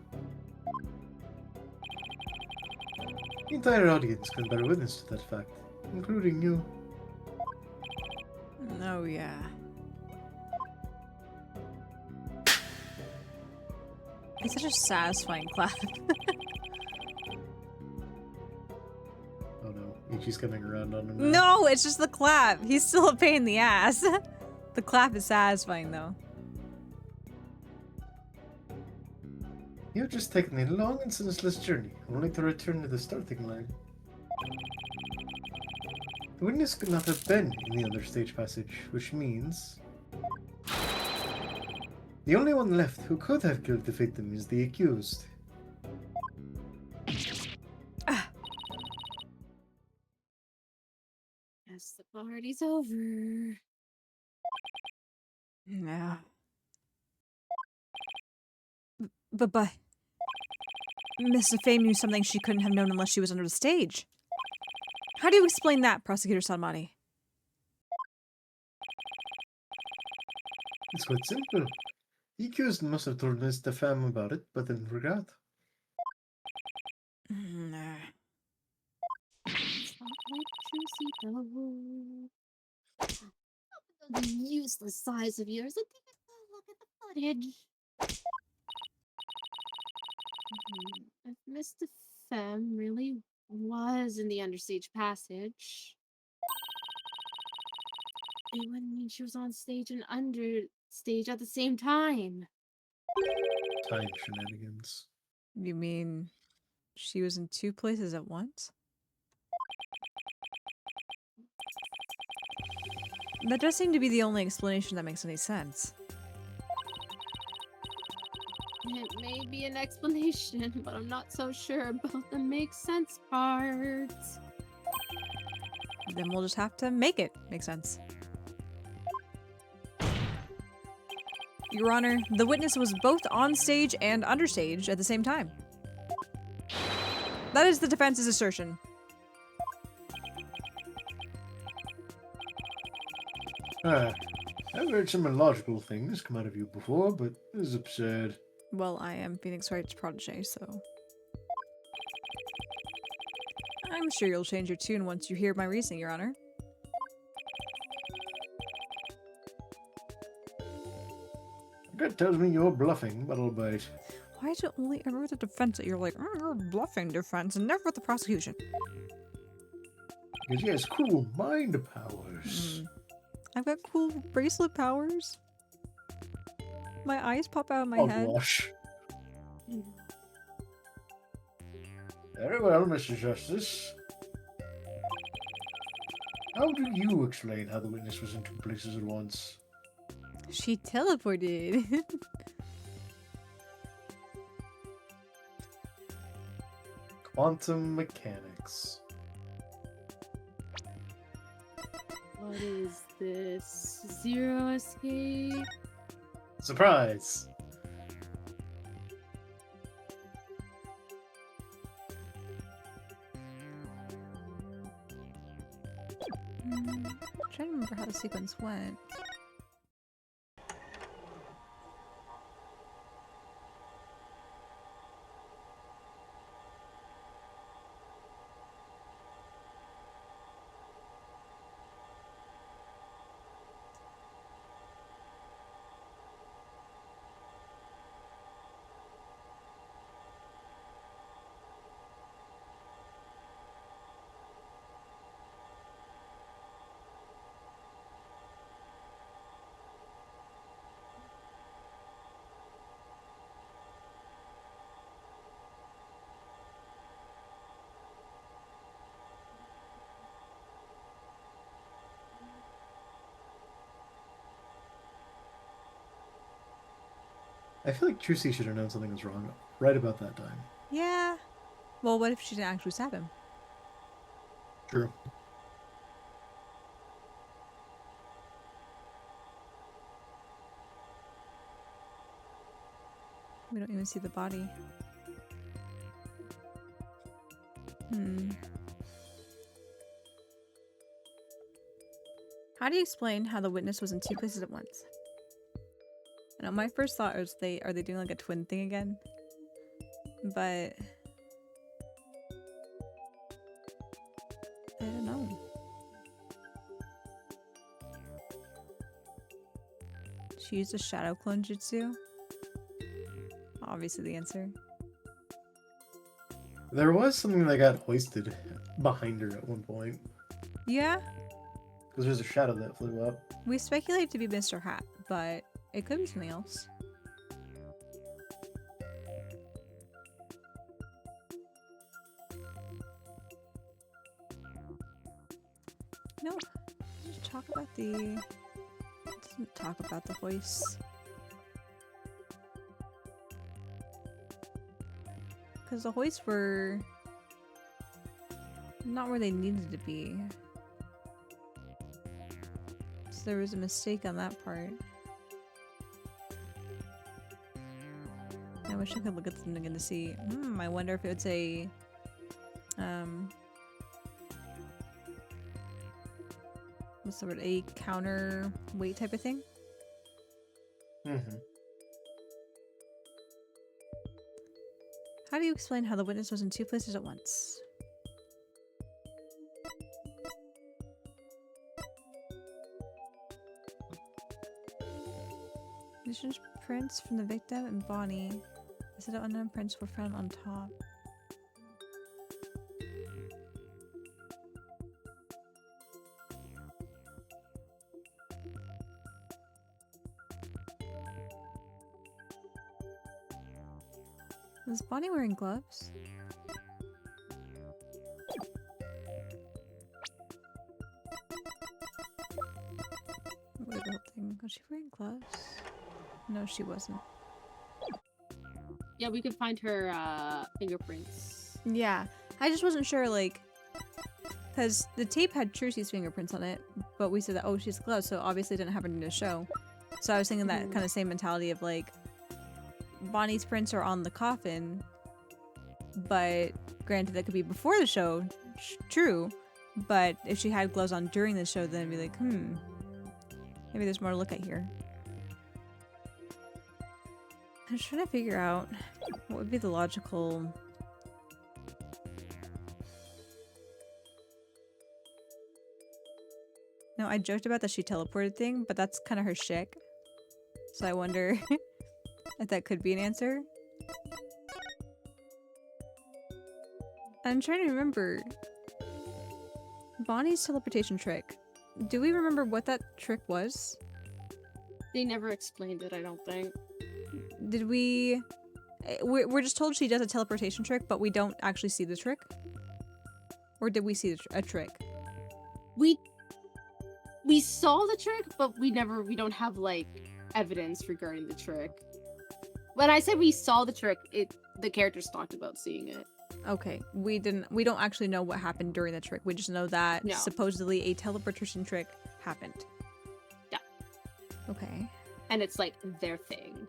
The entire audience can bear witness to that fact, including you. Oh, yeah. It's such a satisfying clap. Oh no, Ichi's coming around on him now. No, it's just the clap. He's still a pain in the ass. The clap is satisfying, though. You've just taken a long and senseless journey, only to return to the starting line. The witness could not have been in the other stage passage, which means... the only one left who could have killed the victim is the accused. Yes, the party's over. Yeah. But Mr. Fame knew something she couldn't have known unless she was under the stage. How do you explain that, Prosecutor Salmani? It's quite simple. The accused must have told Mr. Pham about it, but then forgot. Nah. The useless size of yours and take a look at the footage. If Mr. Fem really was in the understage passage, it wouldn't mean she was on stage and under stage at the same time. Time shenanigans. You mean she was in two places at once? That does seem to be the only explanation that makes any sense. It may be an explanation, but I'm not so sure about the make sense part. Then we'll just have to make it make sense. Your Honor, the witness was both on stage and understage at the same time. That is the defense's assertion. I've heard some illogical things come out of you before, but this is absurd. Well, I am Phoenix Wright's protege, so... I'm sure you'll change your tune once you hear my reasoning, Your Honor. Gut tells me you're bluffing, but I'll bite. Why is it only ever with the defense that you're like, you're bluffing defense and never with the prosecution? Because he has cool mind powers. I've got cool bracelet powers. My eyes pop out of my head. Hogwash. Very well, Mr. Justice. How do you explain how the witness was in two places at once? She teleported. Quantum mechanics. What is this? Zero escape? Surprise! I'm trying to remember how the sequence went. I feel like Trucy should have known something was wrong right about that time. Yeah. Well, what if she didn't actually stab him? True. We don't even see the body. How do you explain how the witness was in two places at once? I know my first thought was are they doing like a twin thing again? But I don't know. She used a shadow clone jutsu? Obviously the answer. There was something that got hoisted behind her at one point. Yeah, Because there's a shadow that flew up. we speculate to be Mr. Hat, but it could be something else. No, just talk about the. It doesn't talk about the hoist. Because the hoists were not where they needed to be. So there was a mistake on that part. I wish I could look at them again to see. I wonder if it would say, what's the word? A counter weight type of thing? Mm-hmm. How do you explain how the witness was in two places at once? Mission's prints from the victim and Bonnie. A set of unknown prints were found on top. Was Bonnie wearing gloves? What the whole thing? Was she wearing gloves? No, she wasn't. Yeah, we could find her fingerprints. Yeah, I just wasn't sure, like, because the tape had Trucy's fingerprints on it, but we said that, oh, she's gloves, so obviously it didn't have anything to show. So I was thinking that kind of same mentality of, like, Bonnie's prints are on the coffin, but granted that could be before the show, true, but if she had gloves on during the show, then it'd be like, maybe there's more to look at here. I'm just trying to figure out what would be the logical... No, I joked about the she teleported thing, but that's kind of her shtick. So I wonder if that could be an answer. I'm trying to remember. Bonnie's teleportation trick. Do we remember what that trick was? They never explained it, I don't think. Did we... We're just told she does a teleportation trick, but we don't actually see the trick? Or did we see a trick? We saw the trick, but we don't have, like, evidence regarding the trick. When I said we saw the trick, the characters talked about seeing it. Okay, we don't actually know what happened during the trick. We just know that supposedly a teleportation trick happened. Yeah. Okay. And it's like their thing.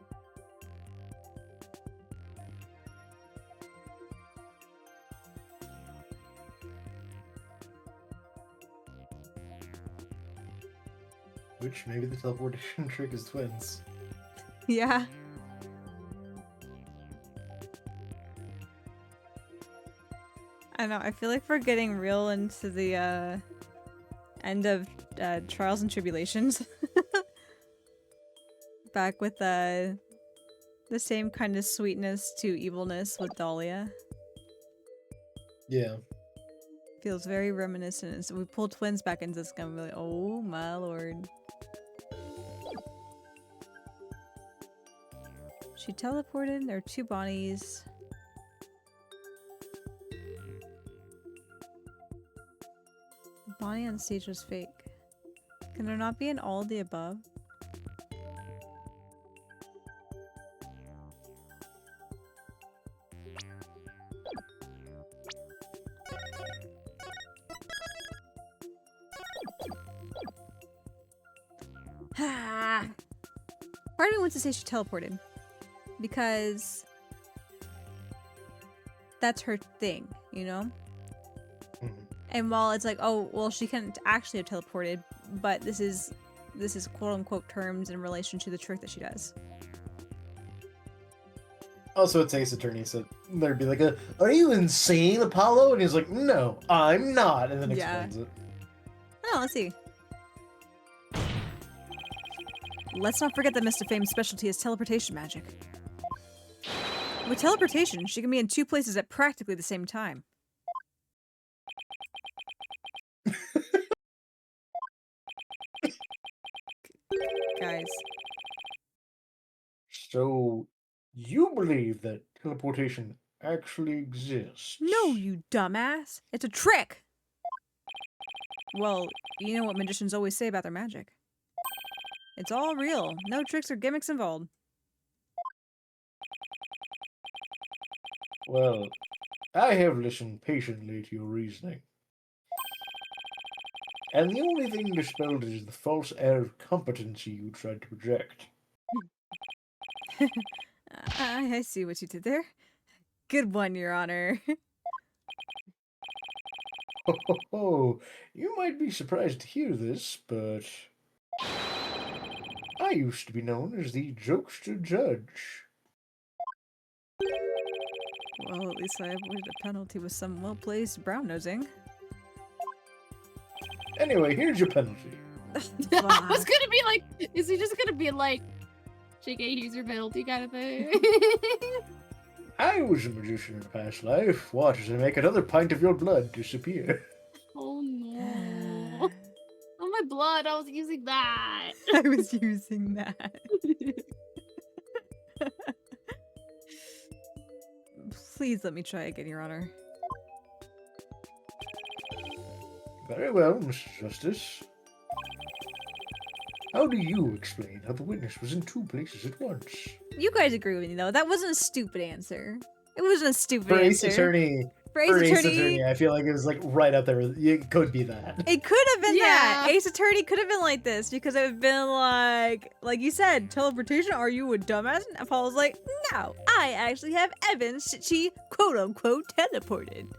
Which maybe the teleportation trick is twins. Yeah. I know, I feel like we're getting real into the end of Trials and Tribulations. Back with the same kind of sweetness to evilness with Dahlia. Yeah. Feels very reminiscent. And so we pull twins back into this game. We're like, oh my lord. She teleported. There are two Bonnies. Bonnie on stage was fake. Can there not be an all of the above? Ha! Part of me wants to say she teleported. Because that's her thing, you know? And while it's like, oh, well, she can't actually have teleported, but this is quote-unquote terms in relation to the trick that she does. Also, it's Ace Attorney, so there'd be like are you insane, Apollo? And he's like, no, I'm not, and then explains it. Oh, let's see. Let's not forget that Mr. Fame's specialty is teleportation magic. With teleportation, she can be in two places at practically the same time. Guys. So, you believe that teleportation actually exists? No, you dumbass! It's a trick! Well, you know what magicians always say about their magic. It's all real. No tricks or gimmicks involved. Well, I have listened patiently to your reasoning. And the only thing dispelled is the false air of competency you tried to project. I see what you did there. Good one, Your Honor. Ho ho ho! You might be surprised to hear this, but I used to be known as the jokester judge. Well, at least I avoided a penalty with some well-placed brown-nosing. Anyway, here's your penalty. I was gonna be like, is he just gonna be like, JK, here's your penalty kind of thing? I was a magician in a past life. Watch as I make another pint of your blood disappear. Oh no. Oh, my blood, I was using that. I was using that. Please let me try again, Your Honor. Very well, Mr. Justice. How do you explain how the witness was in two places at once? You guys agree with me, though. That wasn't a stupid answer. It wasn't a stupid For Ace answer. Attorney, For Ace Attorney, I feel like it was like right up there. It could be that. it could have been that. Yeah. Ace Attorney could have been like this because it would have been like you said, teleportation. Are you a dumbass? And Apollo's like, no, I actually have evidence that she quote unquote teleported.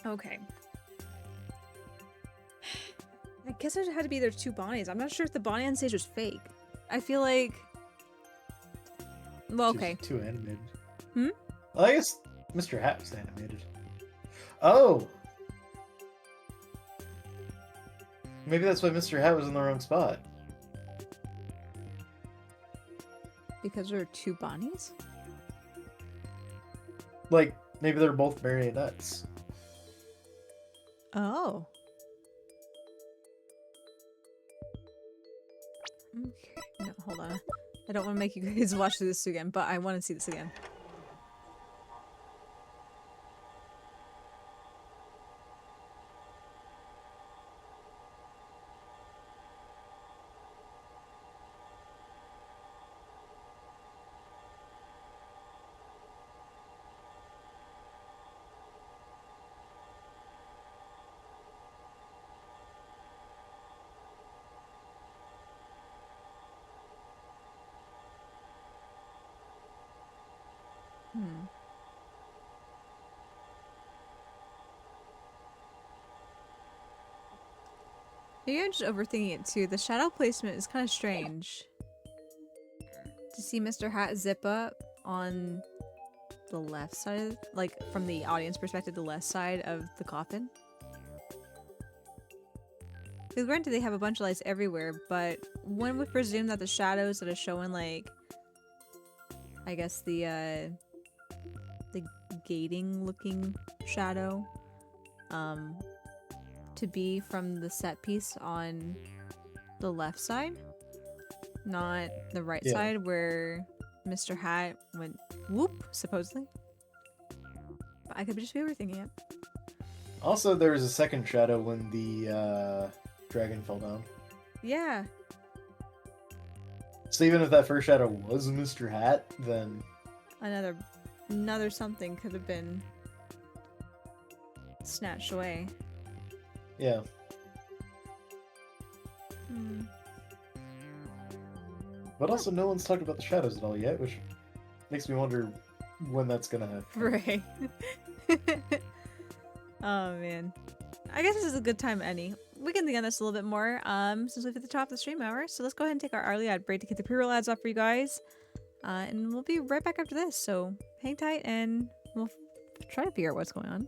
Okay. I guess there had to be their two Bonnies. I'm not sure if the Bonnie on stage was fake. I feel like... Well, okay. Too animated. Hmm? Well, I guess Mr. Hat was animated. Oh! Maybe that's why Mr. Hat was in the wrong spot. because there are two Bonnies? Like, maybe they're both marionettes. Oh. Okay. No, hold on. I don't want to make you guys watch this again, but I want to see this again. Hmm. Maybe I'm just overthinking it too. The shadow placement is kind of strange. To see Mr. Hat zip up on the left side, like from the audience perspective, the left side of the coffin. Because granted, they have a bunch of lights everywhere, but one would presume that the shadows that are showing, like, I guess the gating looking shadow, to be from the set piece on the left side, not the right side where Mr. Hat went whoop, supposedly. But I could just be overthinking it. Also, there was a second shadow when the dragon fell down. Yeah. So even if that first shadow was Mr. Hat, then Another something could have been snatched away. yeah. Hmm. But also, no one's talked about the shadows at all yet, which makes me wonder when that's gonna happen. Right. Oh man. I guess this is a good time, Annie. We can think on this a little bit more, since we've hit the top of the stream hour. So let's go ahead and take our early ad break to get the pre-roll ads off for you guys. And we'll be right back after this. So hang tight and we'll try to figure out what's going on.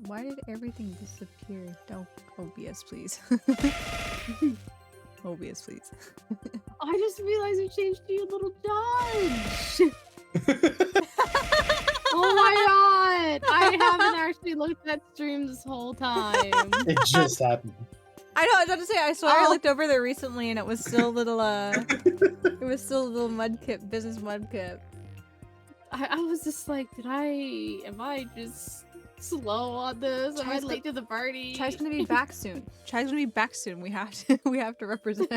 Why did everything disappear? Don't OBS, please. OBS, please. I just realized you changed to your little judge. Oh my god! I haven't actually looked at stream this whole time. It just happened. I know, I was about to say, I swear I Oh. looked over there recently and it was still a little, it was still a little mudkip, business mudkip. I was just like, am I just slow on this? Am I Chai's late to the party? Chai's gonna be back soon. Chai's gonna be back soon. We have to, we have to represent.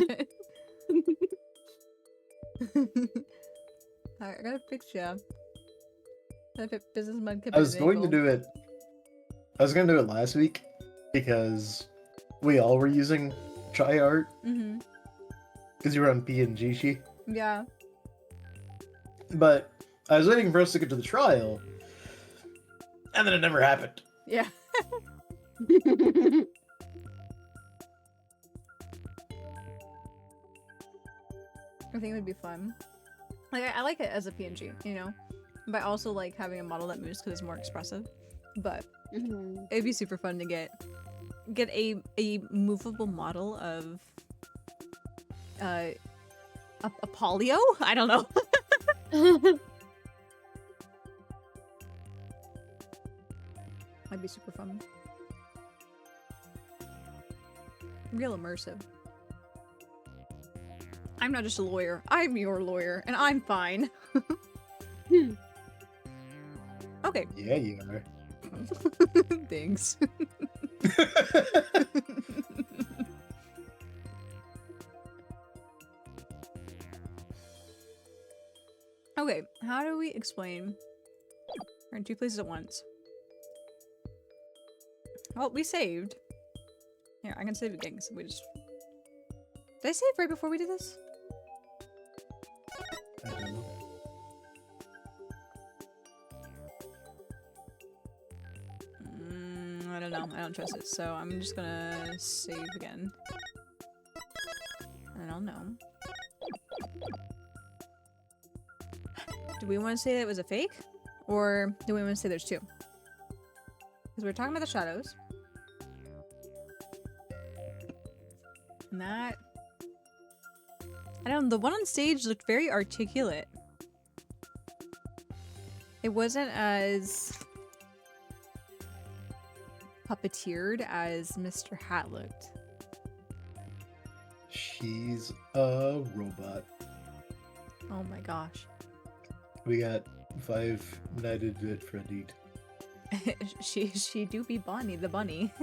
Alright, I got a picture. Business mudkip. I was going to do it. I was going to do it last week because we all were using Chai art Mm-hmm. because you were on PNG sheet. Yeah. But I was waiting for us to get to the trial, and then it never happened. Yeah. I think it would be fun. Like, I like it as a PNG, you know? But I also like having a model that moves because it's more expressive. But Mhm. it'd be super fun to get a movable model of a polio? I don't know. Might be super fun. Real immersive. I'm not just a lawyer. I'm your lawyer, and I'm fine. Okay. Yeah, you are. Thanks. Okay, how do we explain? We're in two places at once. Well, we saved. Here, I can save again because we just... Did I save right before we did this? I don't know. I don't know. I don't trust it, so I'm just gonna save again. I don't know. Do we want to say that it was a fake? Or do we want to say there's two? Because we're talking about the shadows. And that... I don't know, the one on stage looked very articulate. It wasn't as puppeteered as Mr. Hat looked. She's a robot. Oh my gosh. We got 5 knighted at Freddy. she do be Bonnie the bunny.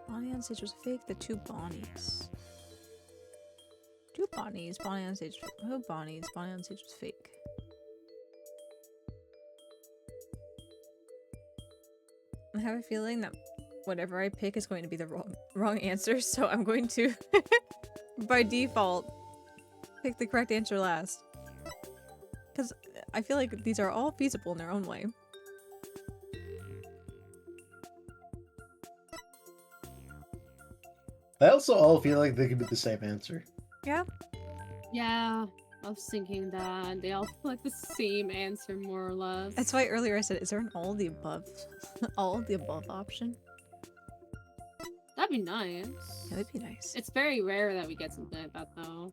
Bonnie on stage was fake. The two Bonnies. Two Bonnies. Bonnie on stage. Oh, Bonnies. Bonnie on stage was fake. I have a feeling that whatever I pick is going to be the wrong answer, so I'm going to, by default, pick the correct answer last. Because I feel like these are all feasible in their own way. I also all feel like they could be the same answer. Yeah? Yeah, I was thinking that. They all feel like the same answer, more or less. That's why earlier I said, is there an all of the above, all of the above option? That'd be nice. That would be nice. It's very rare that we get something like that, though.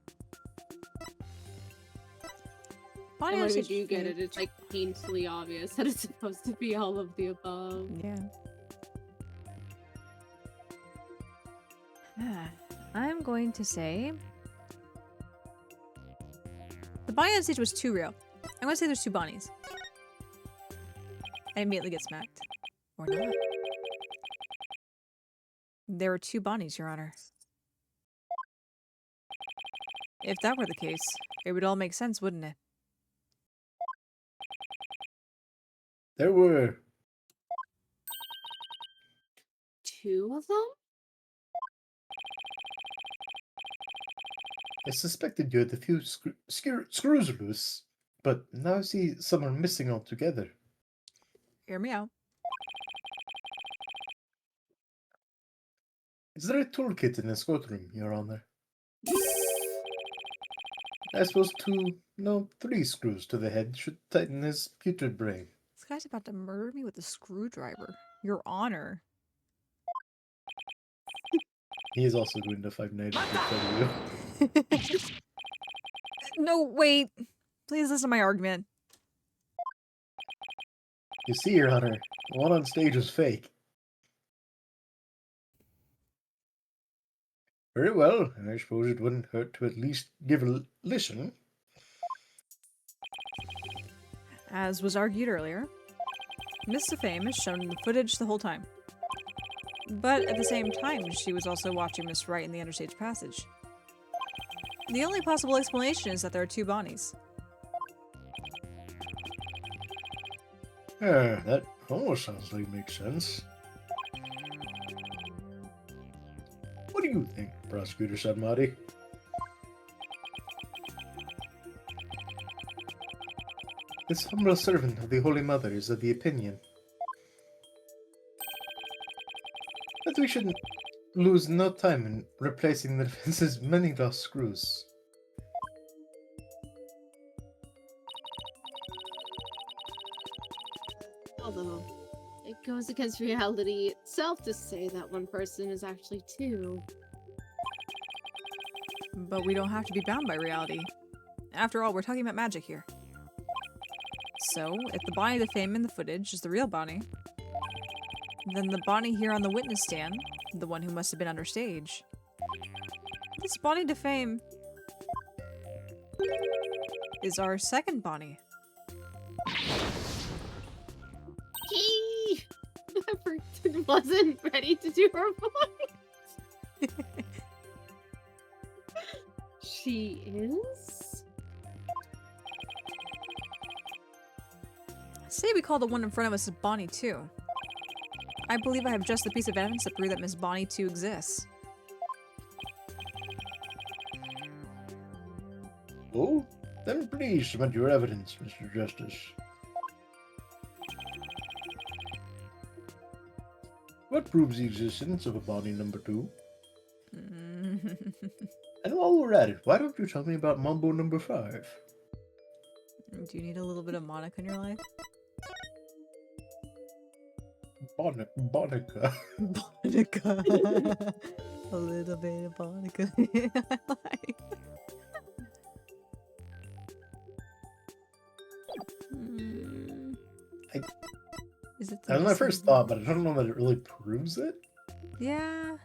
Bonnie And on when we stage do was get fake. it, it's like painfully obvious that it's supposed to be all of the above. Yeah. I'm going to say... The Bonnie on stage was too real. I'm going to say there's two Bonnies. I immediately get smacked. Or not. There were two Bonnies, Your Honor. If that were the case, it would all make sense, wouldn't it? There were. Two of them? I suspected you had a few screws loose, but now I see some are missing altogether. Hear me out. Is there a toolkit in this courtroom, Your Honor? I suppose 3 screws to the head should tighten his putrid brain. This guy's about to murder me with a screwdriver. Your Honor. He is also doing the 5 nights to you. No, wait. Please listen to my argument. You see, Your Honor, the one on stage was fake. Very well, I suppose it wouldn't hurt to at least give a listen. As was argued earlier, Miss Fame is shown in the footage the whole time. But at the same time, she was also watching Miss Wright in the understage passage. The only possible explanation is that there are 2 Bonnies. That almost sounds like it makes sense. What do you think, Prosecutor Sadmati? This humble servant of the Holy Mother is of the opinion that we should lose no time in replacing the defense's many lost screws. Although, it goes against reality itself to say that one person is actually 2. But we don't have to be bound by reality. After all, we're talking about magic here. So, if the Bonnie Fame in the footage is the real Bonnie, then the Bonnie here on the witness stand, the one who must have been understage, this Bonnie Fame is our second Bonnie. He wasn't ready to do her voice. She is? Say we call the one in front of us Bonnie 2. I believe I have just the piece of evidence to prove that Miss Bonnie 2 exists. Oh, then please submit your evidence, Mr. Justice. What proves the existence of a body number 2? And while we're at it, why don't you tell me about Mambo number 5? Do you need a little bit of Monica in your life? Bonica. Monica. A little bit of Monica in my life. Is it That was my first thought, but I don't know that it really proves it. Yeah.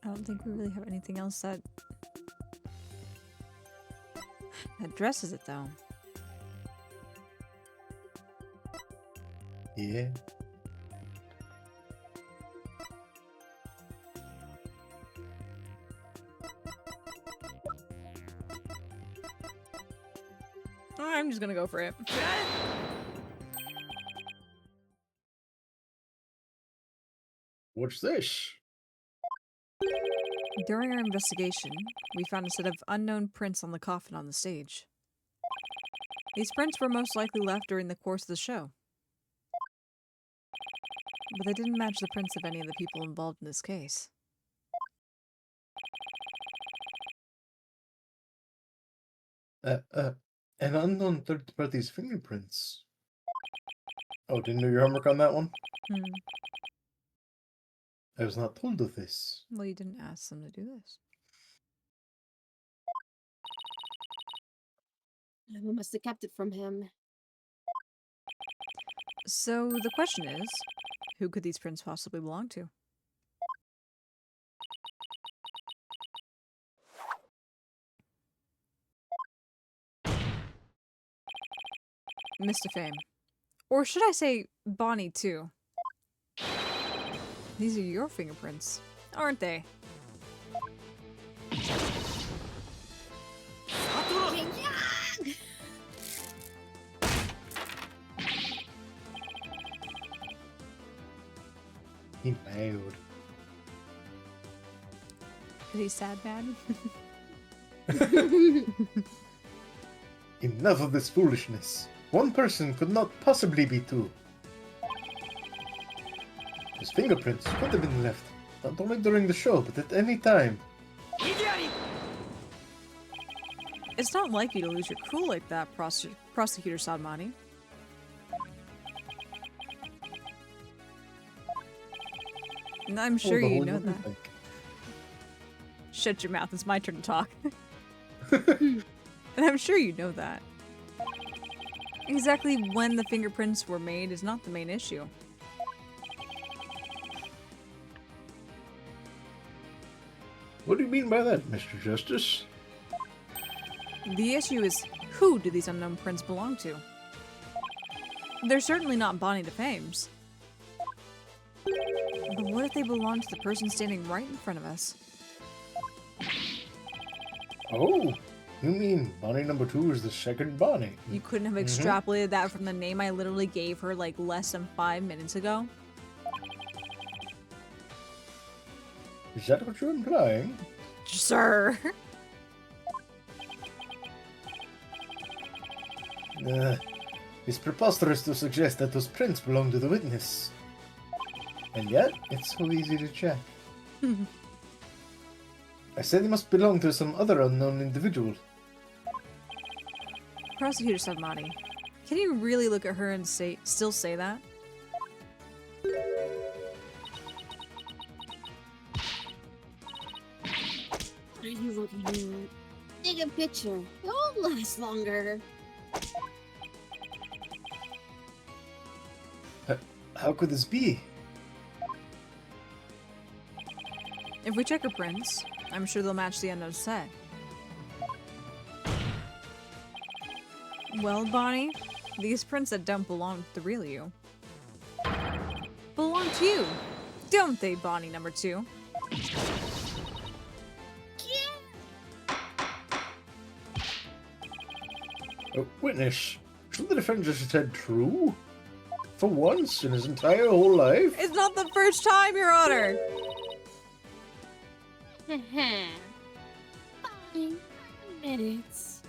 I don't think we really have anything else that addresses it, though. Yeah. I'm just gonna go for it. What's this? During our investigation, we found a set of unknown prints on the coffin on the stage. These prints were most likely left during the course of the show. But they didn't match the prints of any of the people involved in this case. An unknown third party's fingerprints. Oh, didn't do your homework on that one? I was not told of this. Well, you didn't ask them to do this. We must have kept it from him. So the question is, who could these prints possibly belong to? Mr. Fame. Or should I say Bonnie, too? These are your fingerprints, aren't they? He nailed. Is he sad, man? Enough of this foolishness. One person could not possibly be two. His fingerprints could have been left, not only during the show, but at any time. It's not like you to lose your cool like that, Prosecutor Sadmani. And I'm sure you know that. Shut your mouth, it's my turn to talk. And I'm sure you know that. Exactly when the fingerprints were made is not the main issue. What do you mean by that, Mr. Justice? The issue is, who do these unknown prints belong to? They're certainly not Bonnie DeFame's. But what if they belong to the person standing right in front of us? Oh, you mean Bonnie number 2 is the second Bonnie? You couldn't have extrapolated that from the name I literally gave her like less than 5 minutes ago? Is that what you're implying? Sir. It's preposterous to suggest that those prints belong to the witness. And yet, it's so easy to check. I said they must belong to some other unknown individual. Prosecutor Sadmani, can you really look at her and still say that? What are you looking at? Take a picture. It'll last longer. How could this be? If we check her prints, I'm sure they'll match the unknown set. Well, Bonnie, these prints that don't belong to the real you belong to you, don't they, Bonnie number 2? Witness, should the defendant just said true? For once in his entire whole life? It's not the first time, Your Honor! 5 minutes.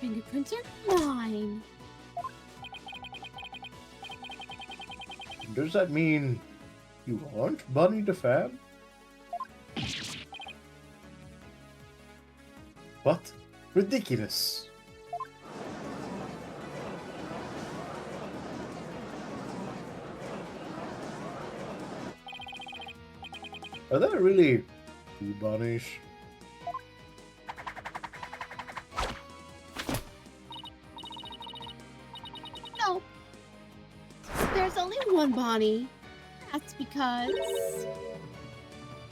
Fingerprints are 9. Does that mean you aren't Bonnie DeFab? What? Ridiculous. Are there really 2 Bonnies? No. There's only one Bonnie. That's because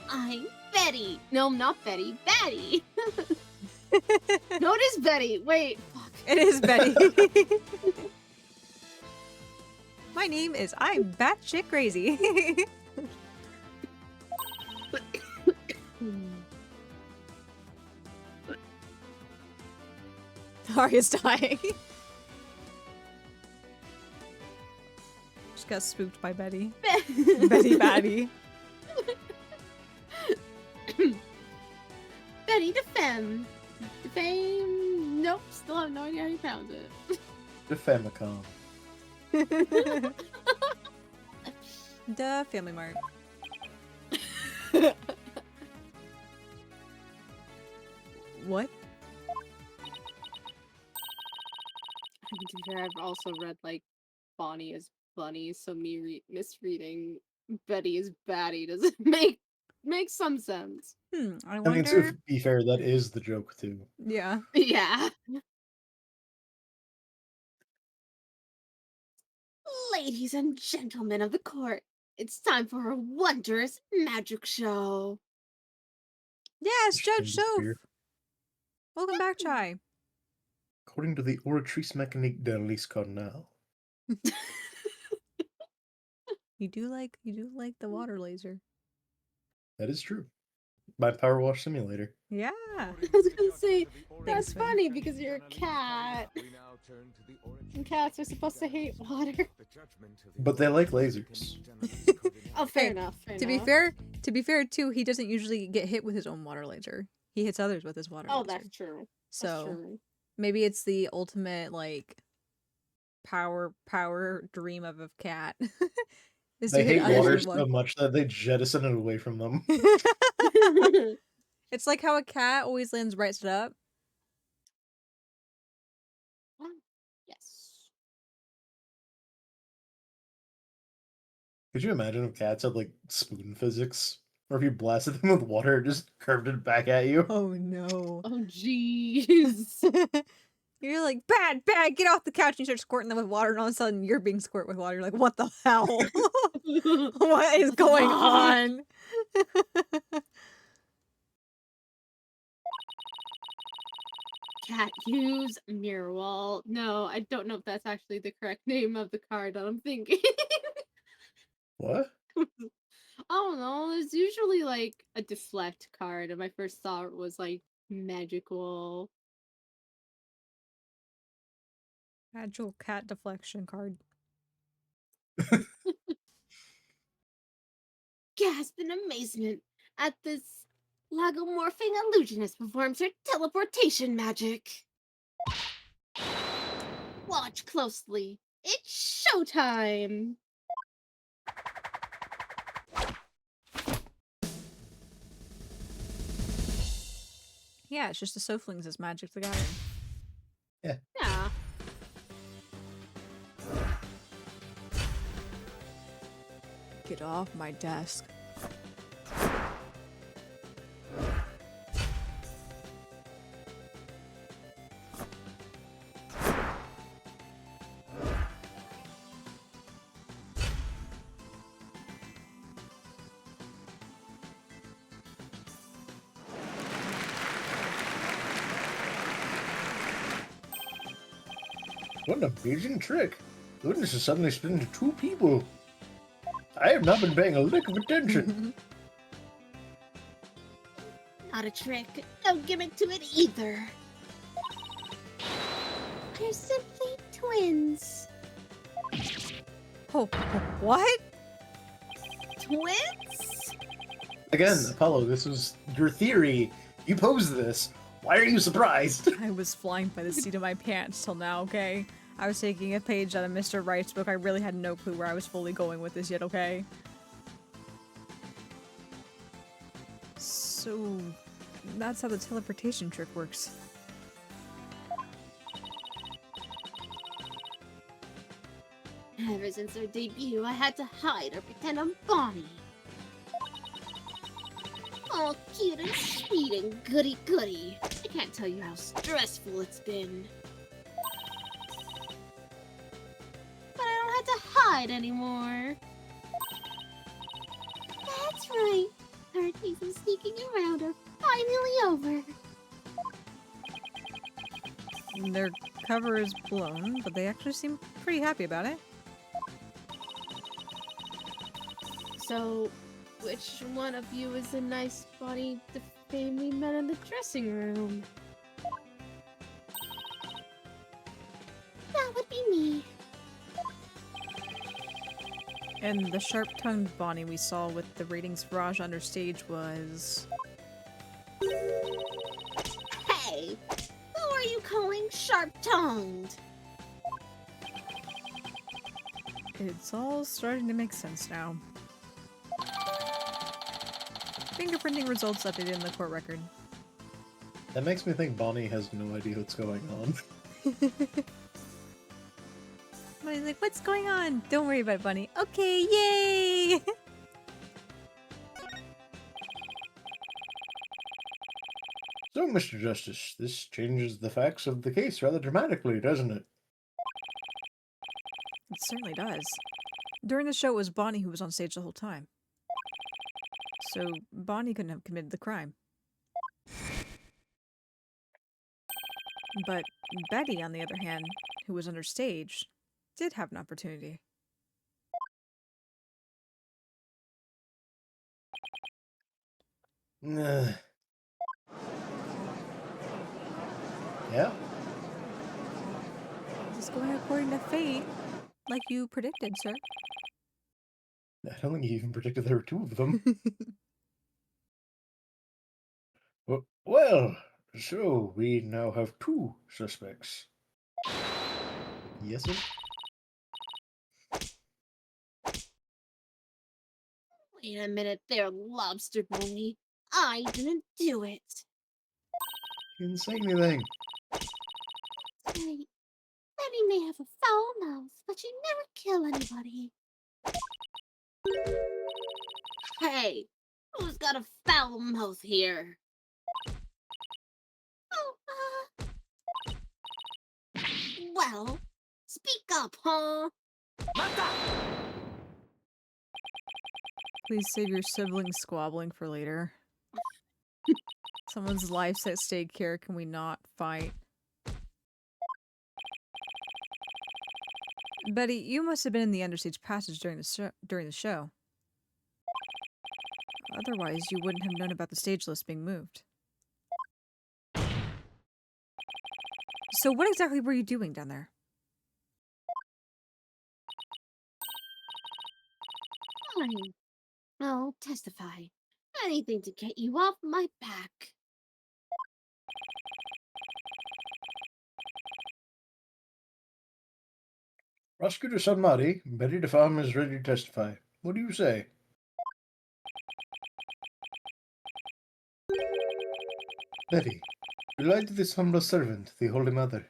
I'm Betty. No, not Betty. Betty. No, it is Betty. Wait. Fuck. It is Betty. My name is I'm batshit crazy. Aria's dying. Just got spooked by Betty. Betty Batty. Betty DeFemme. DeFame. Nope. Still have no idea how you pronounce it. DeFamicom. Duh, Family Mart. What? To be fair, I've also read like Bonnie is Bunny, so me misreading Betty is Batty doesn't make some sense. I I mean, wonder. to be fair, that is the joke too. Yeah. Yeah. Ladies and gentlemen of the court, it's time for a wondrous magic show. Yes, Judge Soph. Shakespeare. Welcome back, Chai. According to the Oratrice Mécanique de Lys Cardinal. You do like the water laser. That is true. My Power Wash Simulator. Yeah. I was gonna say, Thanks, that's man. funny because you're a cat. And cats are supposed to hate water. But they like lasers. Oh, fair Hey, enough. Fair To be enough. fair too, he doesn't usually get hit with his own water laser. He hits others with his water Oh, laser. that's true. So true. maybe it's the ultimate like power dream of a cat. Is to They hit hate others water with so water. much that they jettison it away from them. It's like how a cat always lands right side up. Yes. Could you imagine if cats had like spoon physics? Or if you blasted them with water, it just curved it back at you? Oh no. Oh jeez. You're like, bad, get off the couch, and you start squirting them with water, and all of a sudden you're being squirted with water. You're like, what the hell? What is going on? Cat use mirror wall. No, I don't know if that's actually the correct name of the card that I'm thinking. What? I don't know. There's usually like a deflect card, and my first thought was like magical. Agile cat deflection card. Gasp in amazement at this lagomorphing illusionist performs her teleportation magic. Watch closely. It's showtime. Yeah, it's just the Sophlings as Magic the Gathering. Yeah. Get off my desk. What an amazing trick! The witness is suddenly split into two people. I have not been paying a lick of attention. Not a trick. No gimmick to it either. They're simply twins. Oh, what? Twins? Again, Apollo, this was your theory. You posed this. Why are you surprised? I was flying by the seat of my pants till now, okay? I was taking a page out of Mr. Wright's book. I really had no clue where I was fully going with this yet, okay? So, that's how the teleportation trick works. Ever since her debut, I had to hide or pretend I'm Bonnie. All cute and sweet and goody-goody. I can't tell you how stressful it's been. But I don't have to hide anymore. That's right. Our days of sneaking around are finally over. Their cover is blown, but they actually seem pretty happy about it. So, which one of you is the nice body the family met in the dressing room? That would be me. And the sharp-tongued Bonnie we saw with the ratings barrage under stage was... Hey! Who are you calling sharp-tongued? It's all starting to make sense now. Fingerprinting results updated in the court record. That makes me think Bonnie has no idea what's going on. Bonnie's like, what's going on? Don't worry about it, Bunny. Okay, yay! So, Mr. Justice, this changes the facts of the case rather dramatically, doesn't it? It certainly does. During the show, it was Bonnie who was on stage the whole time. So, Bonnie couldn't have committed the crime. But Betty, on the other hand, who was under stage, did have an opportunity. Yeah? Just going according to fate, like you predicted, sir. I don't think he even predicted there were two of them. Well, So, we now have 2 suspects. Yes, sir? Wait a minute there, lobster boy. I didn't do it. You didn't say anything. Right. Betty may have a foul mouth, but she'd never kill anybody. Hey, who's got a foul mouth here? Oh, well, speak up, huh? Please save your sibling squabbling for later. Someone's life's at stake here. Can we not fight? Betty, you must have been in the understage passage during the show. Otherwise, you wouldn't have known about the stage list being moved. So what exactly were you doing down there? Fine. I'll testify. Anything to get you off my back. Prosecutor Sunmari, Betty DeFarm is ready to testify. What do you say? Betty, you lied to this humble servant, the Holy Mother.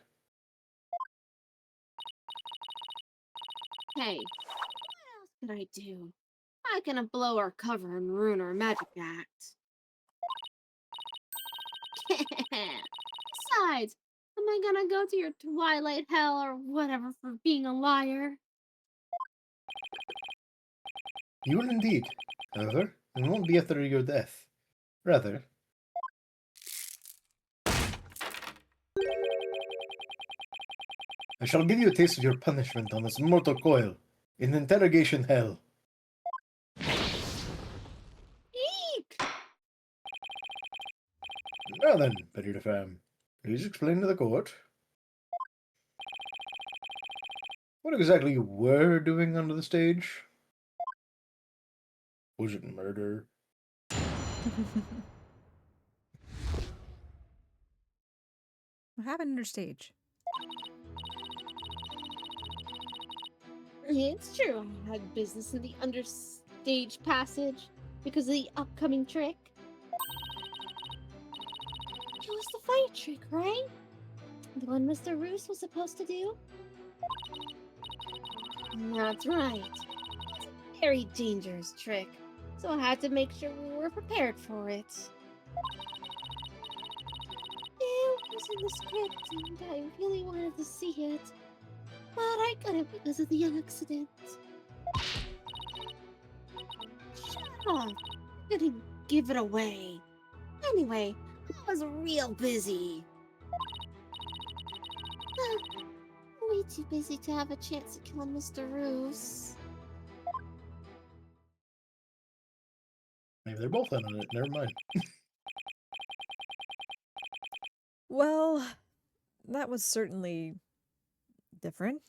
Hey, what else could I do? I can blow our cover and ruin our magic act. Besides, am I gonna go to your twilight hell or whatever for being a liar? You will indeed. However, it won't be after your death. Rather, I shall give you a taste of your punishment on this mortal coil, in interrogation hell. Eek! Now then, Betty DeFarm, please explain to the court what exactly you were doing under the stage. Was it murder? What happened under stage? It's true, I had business in the understage passage because of the upcoming trick. It was the fight trick, right? The one Mr. Roos was supposed to do? That's right. It's a very dangerous trick, so I had to make sure we were prepared for it. It was in the script, and I really wanted to see it, but I couldn't because of the accident. Shut up! I couldn't give it away. Anyway, I was real busy. Way too busy to have a chance to kill Mr. Roos. Maybe they're both in on it. Never mind. Well, that was certainly different.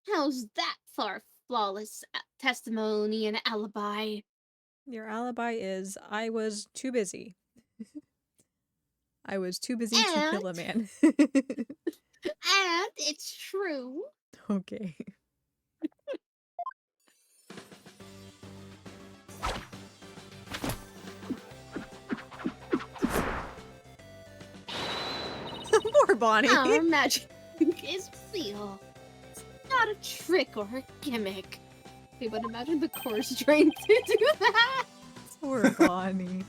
How's that for flawless testimony and alibi? Your alibi is I was too busy. I was too busy to kill a man. And it's true. Okay. Poor Bonnie. Our magic is real. It's not a trick or a gimmick. Okay, but imagine the chorus trying to do that. Poor Bonnie.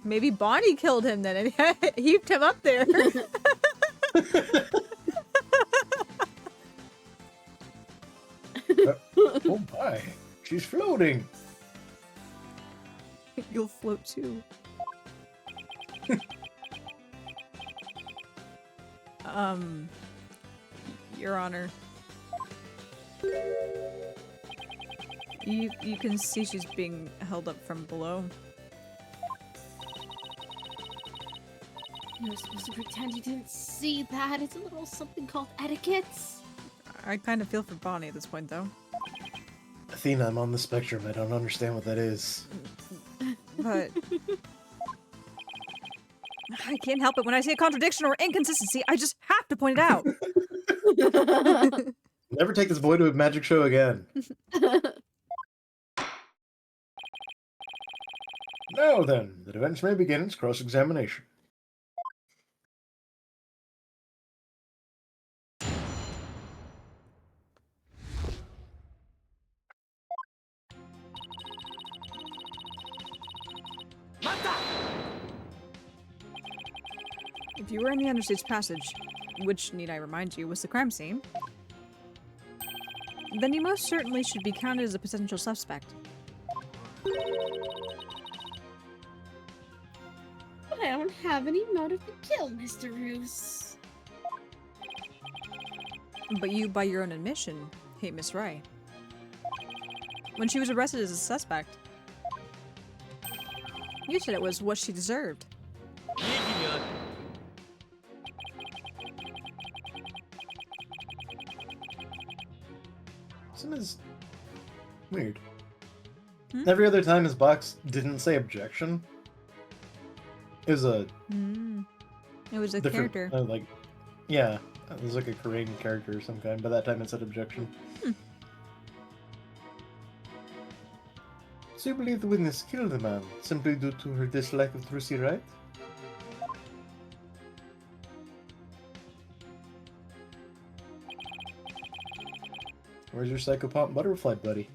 Maybe Bonnie killed him then and heaved him up there. Oh my, she's floating. You'll float too. Your Honor. You can see she's being held up from below. You're supposed to pretend you didn't see that. It's a little something called etiquette. I kind of feel for Bonnie at this point, though. Athena, I'm on the spectrum. I don't understand what that is. But I can't help it when I see a contradiction or inconsistency. I just have to point it out. Never take this boy to a magic show again. Now then, the defense may begin its cross-examination. If you were in the understage passage, which, need I remind you, was the crime scene, then you most certainly should be counted as a potential suspect. But I don't have any motive to kill Mr. Roos. But you, by your own admission, hate Miss Ray. When she was arrested as a suspect, you said it was what she deserved. Something's weird. Hmm? Every other time his box didn't say objection. It was a It was a different, character. like, yeah, it was like a Korean character of some kind, but that time it said objection. So you believe the witness killed the man simply due to her dislike of Trucy, right? Where's your psychopomp butterfly buddy?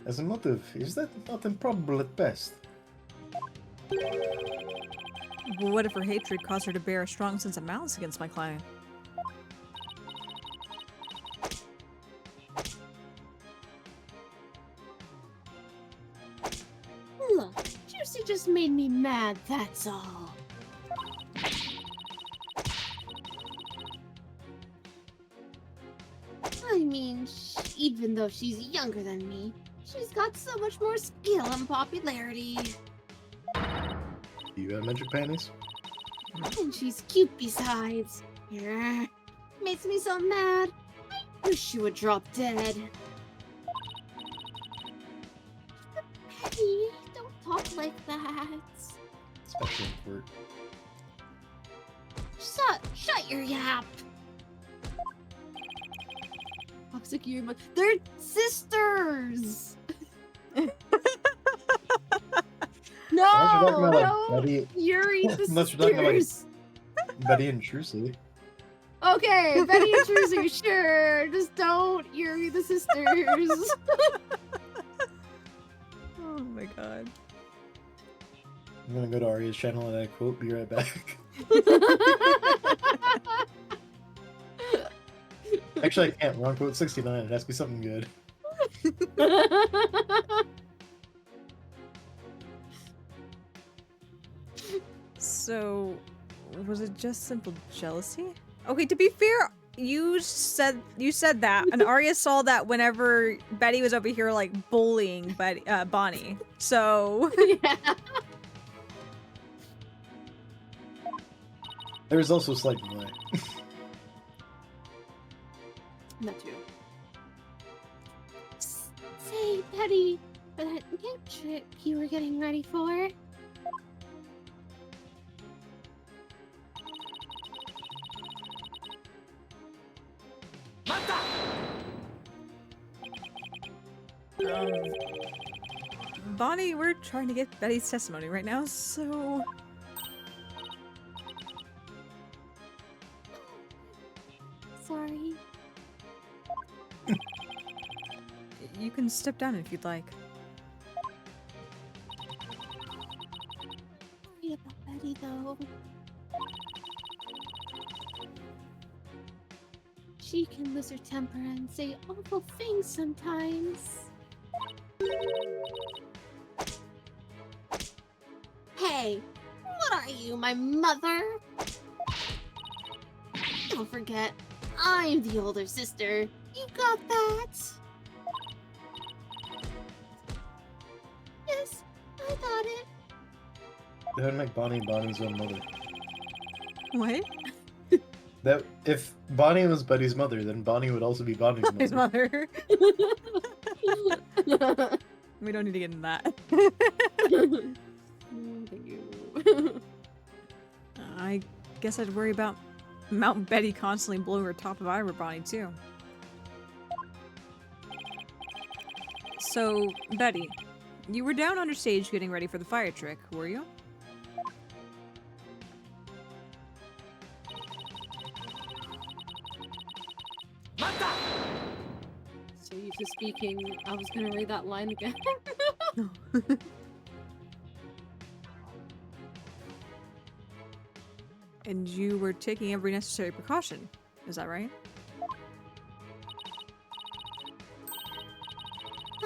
As a motive, is that not improbable at best? But what if her hatred caused her to bear a strong sense of malice against my client? Look, Juicy just made me mad, that's all. I mean, even though she's younger than me, she's got so much more skill and popularity. Do you have magic panties? And she's cute besides. Yeah, makes me so mad. I wish she would drop dead. Penny, don't talk like that. Special word. Shut your yap. Toxic Yuma. They're sisters! No! Unless you're talking about, No! Betty, Yuri the unless you're talking about, sisters! Betty and Trucy. Okay, Betty and Trucy, sure. Just don't Yuri the sisters. Oh my god. I'm gonna go to Aria's channel and I quote, "Be right back." Actually, I can't. We're on quote 69. It has to be something good. So, was it just simple jealousy? Okay, to be fair, you said that, and Aria saw that whenever Betty was over here like bullying Bonnie. So Yeah. There's also slight delay. That too. Say, Betty, for that new trip you were getting ready for, Bonnie, we're trying to get Betty's testimony right now, so sorry. you can step down if you'd like. Sorry about Betty, though. She can lose her temper and say awful things sometimes. Hey, what are you, my mother? Don't forget, I'm the older sister. You got that? Yes, I got it. They would make Bonnie Bonnie's own mother. What? That if Bonnie was Betty's mother, then Bonnie would also be Bonnie's His mother. mother. We don't need to get into that. Thank you. I guess I'd worry about Mount Betty constantly blowing her top of Ira Bonnie too. So, Betty, you were down under stage getting ready for the fire trick, were you? So used to speaking, I was gonna read that line again. And you were taking every necessary precaution, is that right?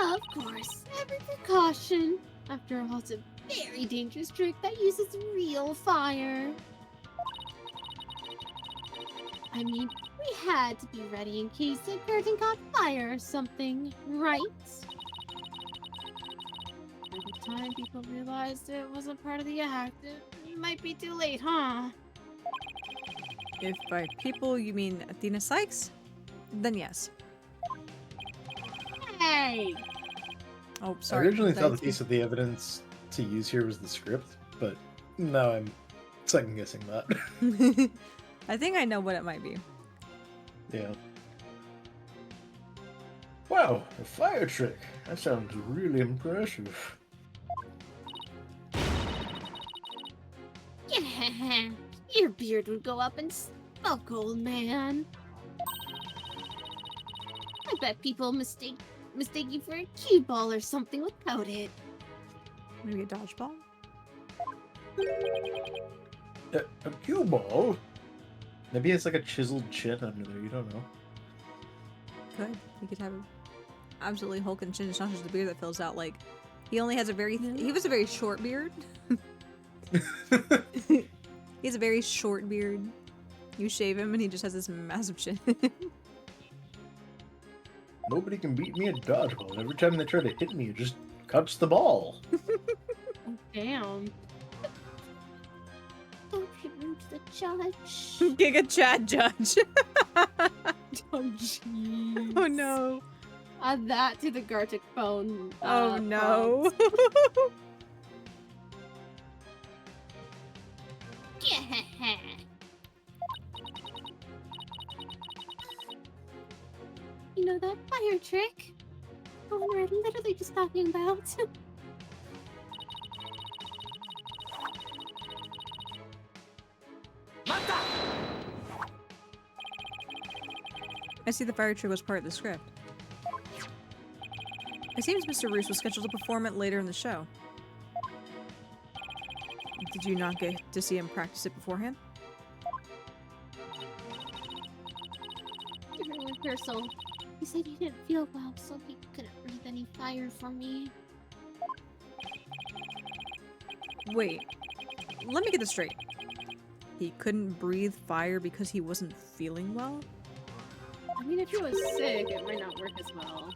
Of course, every precaution. After all, it's a very dangerous trick that uses real fire. I mean, we had to be ready in case the curtain caught fire or something, right? By the time people realized it wasn't part of the act, it might be too late, huh? If by people you mean Athena Sykes, then yes. Hey! Oh, I sorry. originally thought the That's- piece of the evidence to use here was the script, but now I'm second guessing that. I think I know what it might be. Yeah. Wow, a fire trick. That sounds really impressive. Yeah, your beard would go up in smoke, old man. I bet people mistake you for a cue ball or something without it. Maybe a dodgeball? A cue ball? Maybe it's like a chiseled chin under there, you don't know. Could. He could have absolutely hulking chin. It's not just the beard that fills out. Like, he only has a very... He was a very short beard. He has a very short beard. You shave him and he just has this massive chin. Nobody can beat me at dodgeball. Every time they try to hit me, it just cuts the ball. Damn. Don't be rude to the judge. Giga Chad Judge. Oh, jeez. Oh no. Add that to the Gartic phone. Oh no. Yeah. You know that fire trick? The one we're literally just talking about. I see the fire trick was part of the script. It seems Mr. Roos was scheduled to perform it later in the show. Did you not get to see him practice it beforehand? During rehearsal, he said he didn't feel well, so he couldn't breathe any fire for me. Wait, let me get this straight. He couldn't breathe fire because he wasn't feeling well? I mean, if he was sick, it might not work as well.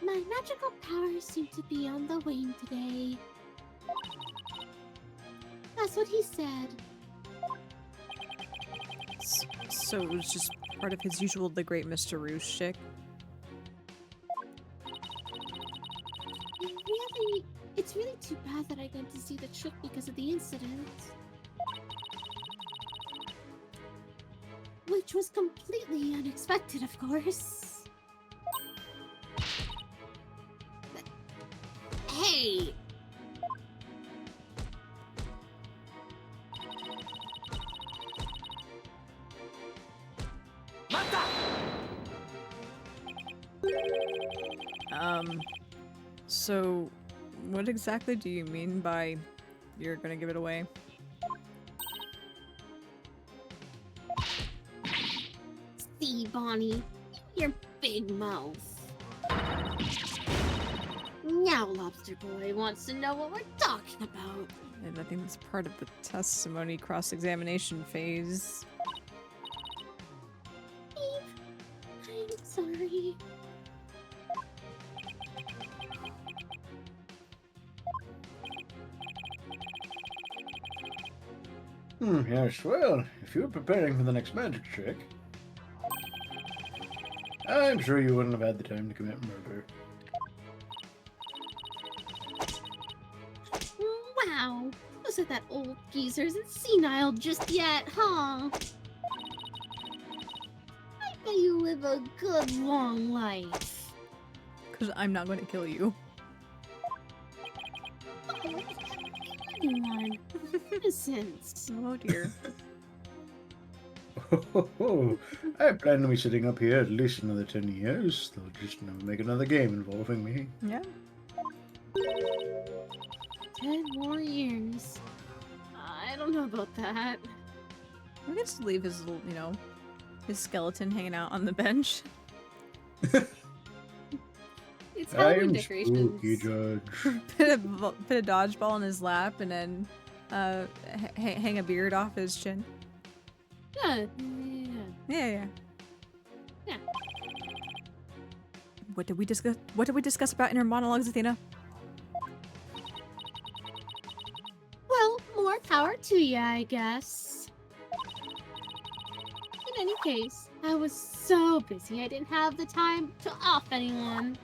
My magical powers seem to be on the wane today. That's what he said. So it was just part of his usual The Great Mr. Roos shtick? It's really too bad that I didn't see the trick because of the incident. Which was completely unexpected, of course. But, hey! So what exactly do you mean by you're gonna give it away? See, Bonnie, your big mouth. Now Lobster Boy wants to know what we're talking about. And I think that's part of the testimony cross-examination phase. I'm sorry. Yes, well, if you're preparing for the next magic trick, I'm sure you wouldn't have had the time to commit murder. Wow. Looks like that old geezer isn't senile just yet, huh? I bet you live a good long life. Because I'm not going to kill you. Anyone. Innocence. Oh dear. I plan to be sitting up here at least another 10 years. They'll just never make another game involving me. Yeah. 10 more years. I don't know about that. We can just leave his little, his skeleton hanging out on the bench. It's I Halloween am decorations. spooky, Judge. put a dodgeball in his lap and then hang a beard off his chin. Yeah. Yeah. Yeah. What did we discuss? What did we discuss about inner monologues, Athena? Well, more power to ya, I guess. In any case, I was so busy I didn't have the time to off anyone.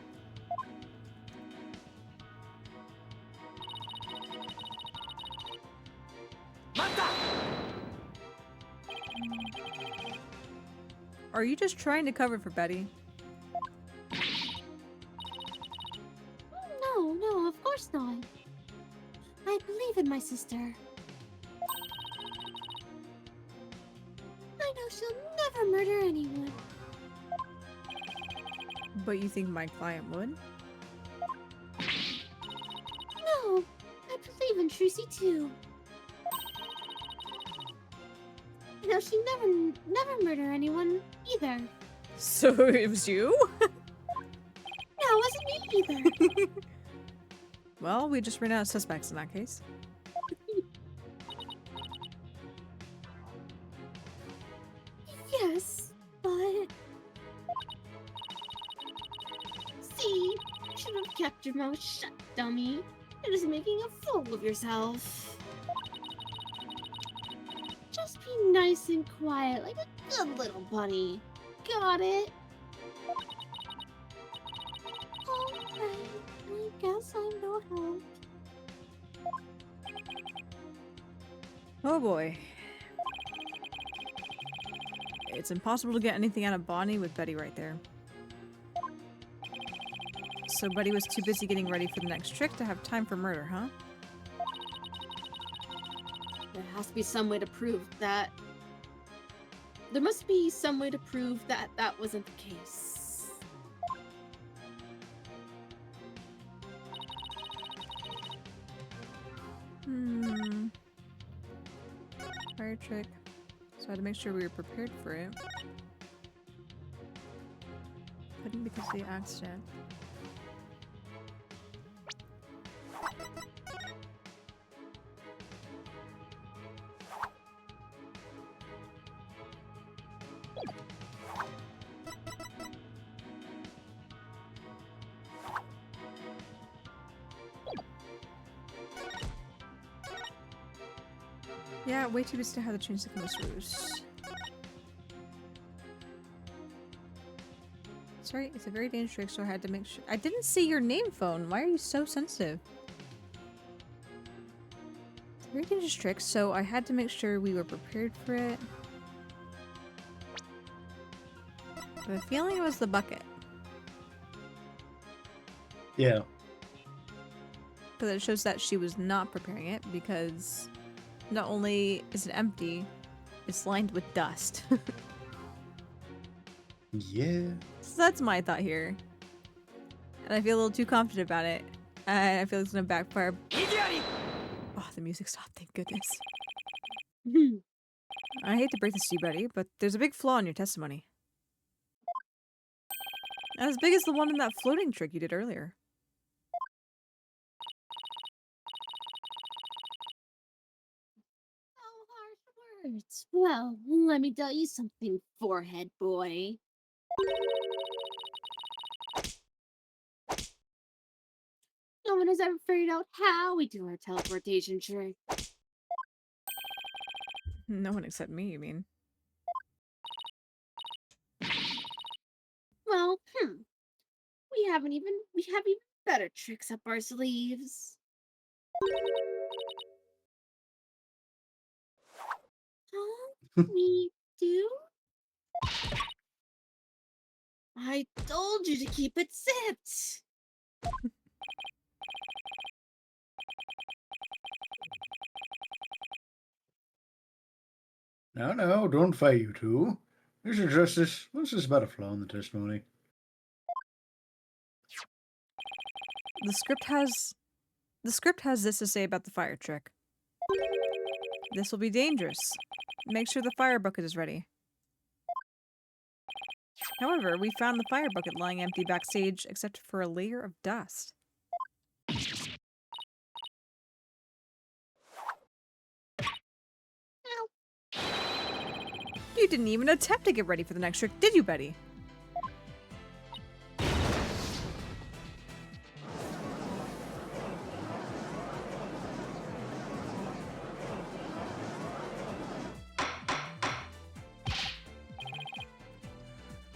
Are you just trying to cover for Betty? No, of course not. I believe in my sister. I know she'll never murder anyone. But you think my client would? No, I believe in Trucy too. I know she never murder anyone either. So it was you? No, it wasn't me either. Well, we just ran out of suspects in that case. Yes, but... See, you should have kept your mouth shut, dummy. You're just making a fool of yourself. Just be nice and quiet, like a good little bunny. Got it? Alright, I guess I'm no help. Oh boy. It's impossible to get anything out of Bonnie with Betty right there. So Betty was too busy getting ready for the next trick to have time for murder, huh? There has to be some way to prove that. There must be some way to prove that that wasn't the case. Fire trick. So I had to make sure we were prepared for it. Couldn't because of the accident. Yeah, way too busy to have the chance to come to roost. Sorry, it's a very dangerous trick, so I had to make sure. I didn't see your name phone. Why are you so sensitive? It's a very dangerous trick, so I had to make sure we were prepared for it. I have a feeling it was the bucket. Yeah. Because it shows that she was not preparing it, because not only is it empty, it's lined with dust. Yeah. So that's my thought here. And I feel a little too confident about it. And I feel it's gonna backfire. Oh, the music stopped, thank goodness. I hate to break this to you, Betty, but there's a big flaw in your testimony. As big as the one in that floating trick you did earlier. Oh, harsh words. Well, let me tell you something, forehead boy. No one has ever figured out how we do our teleportation trick. No one except me, you mean? Well, we have even better tricks up our sleeves. Huh? We do? I told you to keep it zipped. No, don't fight, you two. This is about a flaw in the testimony. The script has this to say about the fire trick. This will be dangerous. Make sure the fire bucket is ready. However, we found the fire bucket lying empty backstage except for a layer of dust. You didn't even attempt to get ready for the next trick, did you, Betty?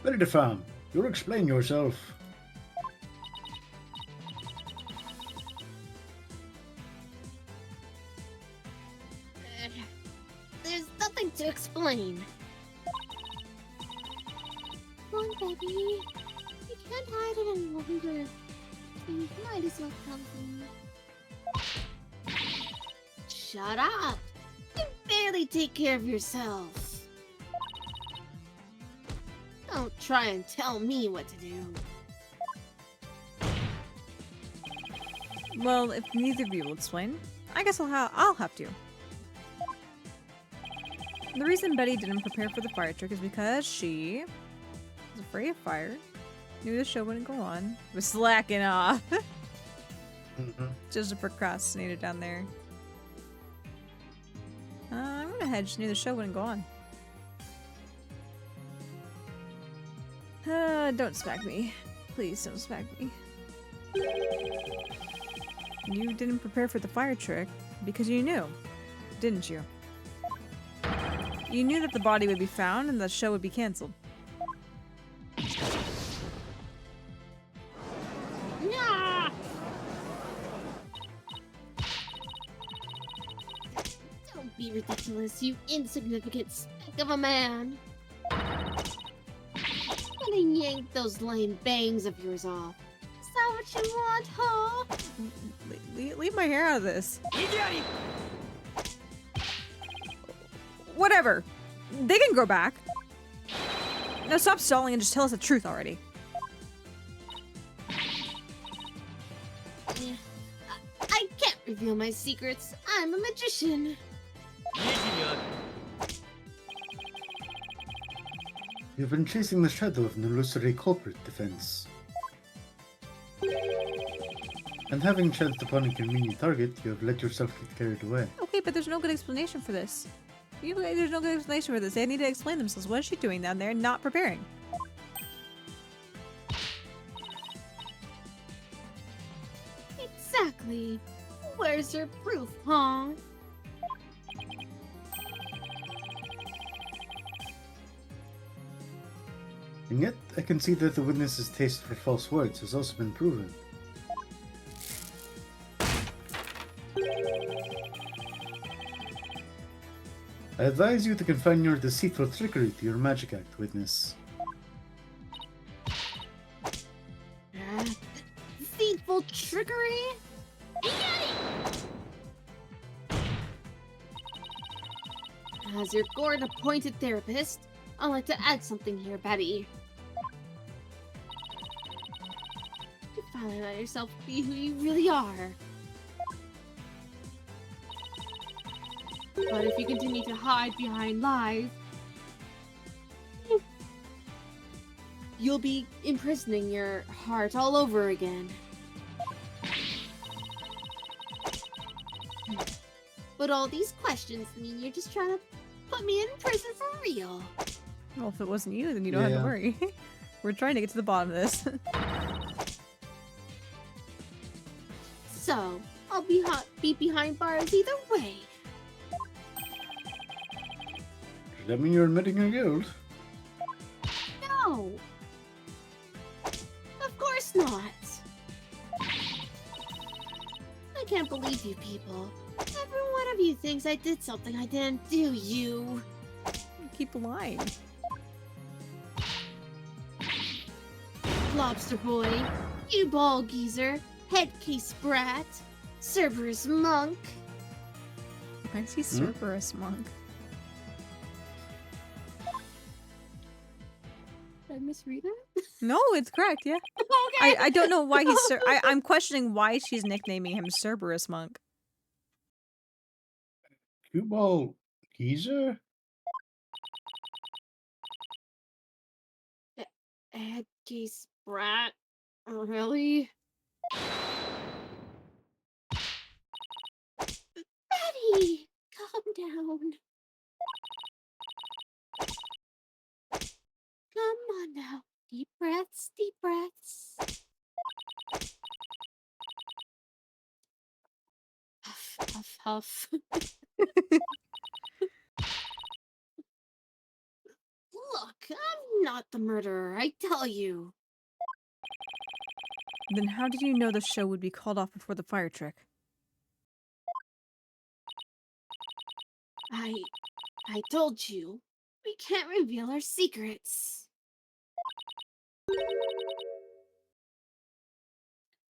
Betty the Farm, you'll explain yourself. There's nothing to explain. Come on, baby. You can't hide it any longer. You might as well tell me. Shut up! You barely take care of yourself. Don't try and tell me what to do. Well, if neither of you will explain, I guess I'll have to. The reason Betty didn't prepare for the fire trick is because she was afraid of fire, knew the show wouldn't go on, was slacking off. Just a procrastinator down there. I'm gonna hedge, knew the show wouldn't go on. Don't smack me. Please don't smack me. You didn't prepare for the fire trick because you knew, didn't you? You knew that the body would be found and the show would be cancelled. Yeah! Don't be ridiculous, you insignificant speck of a man. Gonna yank those lame bangs of yours off. Is that what you want, huh? Leave my hair out of this. Whatever. They can grow back. Now stop stalling and just tell us the truth already. I can't reveal my secrets. I'm a magician. You've been chasing the shadow of an illusory culprit defense. And having chanced upon a convenient target, you have let yourself get carried away. Okay, but there's no good explanation for this. There's no good explanation for this. They need to explain themselves. What is she doing down there not preparing? Exactly. Where's your proof, huh? And yet, I can see that the witness's taste for false words has also been proven. I advise you to confine your deceitful trickery to your magic act, witness. Deceitful trickery? As your court-appointed therapist, I'd like to add something here, Betty. You finally let yourself be who you really are. But if you continue to hide behind lies, you'll be imprisoning your heart all over again. But all these questions mean you're just trying to put me in prison for real. Well, if it wasn't you, then you don't have to worry. We're trying to get to the bottom of this. So, I'll be behind bars either way. Does that mean you're admitting your guilt? No. Of course not. I can't believe you people. Every one of you thinks I did something I didn't do, you. You keep lying. Lobster boy, you ball geezer, headcase brat, Cerberus monk. Why is he Cerberus monk? Did I misread it? No, it's correct, yeah. Okay. I don't know why he's I'm questioning why she's nicknaming him Cerberus monk. Cue ball geezer? Headcase brat. Really? Betty, calm down. Come on now. Deep breaths, deep breaths. Huff, huff, huff. Look, I'm not the murderer, I tell you. Then how did you know the show would be called off before the fire trick? I told you. We can't reveal our secrets.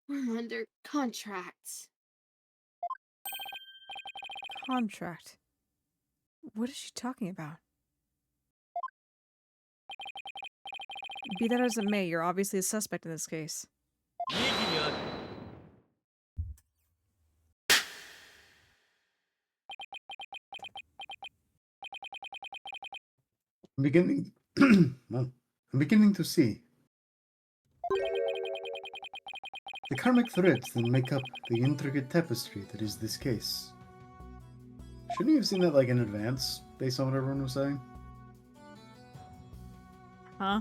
We're under contract. Contract. What is she talking about? Be that as it may, you're obviously a suspect in this case. 利益にある。 I'm beginning. Well, I'm beginning to see. The karmic threads that make up the intricate tapestry that is this case. Shouldn't you have seen that like in advance, based on what everyone was saying? Huh?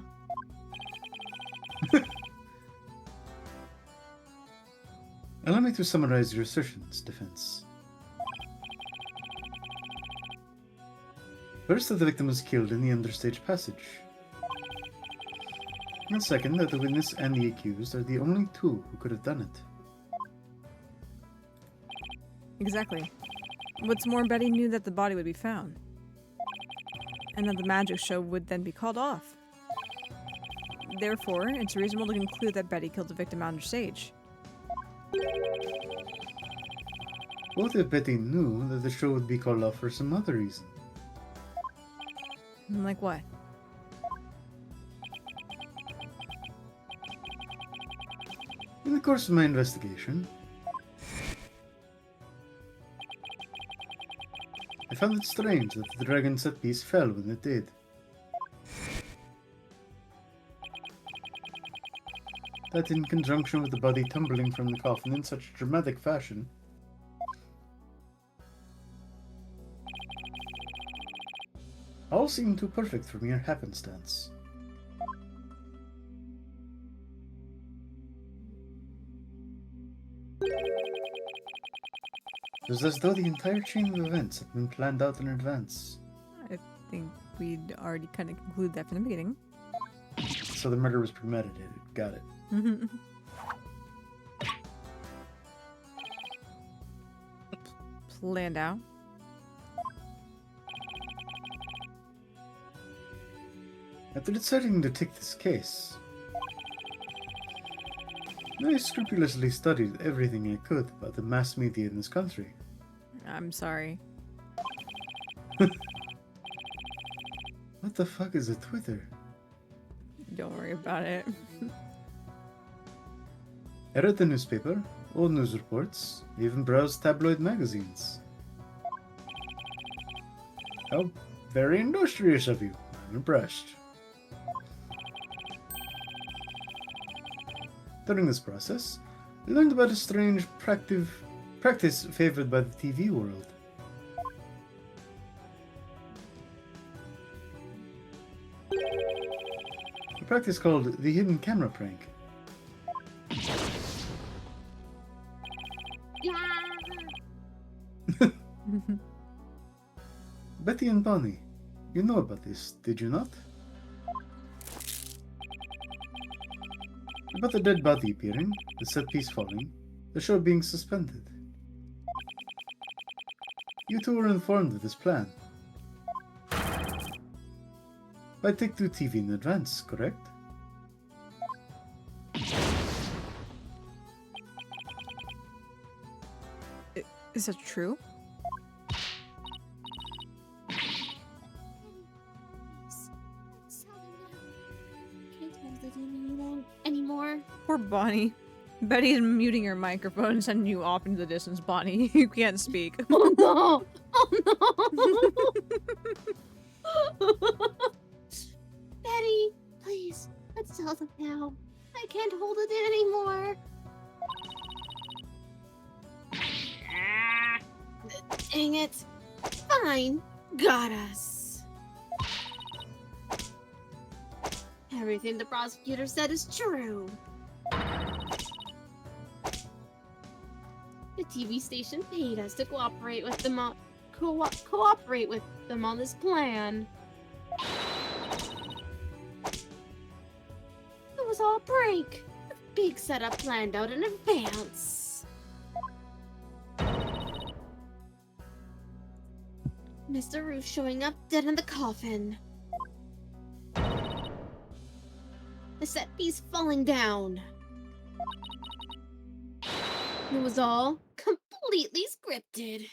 Allow me to summarize your assertions, defense. First, that the victim was killed in the understage passage. And second, that the witness and the accused are the only two who could have done it. Exactly. What's more, Betty knew that the body would be found. And that the magic show would then be called off. Therefore, it's reasonable to conclude that Betty killed the victim understage. What if Betty knew that the show would be called off for some other reason? Like what? In the course of my investigation, I found it strange that the dragon set piece fell when it did. That, in conjunction with the body tumbling from the coffin in such dramatic fashion, all seemed too perfect for mere happenstance. It was as though the entire chain of events had been planned out in advance. I think we'd already kind of concluded that from the beginning. So the murder was premeditated. Got it. Planned out. After deciding to take this case, I scrupulously studied everything I could about the mass media in this country. I'm sorry. What the fuck is a Twitter? Don't worry about it. I read the newspaper, old news reports, even browsed tabloid magazines. How very industrious of you. I'm impressed. During this process, I learned about a strange practice favored by the TV world. A practice called the hidden camera prank. Yeah. Betty and Bonnie, You know about this, did you not? About the dead body appearing, the set piece falling, the show being suspended. You two were informed of this plan. By Take-Two TV in advance, correct? Is that true? Can't hold it in anymore. Poor Bonnie. Betty's muting your microphone and sending you off into the distance, Bonnie. You can't speak. Oh no! Oh no! Betty, please, let's tell them now. I can't hold it in anymore. Dang it. Fine. Got us. Everything the prosecutor said is true. The TV station paid us to cooperate with them on cooperate with them on this plan. It was all a prank. A big setup planned out in advance. Mr. Roos showing up dead in the coffin. The set piece falling down. It was all completely scripted.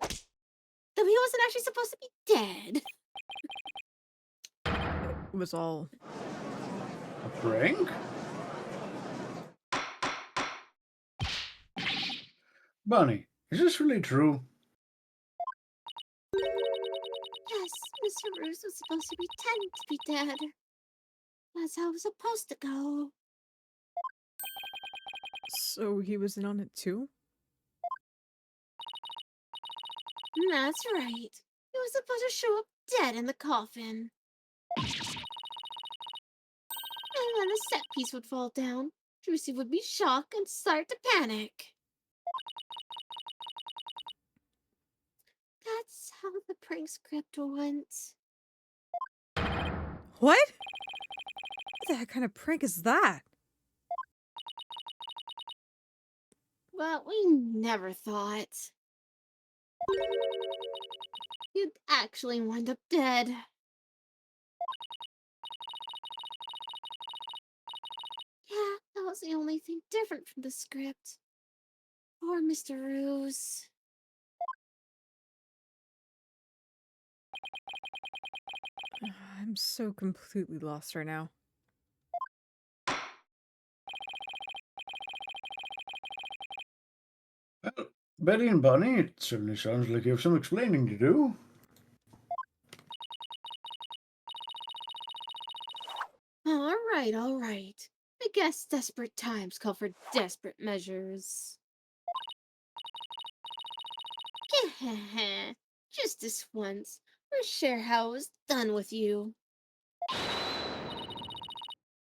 Though he wasn't actually supposed to be dead. It was all... A prank? Bonnie, is this really true? Yes, Mr. Roos was supposed to be dead. That's how it was supposed to go. So he was in on it too? That's right. He was supposed to show up dead in the coffin. And then the set piece would fall down. Drusy would be shocked and start to panic. That's how the prank script went. What? What the heck kind of prank is that? But we never thought you'd actually wind up dead. Yeah, that was the only thing different from the script. Poor Mr. Roos. I'm so completely lost right now. Well, Betty and Bonnie, it certainly sounds like you have some explaining to do. All right. I guess desperate times call for desperate measures. Just this once. We'll share how it was done with you.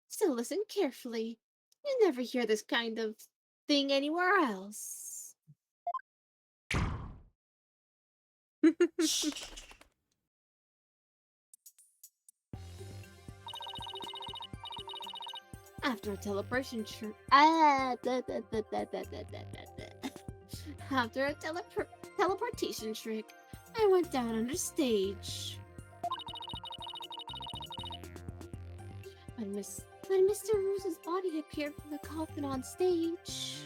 So listen carefully. You never hear this kind of thing anywhere else. After a teleportation After a teleportation trick, I went down under stage. When Mr. Roos's body appeared from the coffin on stage,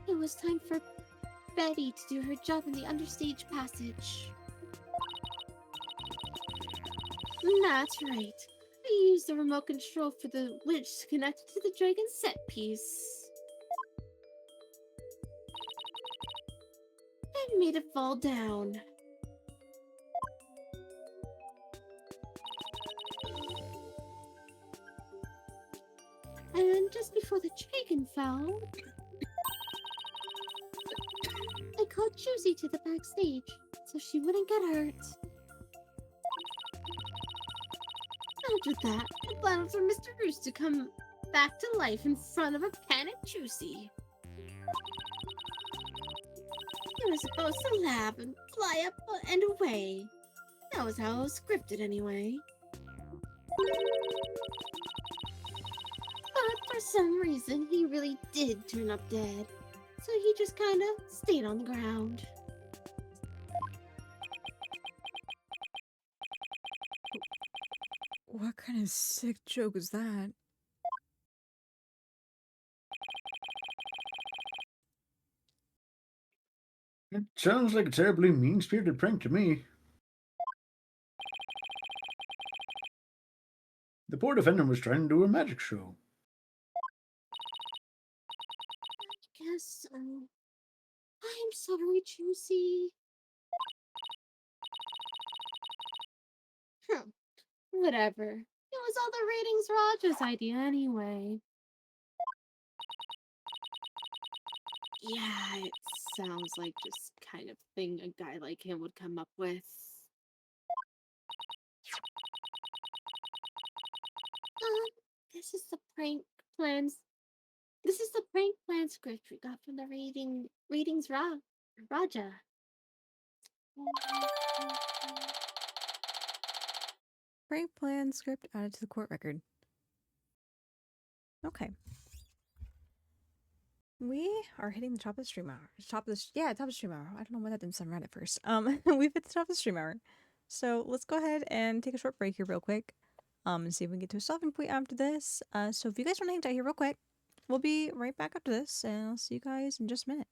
it was time for Betty to do her job in the understage passage. That's right. I used the remote control for the winch to connect it to the dragon set piece. And made it fall down. And just before the dragon fell, I called Juicy to the backstage so she wouldn't get hurt. After that, the plan was for Mr. Roos to come back to life in front of a panicked Juicy. You were supposed to laugh and fly up and away. That was how it was scripted anyway. But for some reason, he really did turn up dead. So he just kind of stayed on the ground. What kind of sick joke is that? It sounds like a terribly mean-spirited prank to me. The poor defendant was trying to do a magic show. Guess so. I'm sorry, Juicy. Whatever. It was all the ratings Raja's idea anyway. Yeah, it sounds like just kind of thing a guy like him would come up with. This is the prank plans. This is the prank plan script we got from the readings Raja. Prank plan script added to the court record. Okay. We are hitting the top of the stream hour. Top of the stream hour. I don't know why that didn't sound right at first. We've hit the top of the stream hour. So let's go ahead and take a short break here real quick. And see if we can get to a stopping point after this. So if you guys want to hang out here real quick, we'll be right back after this, and I'll see you guys in just a minute.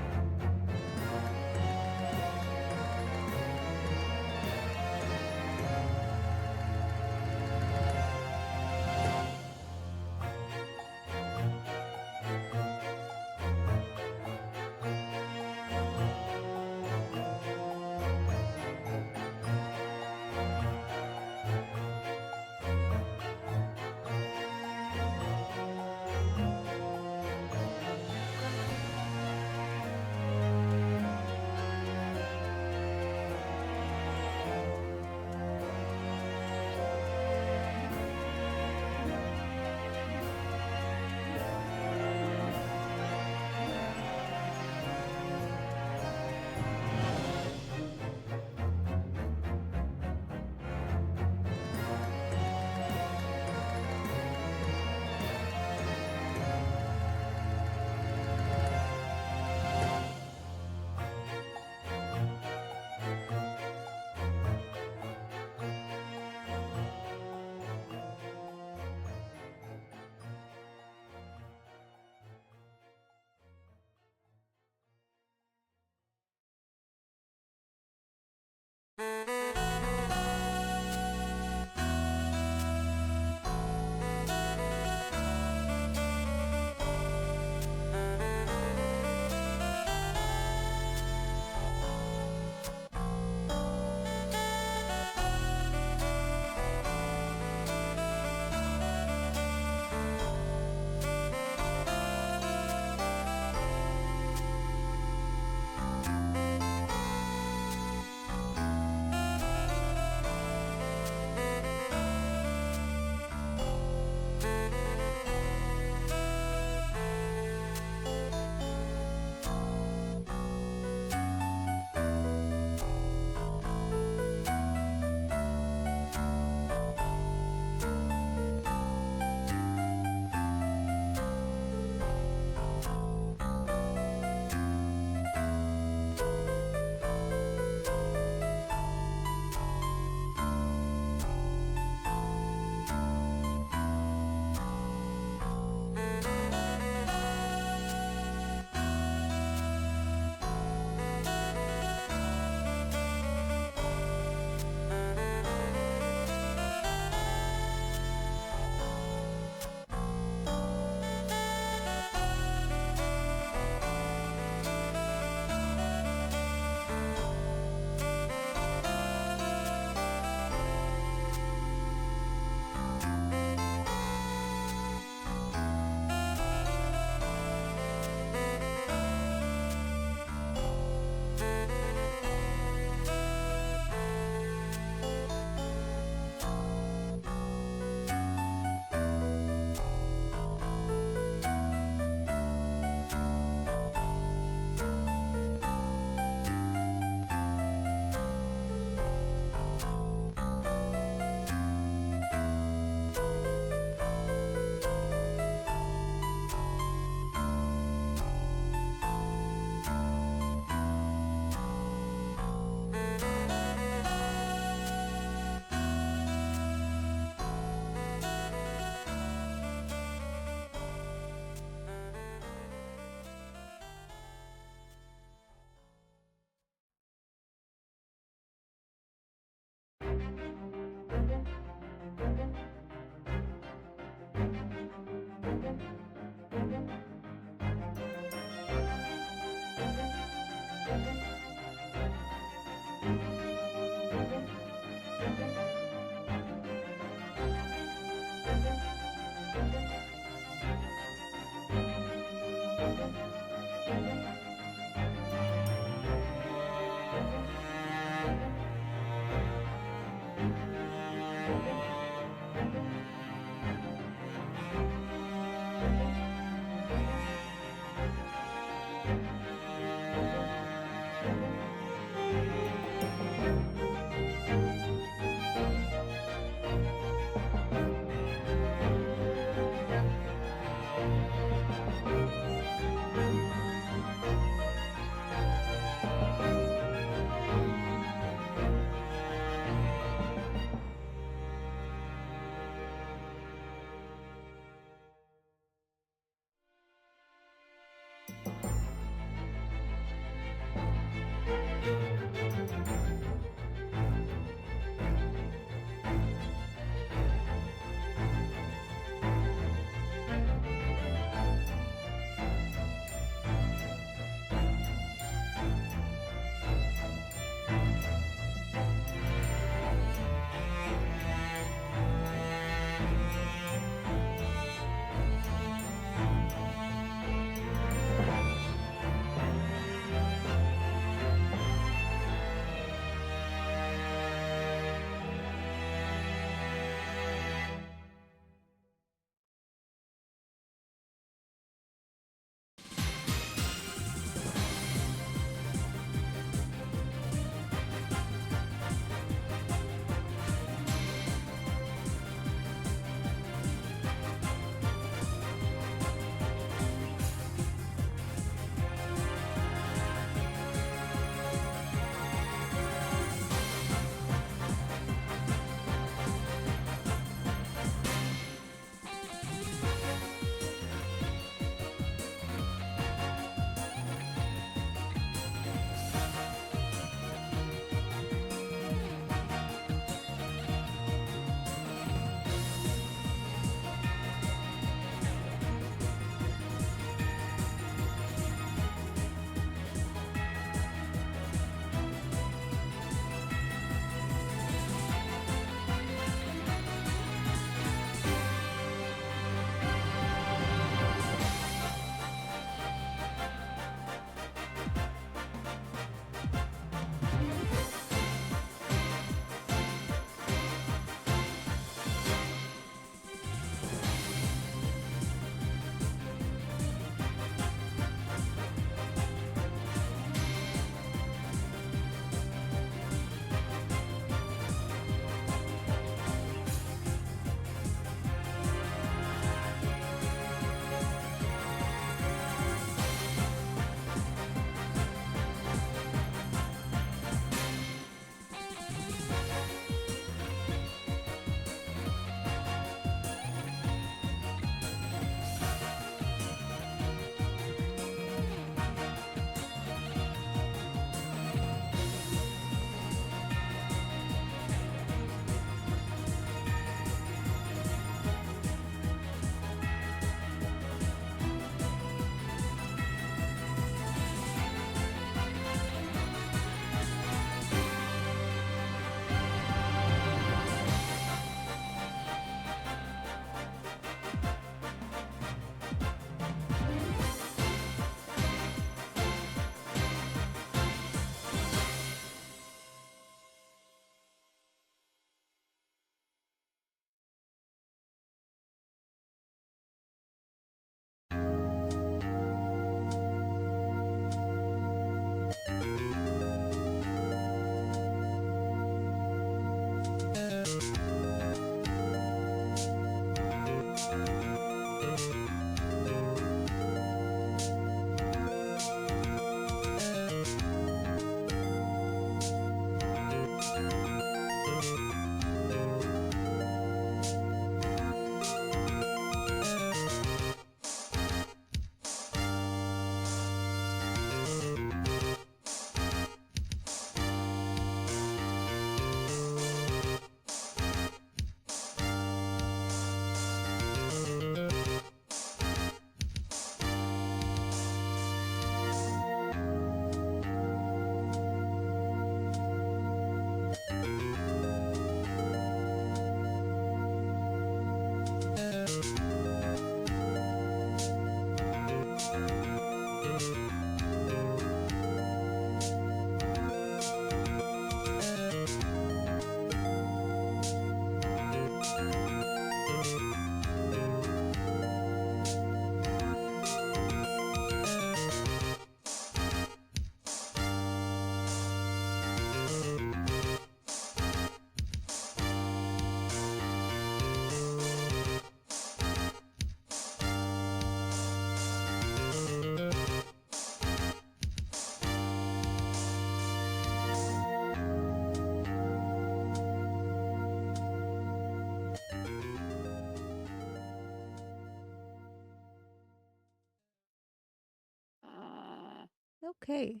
Okay.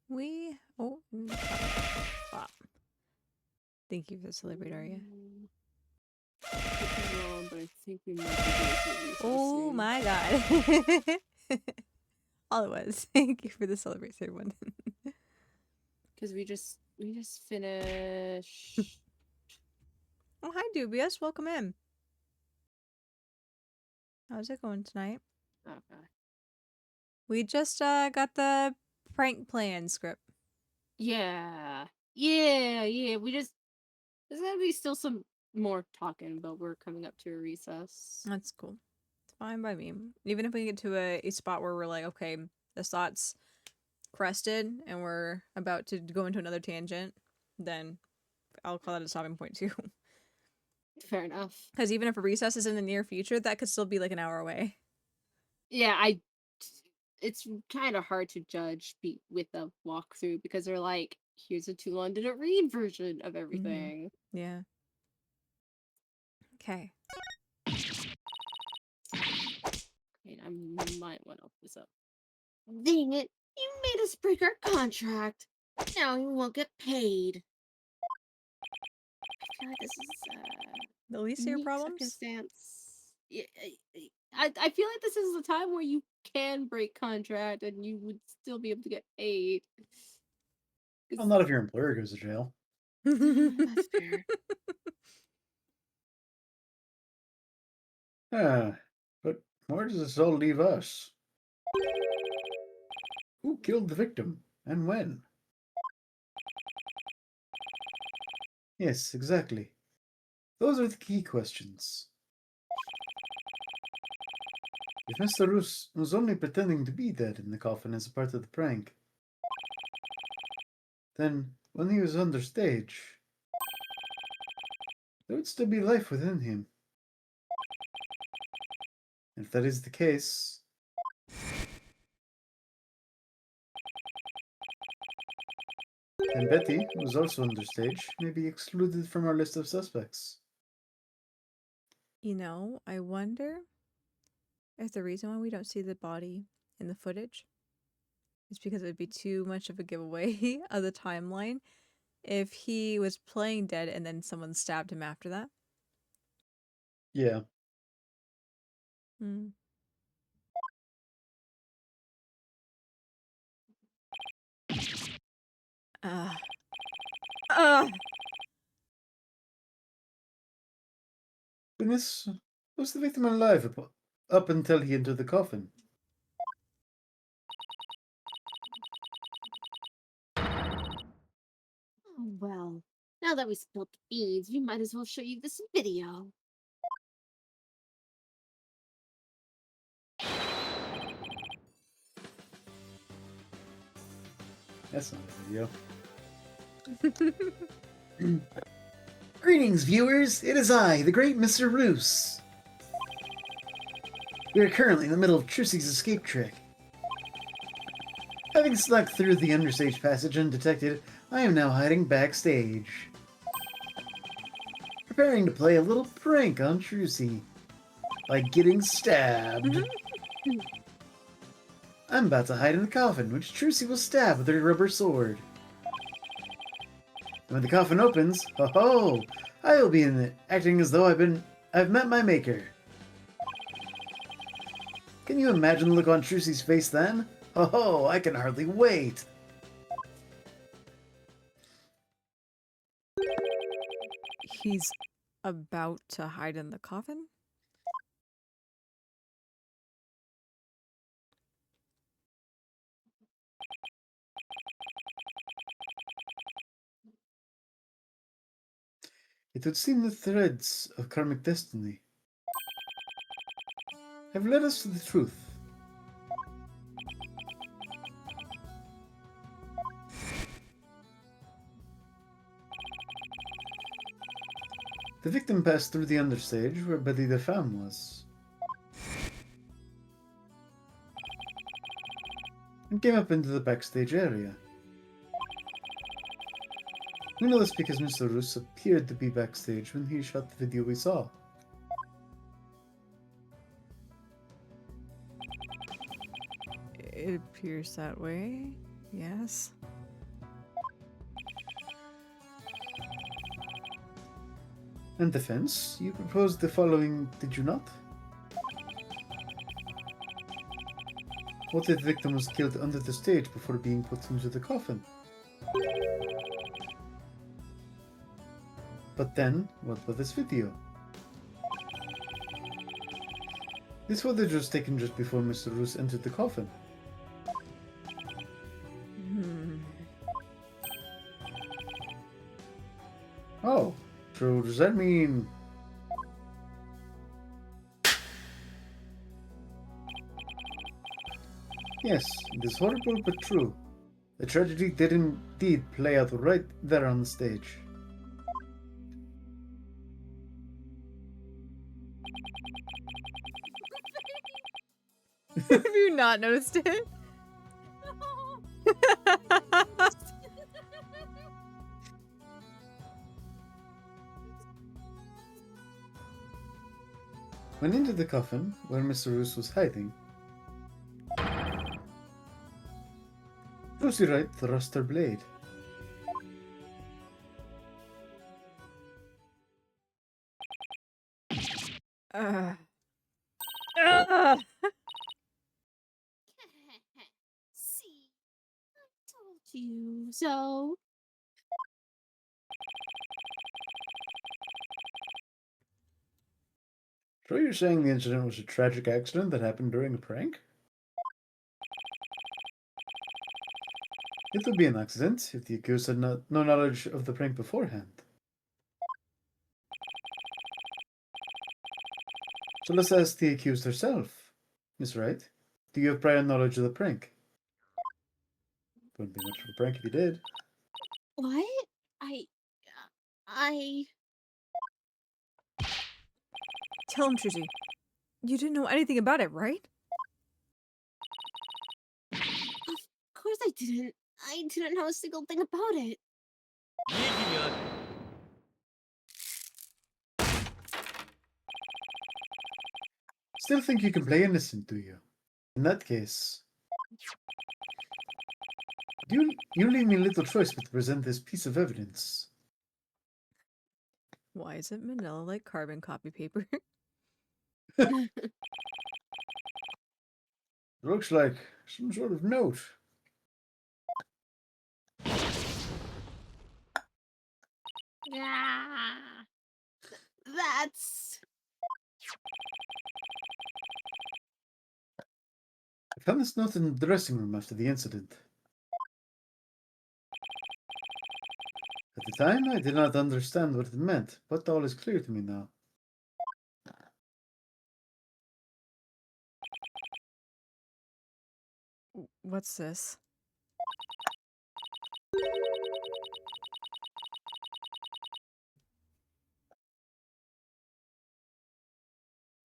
Wow. Thank you for the celebrate, Aria. Could be wrong, but I think we might be going to recess Oh soon. my god. All it was. Thank you for the celebrate, everyone. Because we just finished. Oh, hi, Dubious. Welcome in. How's it going tonight? Okay. We just got the prank plan script. Yeah. There's gotta be still some more talking, but we're coming up to a recess. That's cool. It's fine by me. Even if we get to a spot where we're like, okay, the thought's crested and we're about to go into another tangent, then I'll call that a stopping point too. Fair enough. Because even if a recess is in the near future, that could still be like an hour away. Yeah, it's kind of hard to judge with a walkthrough because they're like, here's a too long didn't read version of everything. Yeah. Okay. And I might want to open this up. Dang it! You made us break our contract. Now we won't get paid. I feel like this is The least of your unique problems? circumstance. Yeah, I feel like this is the time where you can break contract and you would still be able to get paid. Well, not if your employer goes to jail. That's fair. But where does this all leave us? Who killed the victim, and when? Yes, exactly. Those are the key questions. If Mr. Roos was only pretending to be dead in the coffin as a part of the prank, then when he was under stage, there would still be life within him. If that is the case, then Betty, who was also under stage, may be excluded from our list of suspects. You know, I wonder if the reason why we don't see the body in the footage is because it would be too much of a giveaway of the timeline if he was playing dead and then someone stabbed him after that. Yeah. Hmm. Goodness, was the victim alive up until he entered the coffin? Oh, well, now that we spilled the beans, we might as well show you this video. That's not a video. Greetings, viewers! It is I, the great Mr. Roos. We are currently in the middle of Trussy's escape trick. Having snuck through the understage passage undetected, I am now hiding backstage. Preparing to play a little prank on Trucy by getting stabbed. I'm about to hide in the coffin, which Trucy will stab with her rubber sword. And when the coffin opens, ho-ho! I will be in it, acting as though I've met my maker. Can you imagine the look on Trucy's face then? Ho-ho! I can hardly wait! He's about to hide in the coffin? It would seem the threads of karmic destiny have led us to the truth. The victim passed through the understage where Betty the Femme was, and came up into the backstage area. We know this because Mr. Roos appeared to be backstage when he shot the video we saw. It It appears that way. Yes. In defense, you proposed the following, did you not? What if the victim was killed under the stage before being put into the coffin? But then, what about this video? This footage was taken just before Mr. Roos entered the coffin. Oh, so does that mean... Yes, it is horrible but true. The tragedy did indeed play out right there on the stage. Have you not noticed it? When into the coffin, where Mr. Roos was hiding, Rosie Wright thrust her blade. See, I told you so. So you're saying the incident was a tragic accident that happened during a prank? It would be an accident if the accused had no knowledge of the prank beforehand. So let's ask the accused herself. Miss Wright, do you have prior knowledge of the prank? Wouldn't be much of a prank if you did. What? I. Tell him, Trizzy. You didn't know anything about it, right? Of course I didn't. I didn't know a single thing about it. Still think you can play innocent, do you? In that case, you leave me little choice but to present this piece of evidence. Why is it manila like carbon copy paper? Looks like some sort of note. Ah, that's. I found this note in the dressing room after the incident. At the time, I did not understand what it meant, but all is clear to me now. What's this?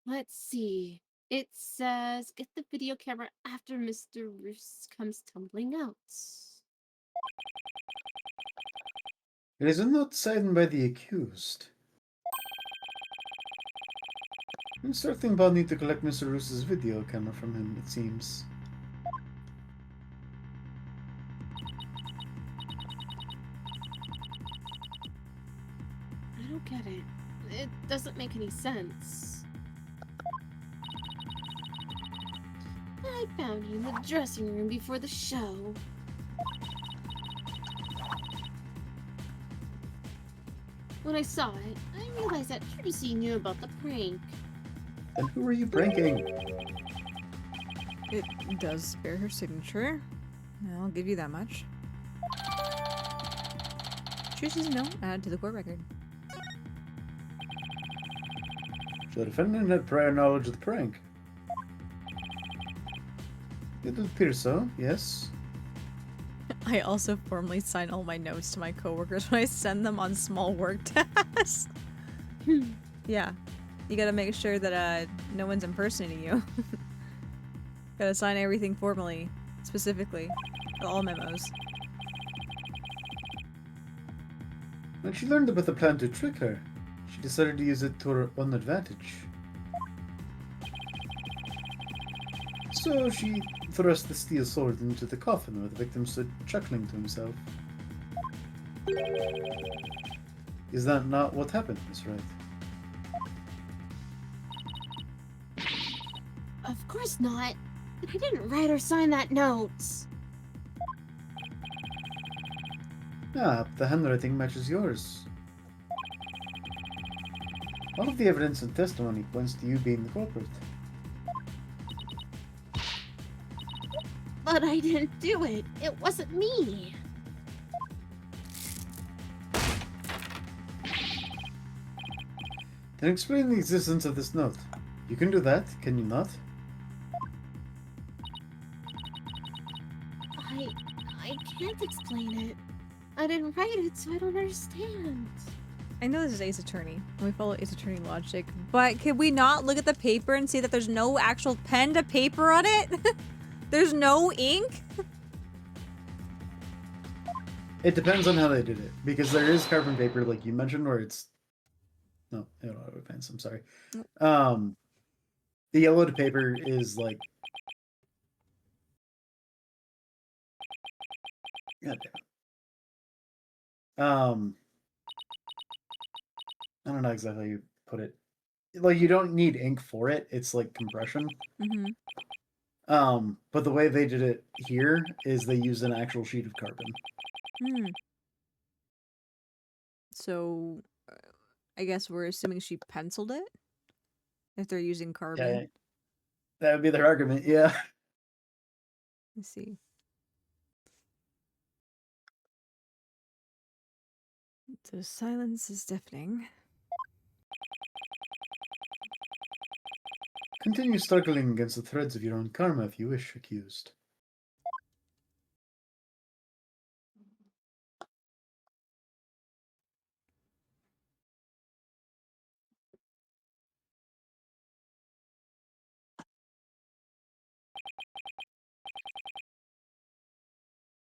Let's see. It says, get the video camera after Mr. Roos comes tumbling out. It is a note signed by the accused. Instructing Bonnie to collect Mr. Roos's video camera from him, it seems. I don't get it. It doesn't make any sense. I found you in the dressing room before the show. When I saw it, I realized that Tracy knew about the prank. Then who are you pranking? It does bear her signature. I'll give you that much. Tracy's note added to the court record. So the defendant had prior knowledge of the prank. It would appear so, yes. I also formally sign all my notes to my coworkers when I send them on small work tasks. Yeah, you gotta make sure that no one's impersonating you. Gotta sign everything formally, specifically, all memos. When she learned about the plan to trick her, she decided to use it to her own advantage. So she thrust the steel sword into the coffin where the victim stood chuckling to himself. Is that not what happened, Miss Wright? Of course not. I didn't write or sign that note. Ah, the handwriting matches yours. All of the evidence and testimony points to you being the culprit. But I didn't do it. It wasn't me. Then explain the existence of this note. You can do that, can you not? I can't explain it. I didn't write it, so I don't understand. I know this is Ace Attorney, and we follow Ace Attorney logic, but can we not look at the paper and see that there's no actual pen to paper on it? There's no ink? It depends on how they did it, because there is carbon paper, like you mentioned, where it's no, I don't know pens. I'm sorry. The yellowed paper is like, God damn. I don't know exactly how you put it. Like, you don't need ink for it. It's like compression. Mm-hmm. But the way they did it here is they used an actual sheet of carbon. Hmm. So, I guess we're assuming she penciled it? If they're using carbon. Yeah, that would be their argument, yeah. Let's see. The silence is deafening. Continue struggling against the threads of your own karma if you wish, accused.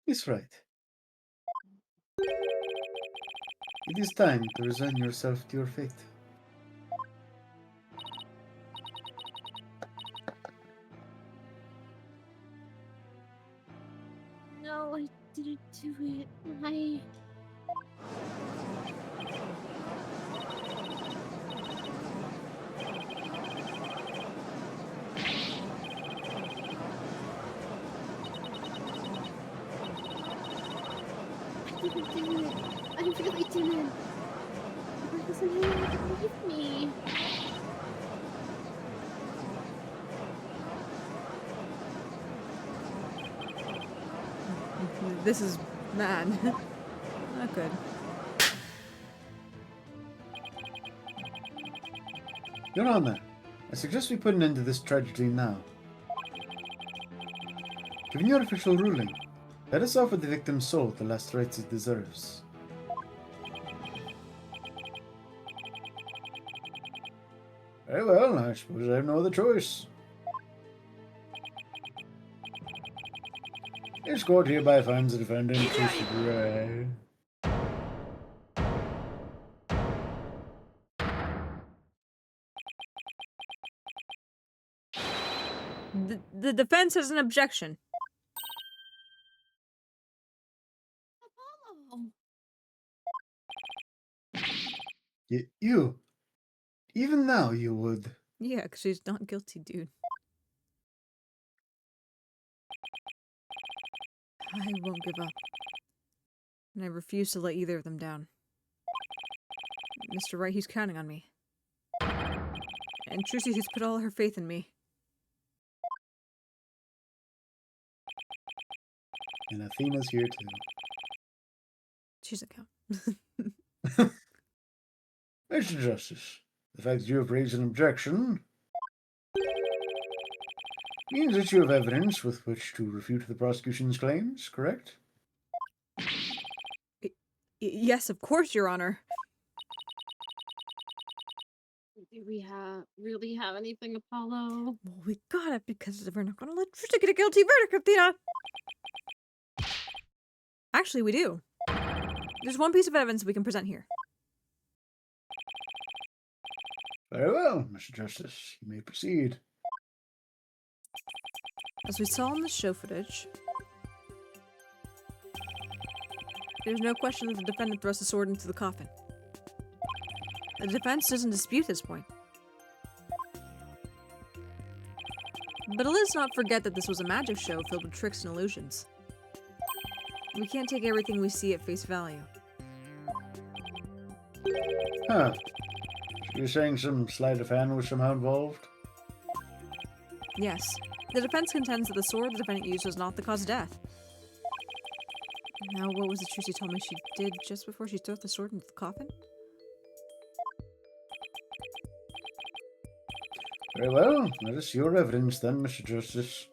He's right. It is time to resign yourself to your fate. No, I didn't do it. I... I didn't do it. I really didn't. Why doesn't anyone believe me? This is bad. Not good. Your Honor, I suggest we put an end to this tragedy now. Given your official ruling, let us offer the victim's soul the last rites it deserves. Very well, I suppose I have no other choice. This court hereby finds the defendant to The defense has an objection. Apollo! You, even now you would. Yeah, because she's not guilty, dude. I won't give up. And I refuse to let either of them down. Mr. Wright, he's counting on me. And Trucy has put all her faith in me. And Athena's here too. She doesn't count. Mr. Justice, the fact that you have raised an objection means that you have evidence with which to refute the prosecution's claims, correct? Yes, of course, Your Honor. Do we really have anything, Apollo? Well, we got it because we're not going to let Trucy get a guilty verdict, Athena. Actually, we do. There's one piece of evidence we can present here. Very well, Mr. Justice. You may proceed. As we saw in the show footage, there's no question that the defendant thrust the sword into the coffin. The defense doesn't dispute this point. But let's not forget that this was a magic show filled with tricks and illusions. We can't take everything we see at face value. Huh. You're saying some sleight of hand was somehow involved? Yes. The defense contends that the sword the defendant used was not the cause of death. Now, what was the truth she told me she did just before she threw the sword into the coffin? Very well. That is your evidence then, Mr. Justice.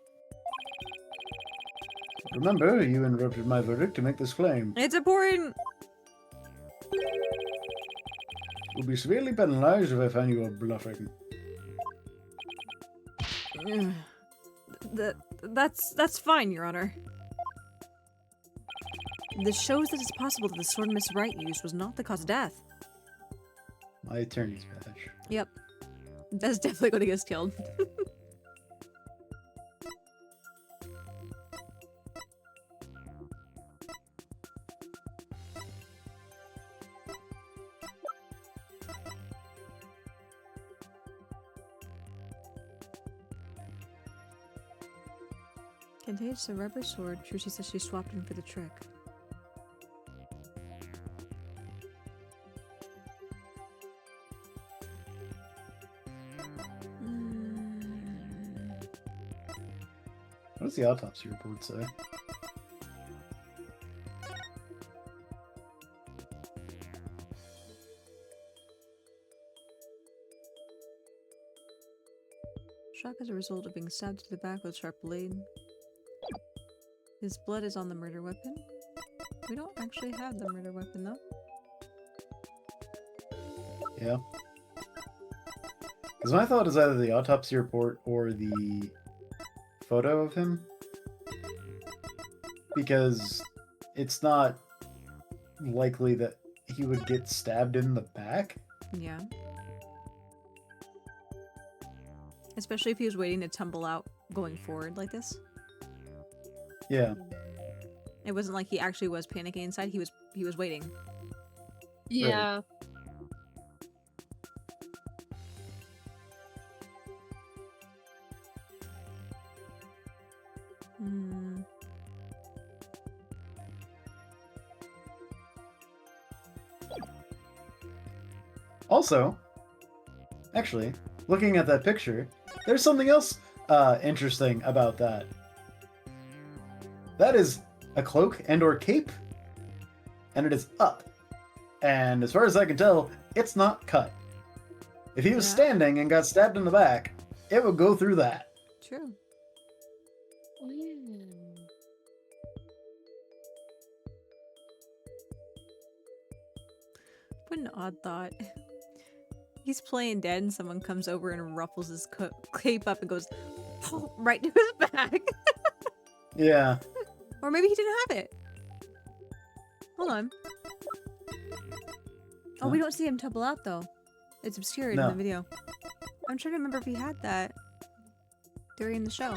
Remember, you interrupted my verdict to make this claim. It's important! You'll be severely penalized if I find you are bluffing. That's fine, Your Honor. This shows that it's possible that the sword Miss Wright used was not the cause of death. My attorney's badge. Yep. That's definitely going to get us killed. Contains a rubber sword. Trucy says she swapped him for the trick. What does the autopsy report say? Shock as a result of being stabbed to the back with a sharp blade. His blood is on the murder weapon. We don't actually have the murder weapon though. Yeah. Because my thought is either the autopsy report or the photo of him. Because it's not likely that he would get stabbed in the back. Yeah. Especially if he was waiting to tumble out going forward like this. Yeah. It wasn't like he actually was panicking inside, he was waiting. Yeah. Also, actually, looking at that picture, there's something else interesting about that. That is a cloak and or cape, and it is up. And as far as I can tell, it's not cut. If he was standing and got stabbed in the back, it would go through that. True. What an odd thought. He's playing dead and someone comes over and ruffles his cape up and goes right to his back. Yeah. Or maybe he didn't have it. Hold on. Oh, we don't see him tumble out though. It's obscured in the video. I'm trying to remember if he had that during the show.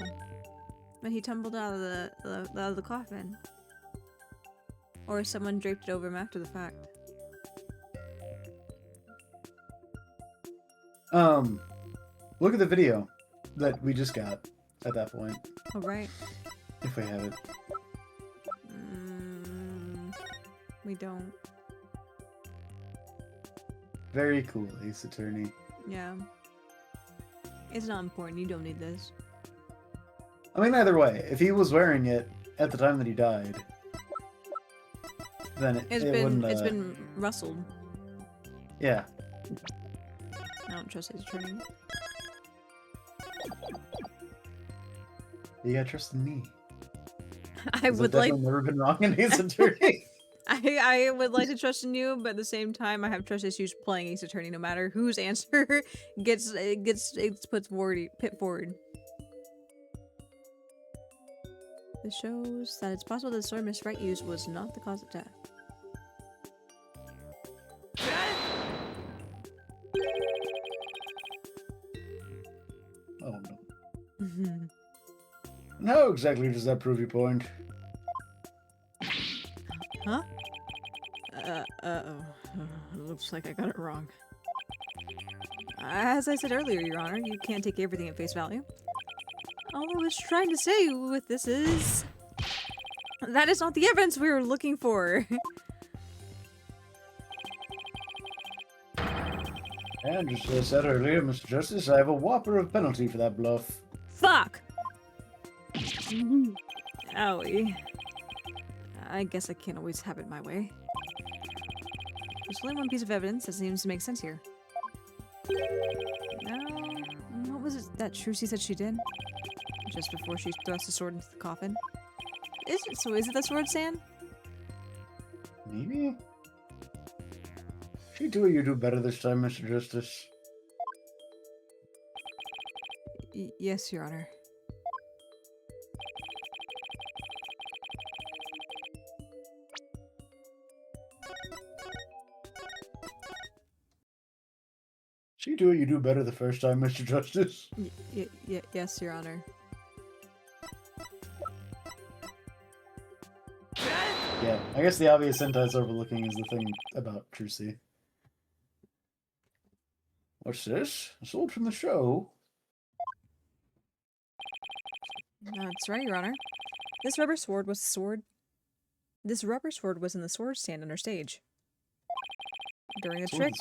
When he tumbled out of the coffin. Or someone draped it over him after the fact. Look at the video that we just got at that point. Oh, right. If we have it. We don't. Very cool, Ace Attorney. Yeah. It's not important. You don't need this. I mean, either way, if he was wearing it at the time that he died, then it wouldn't, it's been rustled. Yeah. I don't trust his attorney. You gotta trust in me. I would like. I've never been wrong in Ace Attorney. I would like to trust in you, but at the same time, I have trust issues playing Ace Attorney. No matter whose answer gets put forward. This shows that it's possible that the sword Miss Wright used was not the cause of death. Oh no. And How exactly does that prove your point? Huh? Looks like I got it wrong. As I said earlier, Your Honor, you can't take everything at face value. All I was trying to say with this is... that is not the evidence we were looking for. And just as I said earlier, Mr. Justice, I have a whopper of penalty for that bluff. Fuck! Owie. I guess I can't always have it my way. There's only one piece of evidence that seems to make sense here. Now, what was it that Trucy said she did? Just before she thrust the sword into the coffin? Is it the sword, San? Maybe? She do or you do better this time, Mr. Justice? Yes, Your Honor. She do or you do better the first time, Mr. Justice? Yes, Your Honor. Yeah, I guess the obvious sentence overlooking is the thing about Trucy. What's this? A sword from the show? That's right, Your Honor. This rubber sword was This rubber sword was in the sword stand on our stage. During the trick.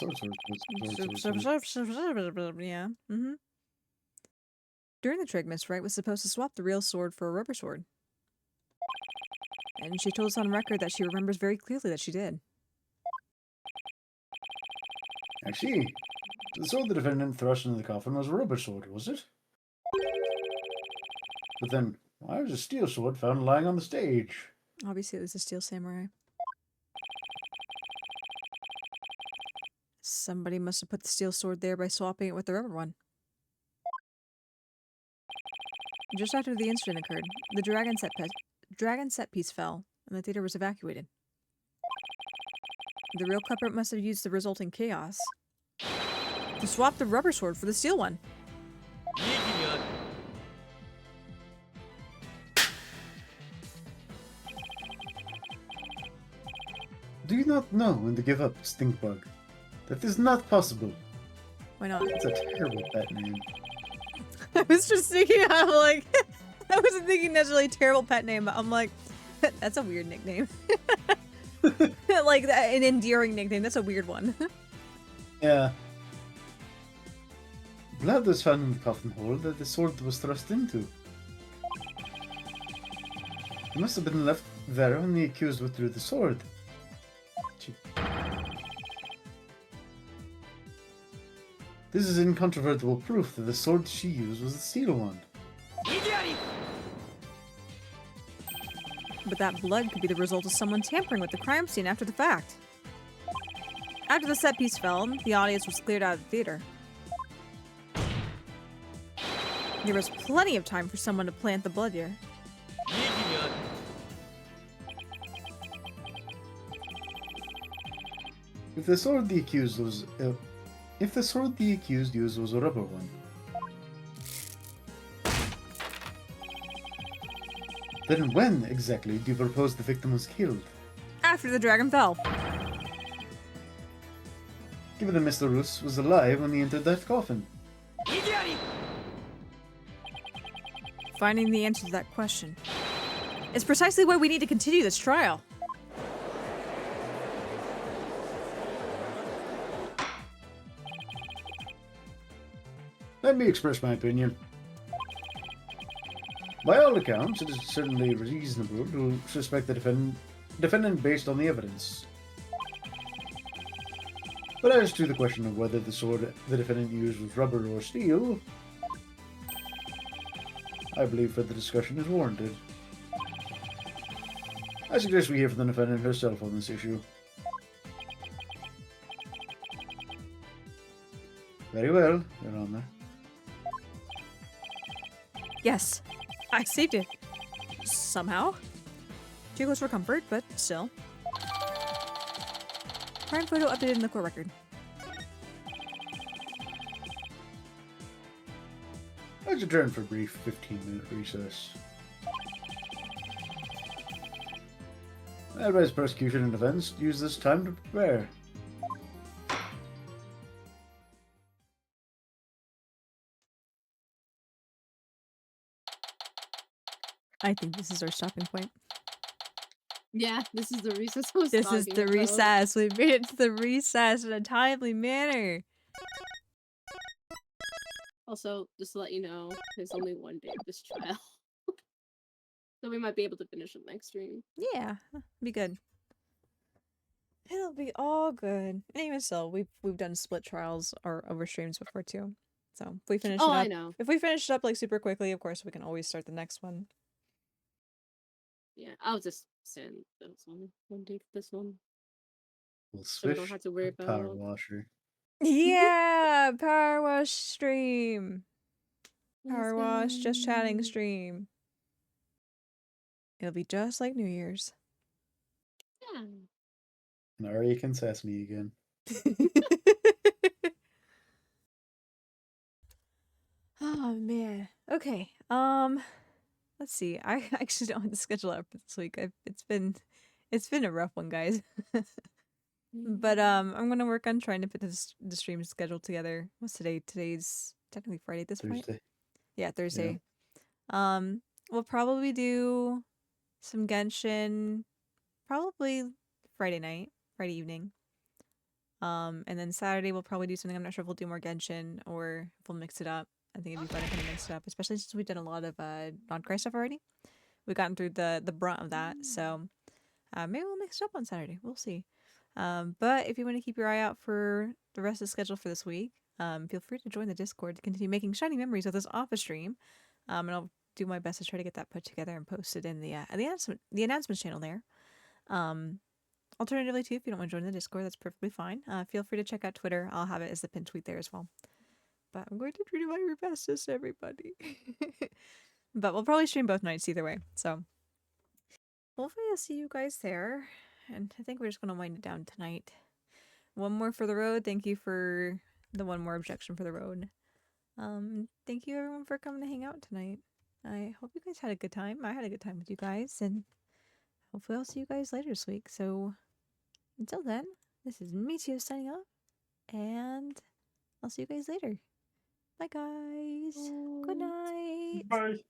Yeah. During the trick, Miss Wright was supposed to swap the real sword for a rubber sword. And she told us on record that she remembers very clearly that she did. I see. The sword the defendant thrust into the coffin was a rubber sword, was it? But then, why was a steel sword found lying on the stage? Obviously, it was a steel samurai. Somebody must have put the steel sword there by swapping it with the rubber one. Just after the incident occurred, the dragon set piece fell, and the theater was evacuated. The real culprit must have used the resulting chaos to swap the rubber sword for the steel one. Do you not know when to give up, Stinkbug? That is not possible. Why not? It's a terrible pet name. I was just thinking, I'm like, I wasn't thinking necessarily terrible pet name, but I'm like, that's a weird nickname. Like, an endearing nickname, that's a weird one. Yeah. Blood was found in the coffin hole that the sword was thrust into. It must have been left there when the accused withdrew the sword. This is incontrovertible proof that the sword she used was the steel one. But that blood could be the result of someone tampering with the crime scene after the fact. After the set piece fell, the audience was cleared out of the theater. There was plenty of time for someone to plant the blood here. If the sword the accused used was a rubber one, then when exactly do you propose the victim was killed? After the dragon fell. Given that Mr. Roos was alive when he entered that coffin. Finding the answer to that question is precisely why we need to continue this trial. Let me express my opinion. By all accounts, it is certainly reasonable to suspect the defendant based on the evidence. But as to the question of whether the sword the defendant used was rubber or steel, I believe further discussion is warranted. I suggest we hear from the defendant herself on this issue. Very well, Your Honor. Yes, I saved it. Somehow. Too close for comfort, but still. Crime photo updated in the court record. Let's adjourn for a brief 15-minute recess. I advise prosecution and defense use this time to prepare. I think this is our stopping point. Yeah, this is the recess I was This is talking the about. recess. We made it to the recess in a timely manner. Also, just to let you know, there's only one day of this trial. So we might be able to finish it next stream. Yeah, be good. It'll be all good. And even so, we've done split trials or over streams before too. So if we finish Oh, it I up, know. if we finish it up like super quickly, of course we can always start the next one. Yeah, I'll just send those on one day for this one. We'll So we don't switch have to worry the power about... washer. Yeah, power wash stream. Power wash, Let's just chatting go. stream. It'll be just like New Year's. Yeah. And Aria can sass me again. Oh man. Okay. Let's see. I actually don't have the schedule out for this week. It's been a rough one, guys. But I'm gonna work on trying to put the stream schedule together. What's today? Today's technically Friday at this point. Thursday. Yeah, Thursday. We'll probably do some Genshin, probably Friday night, Friday evening. And then Saturday we'll probably do something. I'm not sure if we'll do more Genshin or if we'll mix it up. I think it'd be fun to kind of mix it up, especially since we've done a lot of non-cry stuff already. We've gotten through the brunt of that, so maybe we'll mix it up on Saturday. We'll see. But if you want to keep your eye out for the rest of the schedule for this week, feel free to join the Discord to continue making shiny memories with us off a stream. And I'll do my best to try to get that put together and posted in the announcements channel there. Alternatively, too, if you don't want to join the Discord, that's perfectly fine. Feel free to check out Twitter. I'll have it as the pinned tweet there as well. But I'm going to try my bestest, everybody. But we'll probably stream both nights either way. So hopefully I'll see you guys there. And I think we're just going to wind it down tonight. One more for the road. Thank you for the one more objection for the road. Thank you everyone for coming to hang out tonight. I hope you guys had a good time. I had a good time with you guys, and hopefully I'll see you guys later this week. So until then, this is Mitio signing off, and I'll see you guys later. Bye guys. Good night. Bye.